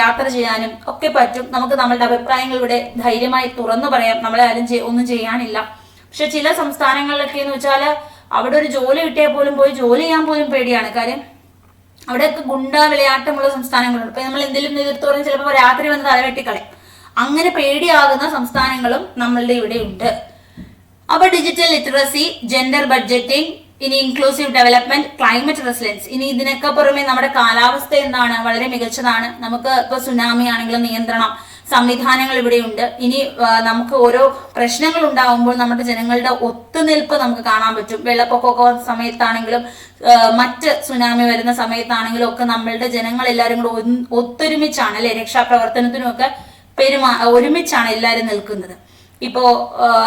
യാത്ര ചെയ്യാനും ഒക്കെ പറ്റും. നമുക്ക് നമ്മളുടെ അഭിപ്രായങ്ങൾ ഇവിടെ ധൈര്യമായി തുറന്നു പറയാം. നമ്മളെ ആരും ഒന്നും ചെയ്യാനില്ല. പക്ഷെ ചില സംസ്ഥാനങ്ങളിലൊക്കെ എന്ന് വെച്ചാല് അവിടെ ഒരു ജോലി കിട്ടിയാൽ പോലും പോയി ജോലി ചെയ്യാൻ പോലും പേടിയാണ്. കാര്യം അവിടെയൊക്കെ ഗുണ്ടാ വിളയാട്ടമുള്ള സംസ്ഥാനങ്ങളുണ്ട്. ഇപ്പൊ നമ്മൾ എന്തെങ്കിലും എതിർത്ത് പറഞ്ഞാൽ ചിലപ്പോൾ രാത്രി വന്ന് തലവെട്ടിക്കളയും. അങ്ങനെ പേടിയാകുന്ന സംസ്ഥാനങ്ങളും നമ്മളുടെ ഇവിടെ ഉണ്ട്. അപ്പൊ ഡിജിറ്റൽ ലിറ്ററസി, ജെൻഡർ ബഡ്ജറ്റിംഗ്, ഇനി ഇൻക്ലൂസീവ് ഡെവലപ്മെന്റ്, ക്ലൈമറ്റ് റെസിലൻസ്. ഇനി ഇതിനൊക്കെ പുറമെ നമ്മുടെ കാലാവസ്ഥ എന്താണ്, വളരെ മികച്ചതാണ്. നമുക്ക് ഇപ്പൊ സുനാമി ആണെങ്കിലും നിയന്ത്രണം സംവിധാനങ്ങൾ ഇവിടെയുണ്ട്. ഇനി നമുക്ക് ഓരോ പ്രശ്നങ്ങൾ ഉണ്ടാവുമ്പോൾ നമ്മുടെ ജനങ്ങളുടെ ഒത്തുനിൽപ്പ് നമുക്ക് കാണാൻ പറ്റും. വെള്ളപ്പൊക്കമൊക്കെ സമയത്താണെങ്കിലും മറ്റ് സുനാമി വരുന്ന സമയത്താണെങ്കിലും ഒക്കെ നമ്മളുടെ ജനങ്ങൾ എല്ലാവരും കൂടെ ഒത്തൊരുമിച്ചാണ് അല്ലെ, രക്ഷാപ്രവർത്തനത്തിനും ഒക്കെ ഒരുമിച്ചാണ് എല്ലാവരും നിൽക്കുന്നത്. ഇപ്പോ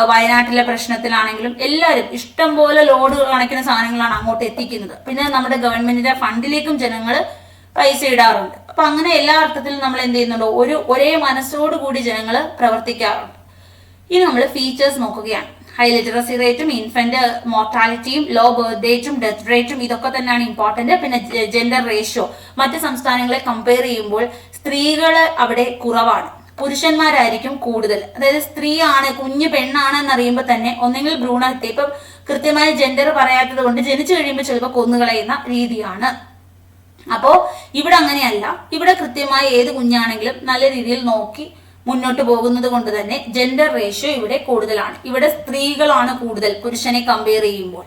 വയനാട്ടിലെ പ്രശ്നത്തിലാണെങ്കിലും എല്ലാവരും ഇഷ്ടം പോലെ ലോഡ് കണക്കിന് സാധനങ്ങളാണ് അങ്ങോട്ട് എത്തിക്കുന്നത്. പിന്നെ നമ്മുടെ ഗവൺമെന്റിന്റെ ഫണ്ടിലേക്കും ജനങ്ങൾ പൈസ ഇടാറുണ്ട്. അപ്പൊ അങ്ങനെ എല്ലാ അർത്ഥത്തിലും നമ്മൾ എന്ത് ചെയ്യുന്നുണ്ടോ, ഒരേ മനസ്സോടുകൂടി ജനങ്ങൾ പ്രവർത്തിക്കാറുണ്ട്. ഇനി നമ്മൾ ഫീച്ചേഴ്സ് നോക്കുകയാണ്. ഹൈ ലിറ്ററസി റേറ്റും ഇൻഫന്റ് മോർട്ടാലിറ്റിയും ലോ ബർത്ത് ഡേറ്റും ഡെത്ത് റേറ്റും ഇതൊക്കെ തന്നെയാണ് ഇമ്പോർട്ടന്റ്. പിന്നെ ജെൻഡർ റേഷ്യോ, മറ്റ് സംസ്ഥാനങ്ങളെ കമ്പയർ ചെയ്യുമ്പോൾ സ്ത്രീകള് അവിടെ കുറവാണ്, പുരുഷന്മാരായിരിക്കും കൂടുതൽ. അതായത് സ്ത്രീയാണ്, കുഞ്ഞു പെണ്ണാണ് എന്നറിയുമ്പോൾ തന്നെ ഒന്നെങ്കിൽ ഭ്രൂണഹത്യ, ഇപ്പം കൃത്യമായ ജെൻഡർ പറയാത്തത് കൊണ്ട് ജനിച്ചു കഴിയുമ്പോൾ ചിലപ്പോൾ കൊന്നുകളയുന്ന രീതിയാണ്. അപ്പോ ഇവിടെ അങ്ങനെയല്ല. ഇവിടെ കൃത്യമായി ഏത് കുഞ്ഞാണെങ്കിലും നല്ല രീതിയിൽ നോക്കി മുന്നോട്ട് പോകുന്നത് കൊണ്ട് തന്നെ ജെൻഡർ റേഷ്യോ ഇവിടെ കൂടുതലാണ്. ഇവിടെ സ്ത്രീകളാണ് കൂടുതൽ പുരുഷനെ കമ്പയർ ചെയ്യുമ്പോൾ.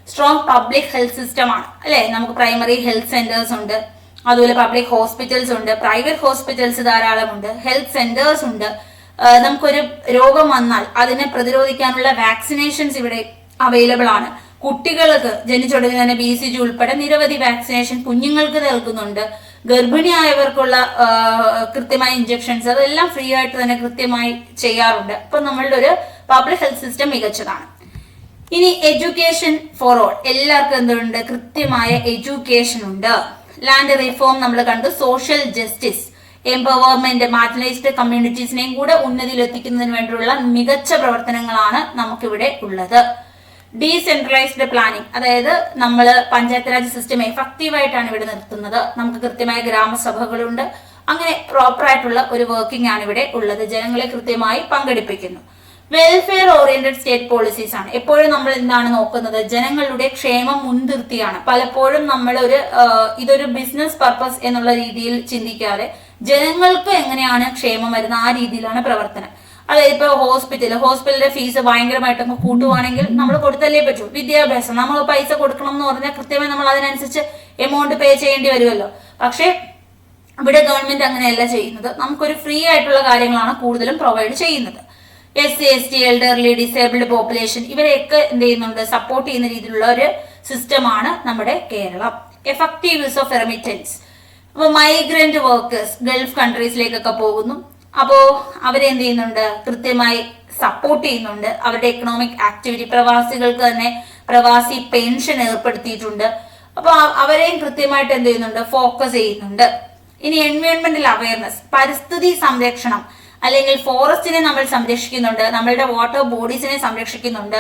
സ്ട്രോങ് പബ്ലിക് ഹെൽത്ത് സിസ്റ്റം ആണ് അല്ലെ. നമുക്ക് പ്രൈമറി ഹെൽത്ത് സെന്റേഴ്സ് ഉണ്ട്, അതുപോലെ പബ്ലിക് ഹോസ്പിറ്റൽസ് ഉണ്ട്, പ്രൈവറ്റ് ഹോസ്പിറ്റൽസ് ധാരാളമുണ്ട്, ഹെൽത്ത് സെന്റേഴ്സ് ഉണ്ട്. നമുക്കൊരു രോഗം വന്നാൽ അതിനെ പ്രതിരോധിക്കാനുള്ള വാക്സിനേഷൻസ് ഇവിടെ അവൈലബിൾ ആണ്. കുട്ടികൾക്ക് ജനിച്ചുടനെ തന്നെ BCG ഉൾപ്പെടെ നിരവധി വാക്സിനേഷൻ കുഞ്ഞുങ്ങൾക്ക് നൽകുന്നുണ്ട്. ഗർഭിണിയായവർക്കുള്ള കൃത്യമായ ഇഞ്ചക്ഷൻസ് അതെല്ലാം ഫ്രീ ആയിട്ട് തന്നെ കൃത്യമായി ചെയ്യാറുണ്ട്. അപ്പൊ നമ്മളുടെ ഒരു പബ്ലിക് ഹെൽത്ത് സിസ്റ്റം മികച്ചതാണ്. ഇനി എഡ്യൂക്കേഷൻ ഫോർ ഓൾ, എല്ലാവർക്കും എന്തുണ്ട്, കൃത്യമായ എഡ്യൂക്കേഷൻ ഉണ്ട്. ലാൻഡ് റിഫോം നമ്മൾ കണ്ടു. സോഷ്യൽ ജസ്റ്റിസ്, എംപവർമെന്റ്, മാർജിനലൈസ്ഡ് കമ്മ്യൂണിറ്റീസിനെയും കൂടെ ഉന്നതിയിലെത്തിക്കുന്നതിന് വേണ്ടിയുള്ള മികച്ച പ്രവർത്തനങ്ങളാണ് നമുക്കിവിടെ ഉള്ളത്. ഡീസെൻട്രലൈസ്ഡ് പ്ലാനിങ്, അതായത് നമ്മൾ പഞ്ചായത്ത് രാജ് സിസ്റ്റം എഫക്റ്റീവ് ആയിട്ടാണ് ഇവിടെ നിർത്തുന്നത്. നമുക്ക് കൃത്യമായ ഗ്രാമസഭകളുണ്ട്. അങ്ങനെ പ്രോപ്പർ ആയിട്ടുള്ള ഒരു വർക്കിംഗ് ആണ് ഇവിടെ ഉള്ളത്. ജനങ്ങളെ കൃത്യമായി പങ്കെടുപ്പിക്കുന്നു. വെൽഫെയർ ഓറിയന്റഡ് സ്റ്റേറ്റ് പോളിസീസ് ആണ്. എപ്പോഴും നമ്മൾ എന്താണ് നോക്കുന്നത്, ജനങ്ങളുടെ ക്ഷേമം മുൻനിർത്തിയാണ്. പലപ്പോഴും നമ്മൾ ഇതൊരു ബിസിനസ് പർപ്പസ് എന്നുള്ള രീതിയിൽ ചിന്തിക്കാതെ ജനങ്ങൾക്ക് എങ്ങനെയാണ് ക്ഷേമം വരുന്നത് ആ രീതിയിലാണ് പ്രവർത്തനം. അതായത് ഇപ്പൊ ഹോസ്പിറ്റലിന്റെ ഫീസ് ഭയങ്കരമായിട്ട് കൂട്ടുവാണെങ്കിൽ നമ്മൾ കൊടുത്തല്ലേ പറ്റൂ. വിദ്യാഭ്യാസം നമ്മൾ പൈസ കൊടുക്കണം എന്ന് പറഞ്ഞാൽ കൃത്യമായി നമ്മൾ അതിനനുസരിച്ച് എമൗണ്ട് പേ ചെയ്യേണ്ടി വരുമല്ലോ. പക്ഷെ ഇവിടെ ഗവൺമെന്റ് അങ്ങനെയല്ല ചെയ്യുന്നത്. നമുക്കൊരു ഫ്രീ ആയിട്ടുള്ള കാര്യങ്ങളാണ് കൂടുതലും പ്രൊവൈഡ് ചെയ്യുന്നത്. SC, ST, elderly, disabled population ഇവരെയൊക്കെ എന്ത് ചെയ്യുന്നുണ്ട്, സപ്പോർട്ട് ചെയ്യുന്ന രീതിയിലുള്ള ഒരു സിസ്റ്റമാണ് നമ്മുടെ Keralam. Effective use of remittance. അപ്പൊ മൈഗ്രന്റ് വർക്കേഴ്സ് ഗൾഫ് കൺട്രീസിലേക്കൊക്കെ പോകുന്നു. അപ്പോ അവരെന്ത് ചെയ്യുന്നുണ്ട്, കൃത്യമായി സപ്പോർട്ട് ചെയ്യുന്നുണ്ട്. അവരുടെ എക്കണോമിക് ആക്ടിവിറ്റി, പ്രവാസികൾക്ക് തന്നെ പ്രവാസി പെൻഷൻ ഏർപ്പെടുത്തിയിട്ടുണ്ട്. അപ്പൊ അവരെയും കൃത്യമായിട്ട് എന്ത് ചെയ്യുന്നുണ്ട്, ഫോക്കസ് ചെയ്യുന്നുണ്ട്. ഇനി എൻവയോൺമെന്റൽ അവയർനെസ്, പരിസ്ഥിതി സംരക്ഷണം അല്ലെങ്കിൽ ഫോറസ്റ്റിനെ നമ്മൾ സംരക്ഷിക്കുന്നുണ്ട്, നമ്മളുടെ വാട്ടർ ബോഡീസിനെ സംരക്ഷിക്കുന്നുണ്ട്.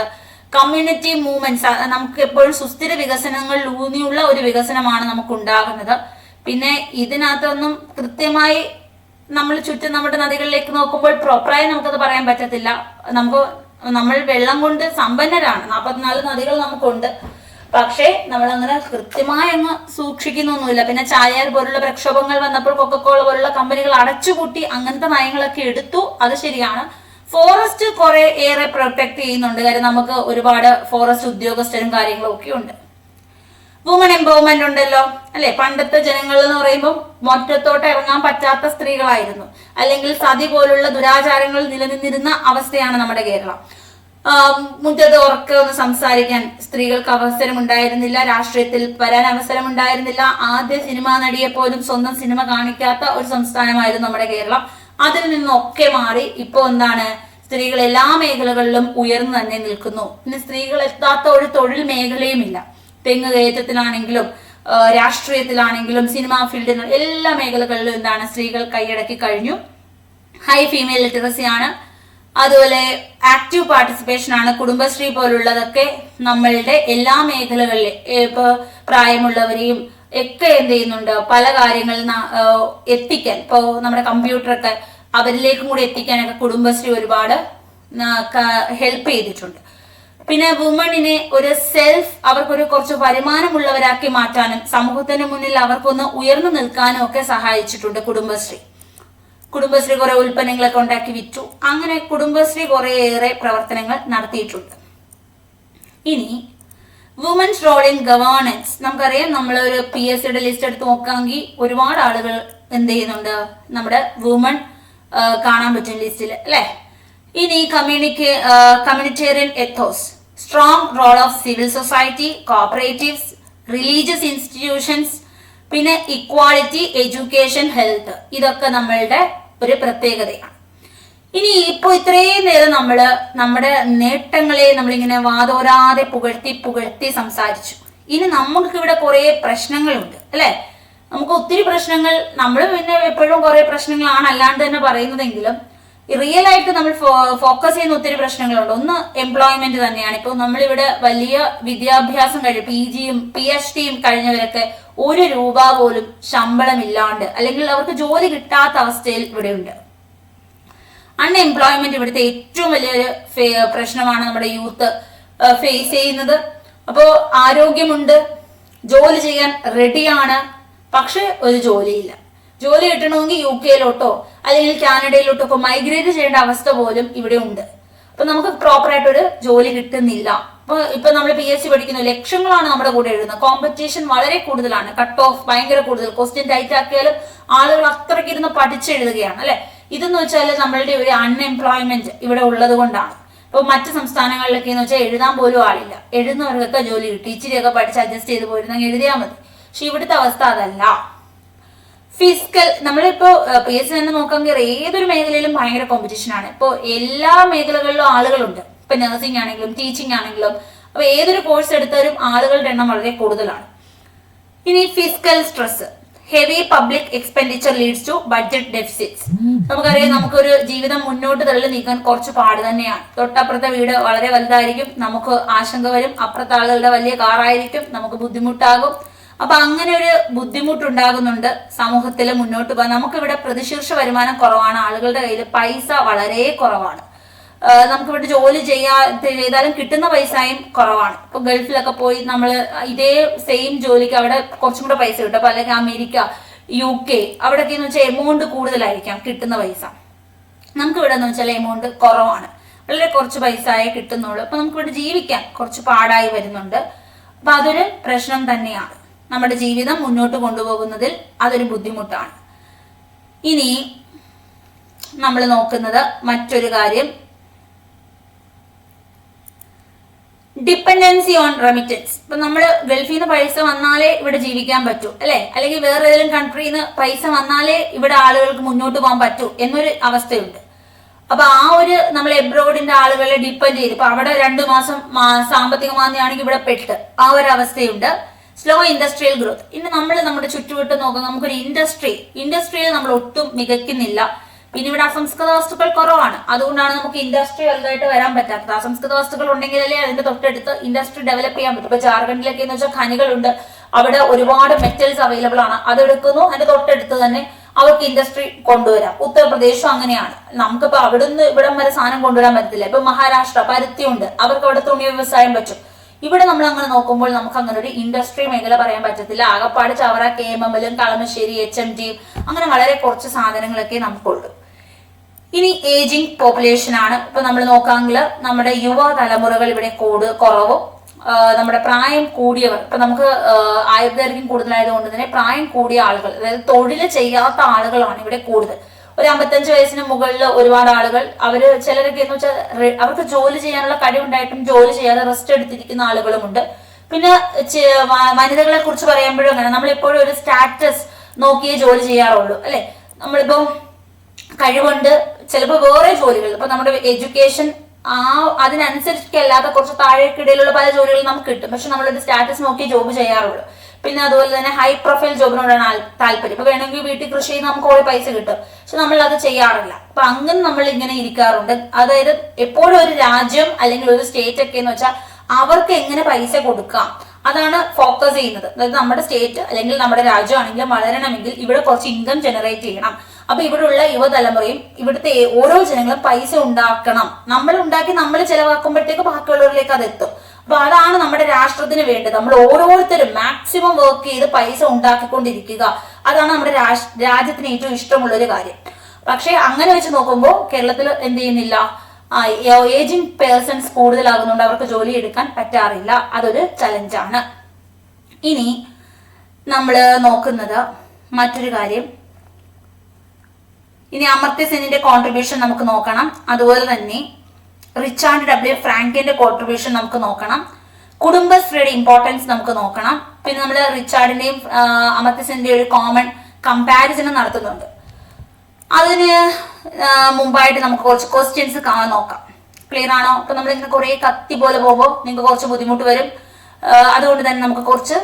കമ്മ്യൂണിറ്റി മൂവ്മെന്റ്സ്, നമുക്ക് എപ്പോഴും സുസ്ഥിര വികസനങ്ങളിൽ ഊന്നിയുള്ള ഒരു വികസനമാണ് നമുക്ക് ഉണ്ടാകുന്നത്. പിന്നെ ഇതിനകത്തൊന്നും കൃത്യമായി നമ്മൾ ചുറ്റും നമ്മുടെ നദികളിലേക്ക് നോക്കുമ്പോൾ പ്രോപ്പറായി നമുക്കത് പറയാൻ പറ്റത്തില്ല. നമ്മൾ വെള്ളം കൊണ്ട് സമ്പന്നരാണ്, 44 നദികൾ നമുക്കുണ്ട്. പക്ഷേ നമ്മൾ അങ്ങനെ കൃത്യമായി അങ്ങ് സൂക്ഷിക്കുന്നൊന്നുമില്ല. പിന്നെ ചായാർ പോലുള്ള പ്രക്ഷോഭങ്ങൾ വന്നപ്പോൾ കൊക്കക്കോള പോലുള്ള കമ്പനികൾ അടച്ചുപൂട്ടി അങ്ങനത്തെ നയങ്ങളൊക്കെ എടുത്തു, അത് ശരിയാണ്. ഫോറസ്റ്റ് കുറെ ഏറെ പ്രൊട്ടക്ട് ചെയ്യുന്നുണ്ട്, കാര്യം നമുക്ക് ഒരുപാട് ഫോറസ്റ്റ് ഉദ്യോഗസ്ഥരും കാര്യങ്ങളും ഒക്കെ ഉണ്ട്. വുമൺ എംപവർമെന്റ് ഉണ്ടല്ലോ അല്ലെ. പണ്ടത്തെ ജനങ്ങൾ എന്ന് പറയുമ്പോൾ മുറ്റത്തോട്ട് ഇറങ്ങാൻ പറ്റാത്ത സ്ത്രീകളായിരുന്നു, അല്ലെങ്കിൽ സതി പോലുള്ള ദുരാചാരങ്ങൾ നിലനിന്നിരുന്ന അവസ്ഥയാണ് നമ്മുടെ കേരളം. മുറ്റത്ത് ഉറക്കെ ഒന്ന് സംസാരിക്കാൻ സ്ത്രീകൾക്ക് അവസരം ഉണ്ടായിരുന്നില്ല, രാഷ്ട്രീയത്തിൽ വരാൻ അവസരം ഉണ്ടായിരുന്നില്ല. ആദ്യ സിനിമാ നടിയെ പോലും സ്വന്തം സിനിമ കാണിക്കാത്ത ഒരു സംസ്ഥാനമായിരുന്നു നമ്മുടെ കേരളം. അതിൽ നിന്നൊക്കെ മാറി ഇപ്പൊ എന്താണ്, സ്ത്രീകൾ എല്ലാ മേഖലകളിലും ഉയർന്നു തന്നെ നിൽക്കുന്നു. പിന്നെ സ്ത്രീകൾ എത്താത്ത ഒരു തൊഴിൽ മേഖലയും ഇല്ല. തെങ്ങ് കയറ്റത്തിലാണെങ്കിലും രാഷ്ട്രീയത്തിലാണെങ്കിലും സിനിമാ ഫീൽഡിൽ എല്ലാ മേഖലകളിലും എന്താണ്, സ്ത്രീകൾ കൈയടക്കി കഴിഞ്ഞു. ഹൈ ഫീമെയിൽ ലിറ്ററസി ആണ്, അതുപോലെ ആക്റ്റീവ് പാർട്ടിസിപ്പേഷൻ ആണ്. കുടുംബശ്രീ പോലുള്ളതൊക്കെ നമ്മളുടെ എല്ലാ മേഖലകളിലും ഇപ്പൊ പ്രായമുള്ളവരെയും ഒക്കെ എന്ത് ചെയ്യുന്നുണ്ട്, പല കാര്യങ്ങളിൽ എത്തിക്കാൻ, ഇപ്പോൾ നമ്മുടെ കമ്പ്യൂട്ടറൊക്കെ അവരിലേക്കും കൂടി എത്തിക്കാനൊക്കെ കുടുംബശ്രീ ഒരുപാട് ഹെൽപ്പ് ചെയ്തിട്ടുണ്ട്. പിന്നെ വുമണിനെ ഒരു അവർക്കൊരു കുറച്ച് വരുമാനമുള്ളവരാക്കി മാറ്റാനും സമൂഹത്തിന് മുന്നിൽ അവർക്കൊന്ന് ഉയർന്നു നിൽക്കാനും ഒക്കെ സഹായിച്ചിട്ടുണ്ട് കുടുംബശ്രീ. കുറെ ഉൽപ്പന്നങ്ങളൊക്കെ ഉണ്ടാക്കി വിറ്റു. അങ്ങനെ കുടുംബശ്രീ കുറേയേറെ പ്രവർത്തനങ്ങൾ നടത്തിയിട്ടുണ്ട്. ഇനി വുമൻസ് റോൾ ഇൻ ഗവേണൻസ്. നമുക്കറിയാം, നമ്മളൊരു PSCയുടെ ലിസ്റ്റ് എടുത്ത് നോക്കാമെങ്കിൽ ഒരുപാട് ആളുകൾ എന്ത് ചെയ്യുന്നുണ്ട്, നമ്മുടെ വുമൺ കാണാൻ പറ്റും ലിസ്റ്റിൽ അല്ലെ. ഇനി communitarian ethos, strong role of civil society, cooperatives, religious institutions, പിന്നെ ഇക്വാളിറ്റി, എഡ്യൂക്കേഷൻ, ഹെൽത്ത്, ഇതൊക്കെ നമ്മളുടെ ഒരു പ്രത്യേകതയാണ്. ഇനി ഇപ്പൊ ഇത്രയും നേരം നമ്മുടെ നേട്ടങ്ങളെ നമ്മളിങ്ങനെ വാതോരാതെ പുകഴ്ത്തി സംസാരിച്ചു. ഇനി നമുക്ക് ഇവിടെ കുറെ പ്രശ്നങ്ങളുണ്ട് അല്ലെ. നമുക്ക് ഒത്തിരി പ്രശ്നങ്ങൾ, നമ്മൾ പിന്നെ എപ്പോഴും കുറെ പ്രശ്നങ്ങളാണ് അല്ലാണ്ട് തന്നെ പറയുന്നതെങ്കിലും റിയൽ ആയിട്ട് നമ്മൾ ഫോക്കസ് ചെയ്യുന്ന ഒത്തിരി പ്രശ്നങ്ങളുണ്ട്. ഒന്ന് എംപ്ലോയ്മെന്റ് തന്നെയാണ്. ഇപ്പോൾ നമ്മളിവിടെ വലിയ വിദ്യാഭ്യാസം കഴിഞ്ഞ് PGയും PhDയും കഴിഞ്ഞവരൊക്കെ 1 രൂപ പോലും ശമ്പളമില്ലാണ്ട് അല്ലെങ്കിൽ അവർക്ക് ജോലി കിട്ടാത്ത അവസ്ഥയിൽ ഇവിടെ ഉണ്ട്. അൺഎംപ്ലോയ്മെന്റ് ഇവിടുത്തെ ഏറ്റവും വലിയൊരു പ്രശ്നമാണ് നമ്മുടെ യൂത്ത് ഫേസ് ചെയ്യുന്നത്. അപ്പോ ആരോഗ്യമുണ്ട്, ജോലി ചെയ്യാൻ റെഡിയാണ്, പക്ഷെ ഒരു ജോലിയില്ല. ജോലി കിട്ടണമെങ്കിൽ UK അല്ലെങ്കിൽ കാനഡയിലോട്ടോ ഒക്കെ മൈഗ്രേറ്റ് ചെയ്യേണ്ട അവസ്ഥ പോലും ഇവിടെ ഉണ്ട്. അപ്പൊ നമുക്ക് പ്രോപ്പർ ആയിട്ടൊരു ജോലി കിട്ടുന്നില്ല. ഇപ്പൊ നമ്മൾ PSC പഠിക്കുന്ന ലക്ഷങ്ങളാണ് നമ്മുടെ കൂടെ എഴുതുന്നത്. കോമ്പറ്റീഷൻ വളരെ കൂടുതലാണ്, കട്ട് ഓഫ് ഭയങ്കര കൂടുതൽ. ക്വസ്റ്റ്യൻ ടൈറ്റ് ആക്കിയാലും ആളുകൾ അത്രയ്ക്ക് ഇരുന്ന് പഠിച്ചെഴുതുകയാണ് അല്ലെ. ഇതെന്ന് വെച്ചാൽ നമ്മളുടെ ഒരു അൺഎംപ്ലോയ്മെന്റ് ഇവിടെ ഉള്ളത് കൊണ്ടാണ്. ഇപ്പൊ മറ്റു സംസ്ഥാനങ്ങളിലൊക്കെ എന്ന് വെച്ചാൽ എഴുതാൻ പോലും ആളില്ല, എഴുതുന്നവർക്കൊക്കെ ജോലി കിട്ടി. ഇച്ചിരിയൊക്കെ പഠിച്ച് അഡ്ജസ്റ്റ് ചെയ്ത് പോയിരുന്നെങ്കിൽ എഴുതിയാൽ മതി. പക്ഷെ ഇവിടുത്തെ അവസ്ഥ അതല്ല. ഫിസിക്കൽ, നമ്മളിപ്പോ PSC തന്നെ നോക്കാമെങ്കിൽ ഏതൊരു മേഖലയിലും ഭയങ്കര കോമ്പറ്റീഷൻ ആണ്. ഇപ്പൊ എല്ലാ മേഖലകളിലും ആളുകളുണ്ട്. ഇപ്പൊ നഴ്സിംഗ് ആണെങ്കിലും ടീച്ചിങ് ആണെങ്കിലും, അപ്പൊ ഏതൊരു കോഴ്സ് എടുത്താലും ആളുകളുടെ എണ്ണം വളരെ കൂടുതലാണ്. ഇനി physical stress, heavy public expenditure leads to budget deficits. നമുക്കറിയാം, നമുക്കൊരു ജീവിതം മുന്നോട്ട് തള്ളി നീക്കാൻ കുറച്ച് പാട് തന്നെയാണ്. തൊട്ടപ്പുറത്തെ വീട് വളരെ വലുതായിരിക്കും, നമുക്ക് ആശങ്ക വരും. അപ്പുറത്തെ ആളുകളുടെ വലിയ കാറായിരിക്കും, നമുക്ക് ബുദ്ധിമുട്ടാകും. അപ്പൊ അങ്ങനെ ഒരു ബുദ്ധിമുട്ടുണ്ടാകുന്നുണ്ട് സമൂഹത്തിൽ മുന്നോട്ട് പോകാൻ. നമുക്കിവിടെ പ്രതിശീർഷ വരുമാനം കുറവാണ്, ആളുകളുടെ കയ്യിൽ പൈസ വളരെ കുറവാണ്. നമുക്കിവിടെ ജോലി ചെയ്താലും കിട്ടുന്ന പൈസയും കുറവാണ്. ഇപ്പൊ ഗൾഫിലൊക്കെ പോയി നമ്മൾ ഇതേ സെയിം ജോലിക്ക് അവിടെ കുറച്ചും കൂടെ പൈസ കിട്ടും. അപ്പൊ അല്ലെങ്കിൽ അമേരിക്ക, UK അവിടെയൊക്കെ എന്ന് വെച്ചാൽ എമൗണ്ട് കൂടുതലായിരിക്കാം കിട്ടുന്ന പൈസ. നമുക്ക് ഇവിടെ എന്ന് വെച്ചാൽ എമൗണ്ട് കുറവാണ്, വളരെ കുറച്ച് പൈസയെ കിട്ടുന്നുള്ളൂ. അപ്പൊ നമുക്ക് ഇവിടെ ജീവിക്കാൻ കുറച്ച് പാടായി വരുന്നുണ്ട്. അപ്പൊ അതൊരു പ്രശ്നം തന്നെയാണ്. നമ്മുടെ ജീവിതം മുന്നോട്ട് കൊണ്ടുപോകുന്നതിൽ അതൊരു ബുദ്ധിമുട്ടാണ്. ഇനി നമ്മൾ നോക്കുന്നത് മറ്റൊരു കാര്യം, ഡിപ്പെൻഡൻസി ഓൺ റെമിറ്റൻസ്. ഇപ്പൊ നമ്മൾ ഗൾഫിൽ നിന്ന് പൈസ വന്നാലേ ഇവിടെ ജീവിക്കാൻ പറ്റൂ, അല്ലെ? അല്ലെങ്കിൽ വേറെ ഏതെങ്കിലും കൺട്രിയിൽ നിന്ന് പൈസ വന്നാലേ ഇവിടെ ആളുകൾക്ക് മുന്നോട്ട് പോകാൻ പറ്റൂ എന്നൊരു അവസ്ഥയുണ്ട്. അപ്പൊ ആ ഒരു നമ്മൾ എബ്രോഡിന്റെ ആളുകളെ ഡിപ്പെൻഡ് ചെയ്ത് ഇപ്പൊ അവിടെ 2 മാസം സാമ്പത്തിക മാന്ദ്യമാണെങ്കിൽ ഇവിടെ പെട്ട് ആ ഒരു അവസ്ഥയുണ്ട്. Slow industrial growth. ഇനി നമ്മൾ നമ്മുടെ ചുറ്റുവട്ടം നോക്കുക, നമുക്കൊരു ഇൻഡസ്ട്രിയിൽ നമ്മൾ ഒട്ടും മികക്കുന്നില്ല. പിന്നെ ഇവിടെ അസംസ്കൃത വസ്തുക്കൾ കുറവാണ്, അതുകൊണ്ടാണ് നമുക്ക് ഇൻഡസ്ട്രി വലുതായിട്ട് വരാൻ പറ്റാത്തത്. അസംസ്കൃത വസ്തുക്കൾ ഉണ്ടെങ്കിലല്ലേ അതിന്റെ തൊട്ടടുത്ത് ഇൻഡസ്ട്രി ഡെവലപ്പ് ചെയ്യാൻ പറ്റും. ഇപ്പൊ ജാർഖണ്ഡിലൊക്കെ എന്ന് വെച്ചാൽ ഖനികളുണ്ട്, അവിടെ ഒരുപാട് മെറ്റൽസ് അവൈലബിൾ ആണ്, അതെടുക്കുന്നു, അതിന്റെ തൊട്ടടുത്ത് തന്നെ അവർക്ക് ഇൻഡസ്ട്രി കൊണ്ടുവരാം. ഉത്തർപ്രദേശും അങ്ങനെയാണ്. നമുക്കിപ്പോ അവിടുന്ന് ഇവിടം വരെ സാധനം കൊണ്ടുവരാൻ പറ്റത്തില്ല. ഇപ്പൊ മഹാരാഷ്ട്ര പരുത്തിയുണ്ട്, അവർക്ക് അവിടെ തുണി വ്യവസായം പറ്റും. ഇവിടെ നമ്മൾ അങ്ങനെ നോക്കുമ്പോൾ നമുക്ക് അങ്ങനെ ഒരു ഇൻഡസ്ട്രി മേഖല പറയാൻ പറ്റത്തില്ല. ആകപ്പാട് ചവറ, KMMലും കളമശ്ശേരി, HMT അങ്ങനെ വളരെ കുറച്ച് സാധനങ്ങളൊക്കെ നമുക്കുള്ളൂ. ഇനി ഏജിങ് പോപ്പുലേഷൻ ആണ്. ഇപ്പൊ നമ്മൾ നോക്കാമെങ്കിൽ നമ്മുടെ യുവ തലമുറകൾ ഇവിടെ കുറവും, നമ്മുടെ പ്രായം കൂടിയവർ, ഇപ്പൊ നമുക്ക് ആയുർദൈർഘ്യം കൂടുതലായതുകൊണ്ട് തന്നെ പ്രായം കൂടിയ ആളുകൾ, അതായത് തൊഴിൽ ചെയ്യാത്ത ആളുകളാണ് ഇവിടെ കൂടുതൽ. ഒരു 55 വയസ്സിന് മുകളിൽ ഒരുപാട് ആളുകൾ, അവര് ചിലരൊക്കെ എന്ന് വെച്ചാൽ അവർക്ക് ജോലി ചെയ്യാനുള്ള കഴിവുണ്ടായിട്ടും ജോലി ചെയ്യാതെ റെസ്റ്റ് എടുത്തിരിക്കുന്ന ആളുകളുമുണ്ട്. പിന്നെ വനിതകളെ കുറിച്ച് പറയുമ്പോഴും അങ്ങനെ നമ്മളിപ്പോഴും ഒരു സ്റ്റാറ്റസ് നോക്കിയേ ജോലി ചെയ്യാറുള്ളൂ, അല്ലെ? നമ്മളിപ്പോ കഴിവുണ്ട്, ചിലപ്പോൾ വേറെ ജോലികൾ, ഇപ്പൊ നമ്മുടെ എഡ്യൂക്കേഷൻ അതിനനുസരിച്ചല്ലാത്ത കുറച്ച് താഴേക്കിടയിലുള്ള പല ജോലികളും നമുക്ക് കിട്ടും. പക്ഷെ നമ്മളൊരു സ്റ്റാറ്റസ് നോക്കി ജോബ് ചെയ്യാറുള്ളൂ. പിന്നെ അതുപോലെ തന്നെ ഹൈ പ്രൊഫൈൽ ജോബിനോടാണ് താല്പര്യം. ഇപ്പൊ വേണമെങ്കിൽ വീട്ടിൽ കൃഷി ചെയ്ത് നമുക്ക് കുറെ പൈസ കിട്ടും, പക്ഷെ നമ്മൾ അത് ചെയ്യാറില്ല. അപ്പൊ അങ്ങനെ നമ്മൾ ഇങ്ങനെ ഇരിക്കാറുണ്ട്. അതായത് എപ്പോഴും ഒരു രാജ്യം അല്ലെങ്കിൽ ഒരു സ്റ്റേറ്റ് ഒക്കെ എന്ന് വെച്ചാൽ അവർക്ക് എങ്ങനെ പൈസ കൊടുക്കാം അതാണ് ഫോക്കസ് ചെയ്യുന്നത്. അതായത് നമ്മുടെ സ്റ്റേറ്റ് അല്ലെങ്കിൽ നമ്മുടെ രാജ്യമാണെങ്കിലും വളരണമെങ്കിൽ ഇവിടെ കുറച്ച് ഇൻകം ജനറേറ്റ് ചെയ്യണം. അപ്പൊ ഇവിടെയുള്ള യുവതലമുറയും ഇവിടുത്തെ ഓരോ ജനങ്ങളും പൈസ ഉണ്ടാക്കണം. നമ്മൾ ഉണ്ടാക്കി നമ്മൾ ചെലവാക്കുമ്പോഴത്തേക്ക് ബാക്കിയുള്ളവരിലേക്ക് അത് എത്തും. അപ്പൊ അതാണ് നമ്മുടെ രാഷ്ട്രത്തിന് വേണ്ടത്. നമ്മൾ ഓരോരുത്തരും മാക്സിമം വർക്ക് ചെയ്ത് പൈസ ഉണ്ടാക്കിക്കൊണ്ടിരിക്കുക. അതാണ് നമ്മുടെ രാജ്യത്തിന് ഏറ്റവും ഇഷ്ടമുള്ള ഒരു കാര്യം. പക്ഷെ അങ്ങനെ വെച്ച് നോക്കുമ്പോൾ കേരളത്തിൽ എന്ത് ചെയ്യുന്നില്ല, ഏജിങ് പേഴ്സൺസ് കൂടുതലാകുന്നുണ്ട്, അവർക്ക് ജോലി എടുക്കാൻ പറ്റാറില്ല. അതൊരു ചലഞ്ചാണ്. ഇനി നമ്മൾ നോക്കുന്നത് മറ്റൊരു കാര്യം, ഇനി അമർത്യ സെന്നിന്റെ കോൺട്രിബ്യൂഷൻ നമുക്ക് നോക്കണം. അതുപോലെ തന്നെ റിച്ചാർഡ് W. ഫ്രാങ്കിന്റെ കോൺട്രിബ്യൂഷൻ നമുക്ക് നോക്കണം. കുടുംബശ്രീയുടെ ഇമ്പോർട്ടൻസ് നമുക്ക് നോക്കണം. പിന്നെ നമ്മൾ റിച്ചാർഡിന്റെയും അമർത്യ സെന്നിന്റെയും ഒരു കോമൺ കമ്പാരിസൺ നടത്തുന്നുണ്ട്. അതിന് മുമ്പായിട്ട് നമുക്ക് കുറച്ച് ക്വസ്റ്റ്യൻസ് നോക്കാം. ക്ലിയർ ആണോ? അപ്പൊ നമ്മളിങ്ങനെ കുറെ കത്തി പോലെ പോകുമ്പോൾ നിങ്ങൾക്ക് കുറച്ച് ബുദ്ധിമുട്ട് വരും. അതുകൊണ്ട് തന്നെ നമുക്ക് കുറച്ച്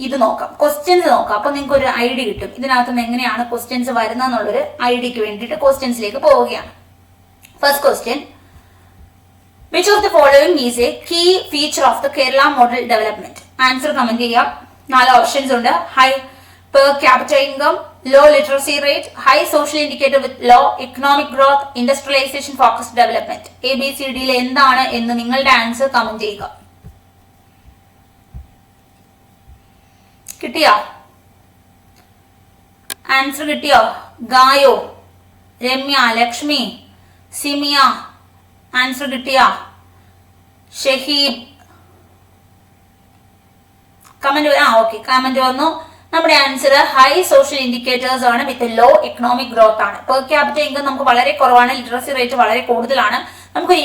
ഇത് നോക്കാം, ക്വസ്റ്റ്യൻസ് നോക്കാം. അപ്പൊ നിങ്ങൾക്ക് ഒരു ഐഡിയ കിട്ടും ഇതിനകത്ത് നിന്ന് എങ്ങനെയാണ് ക്വസ്റ്റ്യൻസ് വരുന്നതെന്നുള്ളൊരു ഐഡിയക്ക് വേണ്ടിയിട്ട് ക്വസ്റ്റ്യൻസിലേക്ക് പോവുകയാണ്. First question, which of the following is a key feature of the Kerala model development? Answer comment ചെയ്യാം. 4 ഓപ്ഷൻസ് ഉണ്ട്. High per capital income, low literacy rate, high social indicator with low economic growth, industrialization focused development. ABCD യിൽ എന്താണ് എന്ന് നിങ്ങളുടെ answer comment ചെയ്യുക. കിട്ടിയോ? Answer കിട്ടിയോ? ഗായോ, Ramya, Lakshmi, Simiya answer കിട്ടിയോ? ഷഹീബ് കമന്റ് ഓക്കെ, കമന്റ് വന്നു. നമ്മുടെ ആൻസർ ഹൈ സോഷ്യൽ ഇൻഡിക്കേറ്റേഴ്സ് ആണ് വിത്ത് ലോ എക്കണോമിക് ഗ്രോത്ത് ആണ്. പെർ ക്യാപിറ്റൽ ഇൻകം നമുക്ക് വളരെ കുറവാണ്, ലിറ്ററസി റേറ്റ് വളരെ കൂടുതലാണ്. നമുക്ക്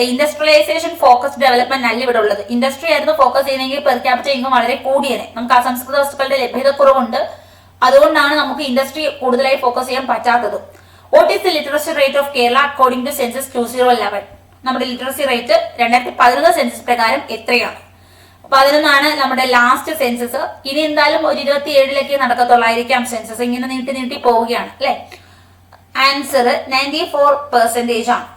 ഇൻഡസ്ട്രിയലൈസേഷൻ ഫോക്കസ് ഡെവലപ്മെന്റ് അല്ല ഇവിടെ ഉള്ളത്. ഇൻഡസ്ട്രി ആയിരുന്നു ഫോക്കസ് ചെയ്യുന്നെങ്കിൽ പെർ ക്യാപിറ്റൽ ഇൻകം വളരെ കൂടിയത്. നമുക്ക് അസംസ്കൃത വസ്തുക്കളുടെ ലഭ്യത കുറവുണ്ട്, അതുകൊണ്ടാണ് നമുക്ക് ഇൻഡസ്ട്രി കൂടുതലായി ഫോക്കസ് ചെയ്യാൻ പറ്റാത്തത്. What is the literacy rate of Kerala according to census 2011? നമ്മുടെ ലിറ്ററസി റേറ്റ് 2011 സെൻസസ് പ്രകാരം എത്രയാണ്? 11 നമ്മുടെ ലാസ്റ്റ് സെൻസസ്. ഇനി എന്തായാലും ഒരു 27 നടക്കത്തുള്ളായിരിക്കാം സെൻസസ്. ഇങ്ങനെ നീട്ടി പോവുകയാണ് അല്ലെ. ആൻസർ 94% ആണ്.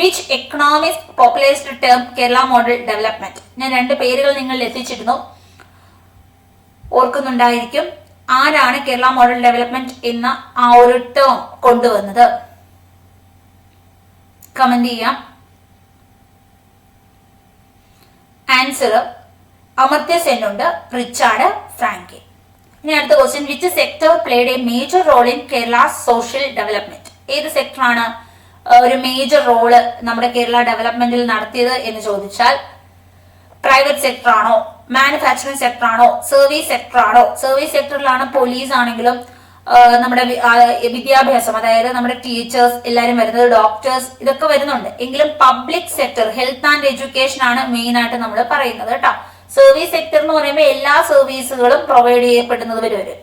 Which economics popularised term Kerala model development? ഞാൻ 2 പേരുകൾ നിങ്ങളിൽ എത്തിച്ചിരുന്നു, ഓർക്കുന്നുണ്ടായിരിക്കും. ആരാണ് കേരള മോഡൽ ഡെവലപ്മെന്റ് എന്ന ആ ഒരു ടേം കൊണ്ടുവന്നത്? കമന്റ് ചെയ്യാം. ആൻസർ അമർത്യ സെൻ ഉണ്ട്, റിച്ചാർഡ് ഫ്രാങ്കി. ഇനി അടുത്ത question, which sector played a major role in Kerala social development? ഏത് സെക്ടറാണ് ഒരു മേജർ റോള് നമ്മുടെ കേരള ഡെവലപ്മെന്റിൽ നടത്തിയത് എന്ന് ചോദിച്ചാൽ പ്രൈവറ്റ് സെക്ടർ ആണോ, മാനുഫാക്ചറിംഗ് സെക്ടർ ആണോ, സർവീസ് സെക്ടർ ആണോ? സർവീസ് സെക്ടറിലാണ് പോലീസ് ആണെങ്കിലും നമ്മുടെ വിദ്യാഭ്യാസം, അതായത് നമ്മുടെ ടീച്ചേഴ്സ് എല്ലാവരും വരുന്നത്, ഡോക്ടേഴ്സ് ഇതൊക്കെ വരുന്നുണ്ട്. എങ്കിലും public sector, health and education ആണ് മെയിൻ ആയിട്ട് നമ്മൾ പറയുന്നത് കേട്ടോ. സർവീസ് സെക്ടർ എന്ന് പറയുമ്പോൾ എല്ലാ സർവീസുകളും പ്രൊവൈഡ് ചെയ്യപ്പെടുന്നത് വരെ.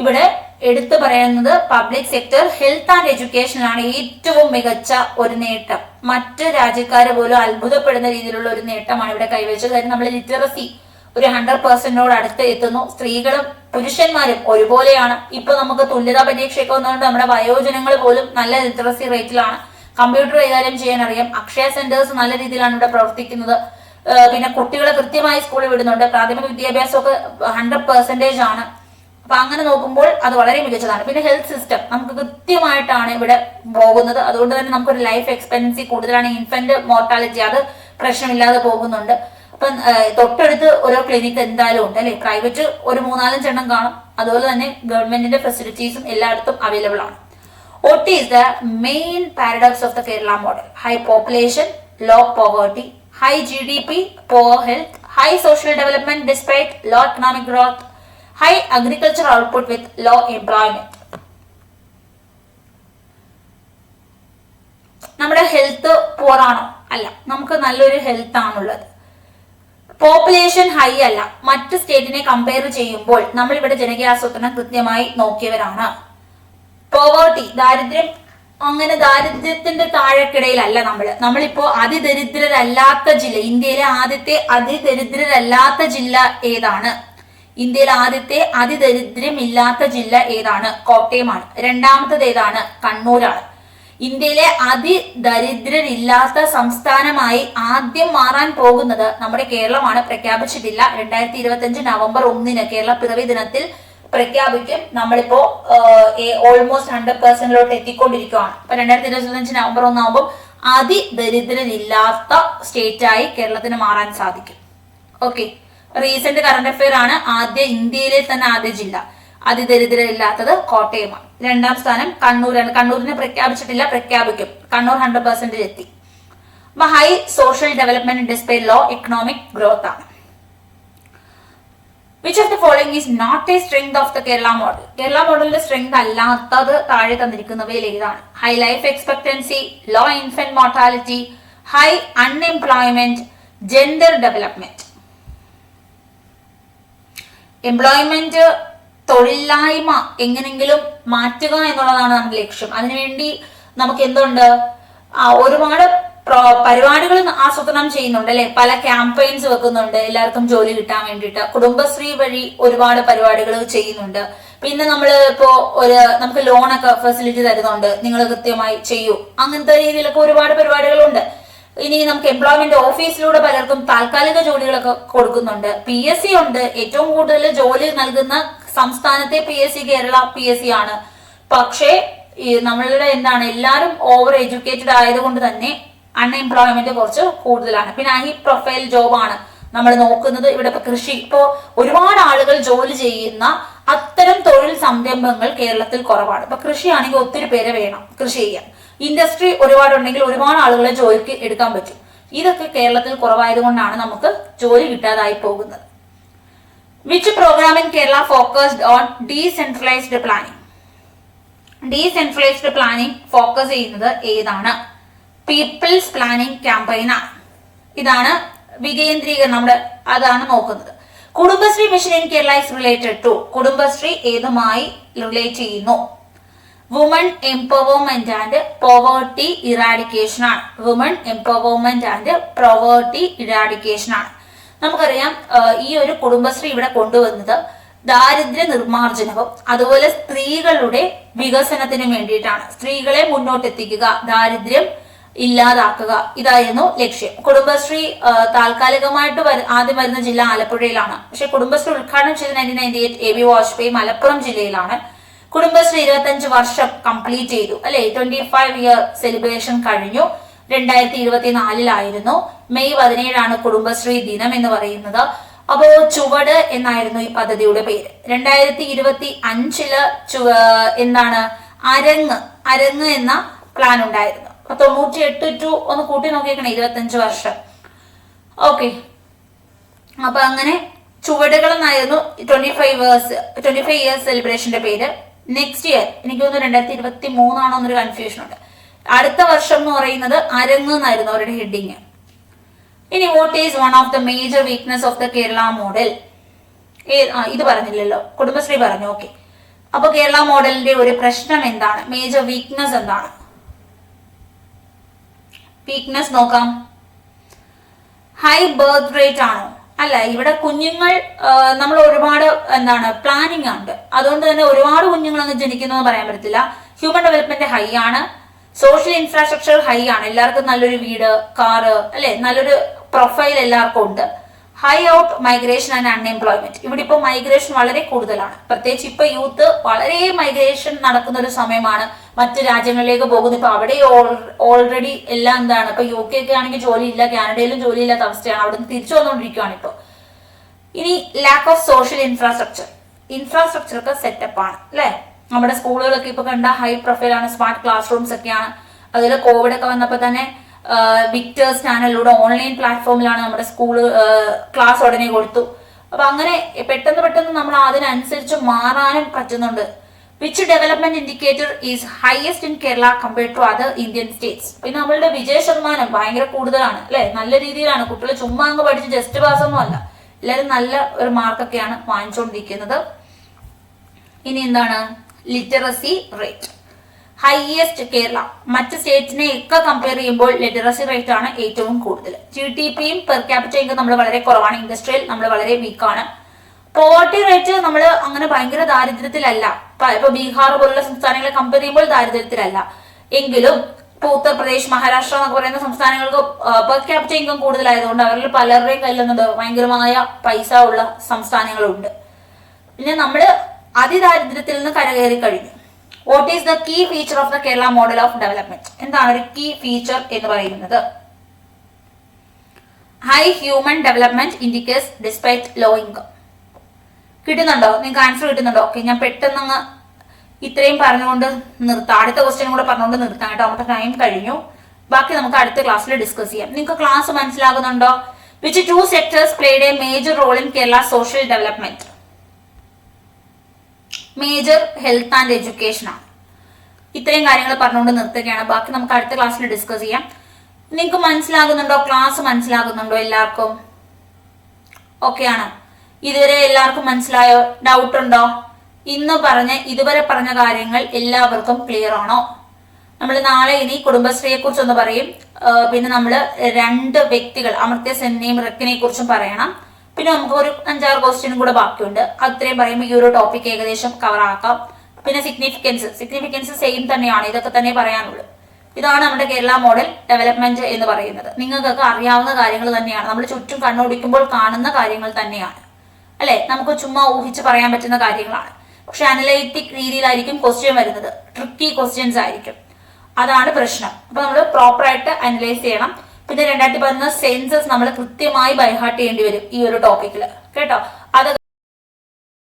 ഇവിടെ എടുത്തു പറയുന്നത് പബ്ലിക് സെക്ടർ ഹെൽത്ത് ആൻഡ് എഡ്യൂക്കേഷനാണ് ഏറ്റവും മികച്ച ഒരു നേട്ടം. മറ്റ് രാജ്യക്കാരെ പോലും അത്ഭുതപ്പെടുന്ന രീതിയിലുള്ള ഒരു നേട്ടമാണ് ഇവിടെ കൈവരിച്ചത്. കാര്യം നമ്മൾ ലിറ്ററസി ഒരു 100% അടുത്ത് എത്തുന്നു. സ്ത്രീകളും പുരുഷന്മാരും ഒരുപോലെയാണ്. ഇപ്പൊ നമുക്ക് തുല്യതാ പരീക്ഷയൊക്കെ വന്നുകൊണ്ട് നമ്മുടെ വയോജനങ്ങൾ പോലും നല്ല ലിറ്ററസി റേറ്റിലാണ്. കമ്പ്യൂട്ടർ കൈകാര്യം ചെയ്യാൻ അറിയാം. അക്ഷയ സെന്റേഴ്സ് നല്ല രീതിയിലാണ് ഇവിടെ പ്രവർത്തിക്കുന്നത്. പിന്നെ കുട്ടികളെ കൃത്യമായി സ്കൂളിൽ വിടുന്നുണ്ട്. പ്രാഥമിക വിദ്യാഭ്യാസമൊക്കെ 100% ആണ്. അപ്പൊ അങ്ങനെ നോക്കുമ്പോൾ അത് വളരെ മികച്ചതാണ്. പിന്നെ ഹെൽത്ത് സിസ്റ്റം നമുക്ക് കൃത്യമായിട്ടാണ് ഇവിടെ പോകുന്നത്. അതുകൊണ്ട് തന്നെ നമുക്കൊരു ലൈഫ് എക്സ്പെക്ടൻസി കൂടുതലാണ്. ഇൻഫന്റ് മോർട്ടാലിറ്റി അത് പ്രശ്നമില്ലാതെ പോകുന്നുണ്ട്. അപ്പം തൊട്ടടുത്ത് ഓരോ ക്ലിനിക്ക് എന്തായാലും ഉണ്ട് അല്ലെ. പ്രൈവറ്റ് ഒരു 3-4 എണ്ണം കാണും. അതുപോലെ തന്നെ ഗവൺമെന്റിന്റെ ഫെസിലിറ്റീസും എല്ലായിടത്തും അവൈലബിൾ ആണ്. What is the main paradox of the Kerala model? High population, low poverty, high GDP, poor health, high social development despite low economic growth, high agricultural output with low employment. നമ്മുടെ health poor ആണോ? അല്ല, നമുക്ക് നല്ലൊരു health ആണുള്ളത്. Population high അല്ല. മറ്റ് സ്റ്റേറ്റിനെ compare ചെയ്യുമ്പോൾ നമ്മൾ ഇവിടെ ജനകീയാസൂത്രണം കൃത്യമായി നോക്കിയവരാണ്. പോവേർട്ടി, ദാരിദ്ര്യം, അങ്ങനെ ദാരിദ്ര്യത്തിന്റെ താഴെക്കിടയിലല്ല നമ്മളിപ്പോ അതിദരിദ്രരല്ലാത്ത ജില്ല, ഇന്ത്യയിലെ ആദ്യത്തെ അതിദരിദ്രരല്ലാത്ത ജില്ല ഏതാണ്? ഇന്ത്യയിലെ ആദ്യത്തെ അതിദരിദ്രമില്ലാത്ത ജില്ല ഏതാണ്? കോട്ടയമാണ്. രണ്ടാമത്തത് ഏതാണ്? കണ്ണൂരാണ്. ഇന്ത്യയിലെ അതിദരിദ്രരില്ലാത്ത സംസ്ഥാനമായി ആദ്യം മാറാൻ പോകുന്നത് നമ്മുടെ കേരളമാണ്. പ്രഖ്യാപിച്ചിട്ടില്ല. 2025 നവംബർ 1 കേരള പിറവി ദിനത്തിൽ പ്രഖ്യാപിക്കും. നമ്മളിപ്പോ ഓൾമോസ്റ്റ് 100% എത്തിക്കൊണ്ടിരിക്കുകയാണ്. അപ്പൊ 2025 നവംബർ 1 ആകുമ്പോൾ അതിദരിദ്രരില്ലാത്ത സ്റ്റേറ്റ് ആയി കേരളത്തിന് മാറാൻ സാധിക്കും. ഓക്കെ, റീസെന്റ് കറണ്ട് അഫെയർ ആണ്. ഇന്ത്യയിലെ തന്നെ ആദ്യ ജില്ല അതിദരിദ്രരില്ലാത്തത് കോട്ടയമാണ്. രണ്ടാം സ്ഥാനം കണ്ണൂരാണ്. കണ്ണൂരിനെ പ്രഖ്യാപിച്ചിട്ടില്ല, പ്രഖ്യാപിക്കും. കണ്ണൂർ 100% എത്തി. അപ്പൊ high social development display low economic growth ആണ്. Which of the following is not a strength of the Kerala model? Kerala മോഡലിന്റെ സ്ട്രെങ്ത് അല്ലാത്തത് താഴെ തന്നിരിക്കുന്നവയിൽ ഏതാണ്? High life expectancy, low infant mortality, high unemployment, gender development. Employment, തൊഴിലില്ലായ്മ എങ്ങനെങ്കിലും മാറ്റുക എന്നുള്ളതാണ് നമ്മുടെ ലക്ഷ്യം. അതിനുവേണ്ടി നമുക്ക് എന്തുണ്ട്? ഒരുപാട് പരിപാടികൾ ആസൂത്രണം ചെയ്യുന്നുണ്ട് അല്ലെ. പല ക്യാമ്പയിൻസ് വെക്കുന്നുണ്ട് എല്ലാവർക്കും ജോലി കിട്ടാൻ വേണ്ടിയിട്ട്. കുടുംബശ്രീ വഴി ഒരുപാട് പരിപാടികൾ ചെയ്യുന്നുണ്ട്. പിന്നെ നമ്മൾ ഇപ്പോ നമുക്ക് ലോണൊക്കെ ഫെസിലിറ്റി തരുന്നുണ്ട്, നിങ്ങൾ കൃത്യമായി ചെയ്യൂ, അങ്ങനത്തെ രീതിയിലൊക്കെ ഒരുപാട് പരിപാടികളുണ്ട്. ഇനി നമുക്ക് എംപ്ലോയ്മെന്റ് ഓഫീസിലൂടെ പലർക്കും താൽക്കാലിക ജോലികളൊക്കെ കൊടുക്കുന്നുണ്ട്. PSC ഉണ്ട്. ഏറ്റവും കൂടുതൽ ജോലി നൽകുന്ന സംസ്ഥാനത്തെ PSC കേരള PSC ആണ്. പക്ഷേ നമ്മളുടെ എല്ലാവരും ഓവർ എഡ്യൂക്കേറ്റഡ് ആയതുകൊണ്ട് തന്നെ അൺഎംപ്ലോയ്മെന്റ് കുറച്ച് കൂടുതലാണ്. പിന്നെ ഹൈ പ്രൊഫൈൽ ജോബാണ് നമ്മൾ നോക്കുന്നത്. ഇവിടെ ഇപ്പൊ കൃഷി, ഇപ്പോ ഒരുപാട് ആളുകൾ ജോലി ചെയ്യുന്ന അത്തരം തൊഴിൽ സംരംഭങ്ങൾ കേരളത്തിൽ കുറവാണ്. ഇപ്പൊ കൃഷിയാണെങ്കിൽ ഒത്തിരി പേരെ വേണം കൃഷി ചെയ്യാൻ. ഇൻഡസ്ട്രി ഒരുപാടുണ്ടെങ്കിൽ ഒരുപാട് ആളുകളെ ജോലിക്ക് എടുക്കാൻ പറ്റും. ഇതൊക്കെ കേരളത്തിൽ കുറവായതുകൊണ്ടാണ് നമുക്ക് ജോലി കിട്ടാതായി പോകുന്നത്. Which program in Kerala focused on decentralized planning? Decentralised planning focus ചെയ്യുന്നത് ഏതാണ്? പീപ്പിൾസ് പ്ലാനിംഗ് ക്യാമ്പയിൻ ആണ്. ഇതാണ് വികേന്ദ്രീകരണം, അതാണ് നോക്കുന്നത്. Kudumbashree mission in Kerala is related to. Kudumbashree ഏതുമായി റിലേറ്റ് ചെയ്യുന്നു? Woman empowerment and poverty eradication ആണ്. Woman empowerment and poverty eradication ആണ്. നമുക്കറിയാം ഈ ഒരു കുടുംബശ്രീ ഇവിടെ കൊണ്ടുവന്നത് ദാരിദ്ര്യ നിർമ്മാർജ്ജനവും അതുപോലെ സ്ത്രീകളുടെ വികസനത്തിനും വേണ്ടിയിട്ടാണ്. സ്ത്രീകളെ മുന്നോട്ടെത്തിക്കുക, ദാരിദ്ര്യം ഇല്ലാതാക്കുക, ഇതായിരുന്നു ലക്ഷ്യം. കുടുംബശ്രീ താൽക്കാലികമായിട്ട് ആദ്യം വരുന്ന ജില്ല ആലപ്പുഴയിലാണ്. പക്ഷെ കുടുംബശ്രീ ഉദ്ഘാടനം ചെയ്ത 1998 AB വാജ്പേയി മലപ്പുറം ജില്ലയിലാണ്. കുടുംബശ്രീ 25 വർഷം കംപ്ലീറ്റ് ചെയ്തു അല്ലെ. 25 ഇയർ സെലിബ്രേഷൻ കഴിഞ്ഞു. 2024 മെയ് 17 കുടുംബശ്രീ ദിനം എന്ന് പറയുന്നത്. അപ്പോ ചുവട് എന്നായിരുന്നു ഈ പദ്ധതിയുടെ പേര്. 2025 എന്താണ്, അരങ്ങ് അരങ്ങ് എന്ന പ്ലാൻ ഉണ്ടായിരുന്നു. 98 ടു ഒന്ന് കൂട്ടി നോക്കിയേക്കണേ 25 വർഷം. ഓക്കെ, അപ്പൊ അങ്ങനെ ചുവടുകൾ എന്നായിരുന്നു 25 ഇയേഴ്സ് സെലിബ്രേഷന്റെ പേര്. നെക്സ്റ്റ് ഇയർ എനിക്ക് തോന്നുന്നു 2023 ആണോ എന്നൊരു കൺഫ്യൂഷൻ ഉണ്ട്. അടുത്ത വർഷം എന്ന് പറയുന്നത് അരങ്ങ് എന്നായിരുന്നു അവരുടെ ഹെഡിങ്. ഇനി what is one of the major weakness of the Kerala model? ഇത് പറഞ്ഞില്ലല്ലോ, കുടുംബശ്രീ പറഞ്ഞു. ഓക്കെ, അപ്പൊ കേരള മോഡലിന്റെ ഒരു പ്രശ്നം എന്താണ്? മേജർ വീക്ക്നെസ് എന്താണ്? വീക്ക്നെസ് നോക്കാം. ഹൈ ബർത്ത് റേറ്റ് ആണോ? അല്ല, ഇവിടെ കുഞ്ഞുങ്ങൾ നമ്മൾ ഒരുപാട് പ്ലാനിങ് ഉണ്ട്, അതുകൊണ്ട് തന്നെ ഒരുപാട് കുഞ്ഞുങ്ങളൊന്നും ജനിക്കുന്നു പറയാൻ പറ്റത്തില്ല. ഹ്യൂമൻ ഡെവലപ്മെന്റ് ഹൈ ആണ്, സോഷ്യൽ ഇൻഫ്രാസ്ട്രക്ചർ ഹൈ ആണ്, എല്ലാവർക്കും നല്ലൊരു വീട്, കാറ്, അല്ലെ, നല്ലൊരു പ്രൊഫൈൽ എല്ലാവർക്കും ഉണ്ട്. High out migration and unemployment. ഇവിടെ ഇപ്പോൾ മൈഗ്രേഷൻ വളരെ കൂടുതലാണ്, പ്രത്യേകിച്ച് ഇപ്പൊ യൂത്ത് വളരെ മൈഗ്രേഷൻ നടക്കുന്ന ഒരു സമയമാണ്. മറ്റു രാജ്യങ്ങളിലേക്ക് പോകുന്നു. ഇപ്പൊ അവിടെ ഓൾറെഡി എല്ലാം ഇപ്പൊ UK ഒക്കെ ആണെങ്കിൽ ജോലിയില്ല, കാനഡയിലും ജോലിയില്ലാത്ത അവസ്ഥയാണ്, അവിടെ നിന്ന് തിരിച്ചു വന്നുകൊണ്ടിരിക്കുകയാണ് ഇപ്പോൾ. ഇനി ലാക്ക് ഓഫ് സോഷ്യൽ ഇൻഫ്രാസ്ട്രക്ചർ ഒക്കെ സെറ്റപ്പ് ആണ്, അല്ലെ? നമ്മുടെ സ്കൂളുകളൊക്കെ ഇപ്പൊ കണ്ട ഹൈ പ്രൊഫൈലാണ്, സ്മാർട്ട് ക്ലാസ് റൂംസ് ഒക്കെയാണ്. അതിൽ കോവിഡ് ഒക്കെ വന്നപ്പോൾ തന്നെ വിക്ടേഴ്സ് ചാനലിലൂടെ ഓൺലൈൻ പ്ലാറ്റ്ഫോമിലാണ് നമ്മുടെ സ്കൂള് ക്ലാസ് ഉടനെ കൊടുത്തു. അപ്പൊ അങ്ങനെ പെട്ടെന്ന് നമ്മൾ അതിനനുസരിച്ച് മാറാനും പറ്റുന്നുണ്ട്. Which development indicator is highest in Kerala compared to other Indian states? പിന്നെ നമ്മളുടെ വിജയ ശതമാനം ഭയങ്കര കൂടുതലാണ്, അല്ലെ? നല്ല രീതിയിലാണ്. കുട്ടികൾ ചുമ്മാ അങ്ങ് പഠിച്ച് ജസ്റ്റ് പാസ് ഒന്നും അല്ല, എല്ലാവരും നല്ല ഒരു മാർക്കൊക്കെയാണ് വാങ്ങിച്ചുകൊണ്ടിരിക്കുന്നത്. ഇനി എന്താണ്? Literacy rate highest Kerala. മറ്റ് സ്റ്റേറ്റ്സിനെ ഒക്കെ കമ്പയർ ചെയ്യുമ്പോൾ ലിറ്ററസി റേറ്റ് ആണ് ഏറ്റവും കൂടുതൽ. GDPയും പെർ ക്യാപിറ്റ ഇൻകം നമ്മൾ വളരെ കുറവാണ്. ഇൻഡസ്ട്രിയിൽ നമ്മൾ വളരെ വീക്കാണ്. പോവർട്ടി റേറ്റ് നമ്മൾ അങ്ങനെ ഭയങ്കര ദാരിദ്ര്യത്തിലല്ല. ഇപ്പൊ ബീഹാർ പോലുള്ള സംസ്ഥാനങ്ങളെ കമ്പയർ ചെയ്യുമ്പോൾ ദാരിദ്ര്യത്തിലല്ല. എങ്കിലും ഇപ്പൊ ഉത്തർപ്രദേശ്, മഹാരാഷ്ട്ര എന്നൊക്കെ പറയുന്ന സംസ്ഥാനങ്ങൾക്ക് പെർ ക്യാപിറ്റ ഇൻകം കൂടുതലായതുകൊണ്ട് അവരിൽ പലരുടെയും കയ്യിലുണ്ട് ഭയങ്കരമായ പൈസ ഉള്ള സംസ്ഥാനങ്ങളുണ്ട്. പിന്നെ നമ്മള് അതിദാരിദ്ര്യത്തിൽ നിന്ന് കരകയറി കഴിഞ്ഞു. What is the key feature of the Kerala model of development? എന്താണ് ഒരു കീ ഫീച്ചർ എന്ന് പറയുന്നത്? High human development indicates despite low income. കിട്ടുന്നുണ്ടോ? നിങ്ങൾക്ക് ആൻസർ കിട്ടുന്നുണ്ടോ? ഓക്കെ, ഞാൻ പെട്ടെന്ന് ഇത്രയും പറഞ്ഞുകൊണ്ട് നിർത്താം. അടുത്ത ക്വസ്റ്റ്യൻ കൂടെ പറഞ്ഞുകൊണ്ട് നിർത്താം കേട്ടോ, നമുക്ക് ടൈം കഴിഞ്ഞു. ബാക്കി നമുക്ക് അടുത്ത ക്ലാസ്സിൽ ഡിസ്കസ് ചെയ്യാം. നിങ്ങൾക്ക് ക്ലാസ് മനസ്സിലാകുന്നുണ്ടോ? Which two sectors played a major role in Kerala social development? Major health and education ആണ്. ഇത്രയും കാര്യങ്ങൾ പറഞ്ഞുകൊണ്ട് നിർത്തുകയാണ്. ബാക്കി നമുക്ക് അടുത്ത ക്ലാസ്സിൽ ഡിസ്കസ് ചെയ്യാം. നിങ്ങൾക്ക് മനസ്സിലാകുന്നുണ്ടോ? ക്ലാസ് മനസ്സിലാകുന്നുണ്ടോ എല്ലാവർക്കും? ഓക്കെ ആണോ? ഇതുവരെ എല്ലാവർക്കും മനസ്സിലായോ? ഡൗട്ട് ഉണ്ടോ? ഇതുവരെ പറഞ്ഞ കാര്യങ്ങൾ എല്ലാവർക്കും ക്ലിയർ ആണോ? നമ്മൾ നാളെ ഇനി കുടുംബശ്രീയെ കുറിച്ചൊന്ന് പറയും. പിന്നെ നമ്മൾ 2 വ്യക്തികൾ, അമർത്യ സെന്നിനെയും റെക്കിനെ കുറിച്ചും പറയണം. പിന്നെ നമുക്ക് ഒരു 5-6 ക്വസ്റ്റ്യനും കൂടെ ബാക്കിയുണ്ട്. അത്രയും പറയുമ്പോൾ ഈ ഒരു ടോപ്പിക് ഏകദേശം കവർ ആക്കാം. പിന്നെ സിഗ്നിഫിക്കൻസ് സെയിം തന്നെയാണ്, ഇതൊക്കെ തന്നെ പറയാനുള്ളൂ. ഇതാണ് നമ്മുടെ കേരള മോഡൽ ഡെവലപ്മെന്റ് എന്ന് പറയുന്നത്. നിങ്ങൾക്കൊക്കെ അറിയാവുന്ന കാര്യങ്ങൾ തന്നെയാണ്, നമ്മൾ ചുറ്റും കണ്ണോടിക്കുമ്പോൾ കാണുന്ന കാര്യങ്ങൾ തന്നെയാണ്, അല്ലെ? നമുക്ക് ചുമ്മാ ഊഹിച്ച് പറയാൻ പറ്റുന്ന കാര്യങ്ങളാണ്. പക്ഷെ അനലൈറ്റിക് രീതിയിലായിരിക്കും ക്വസ്റ്റ്യൻ വരുന്നത്, ട്രിക്കി ക്വസ്റ്റ്യൻസ് ആയിരിക്കും. അതാണ് പ്രശ്നം. അപ്പൊ നമ്മൾ പ്രോപ്പറായിട്ട് അനലൈസ് ചെയ്യണം. പിന്നെ 2011 സെൻസസ് നമ്മൾ കൃത്യമായി ബൈഹാർട്ട് ചെയ്യേണ്ടി വരും ഈ ഒരു ടോപ്പിക്കിൽ കേട്ടോ. അത്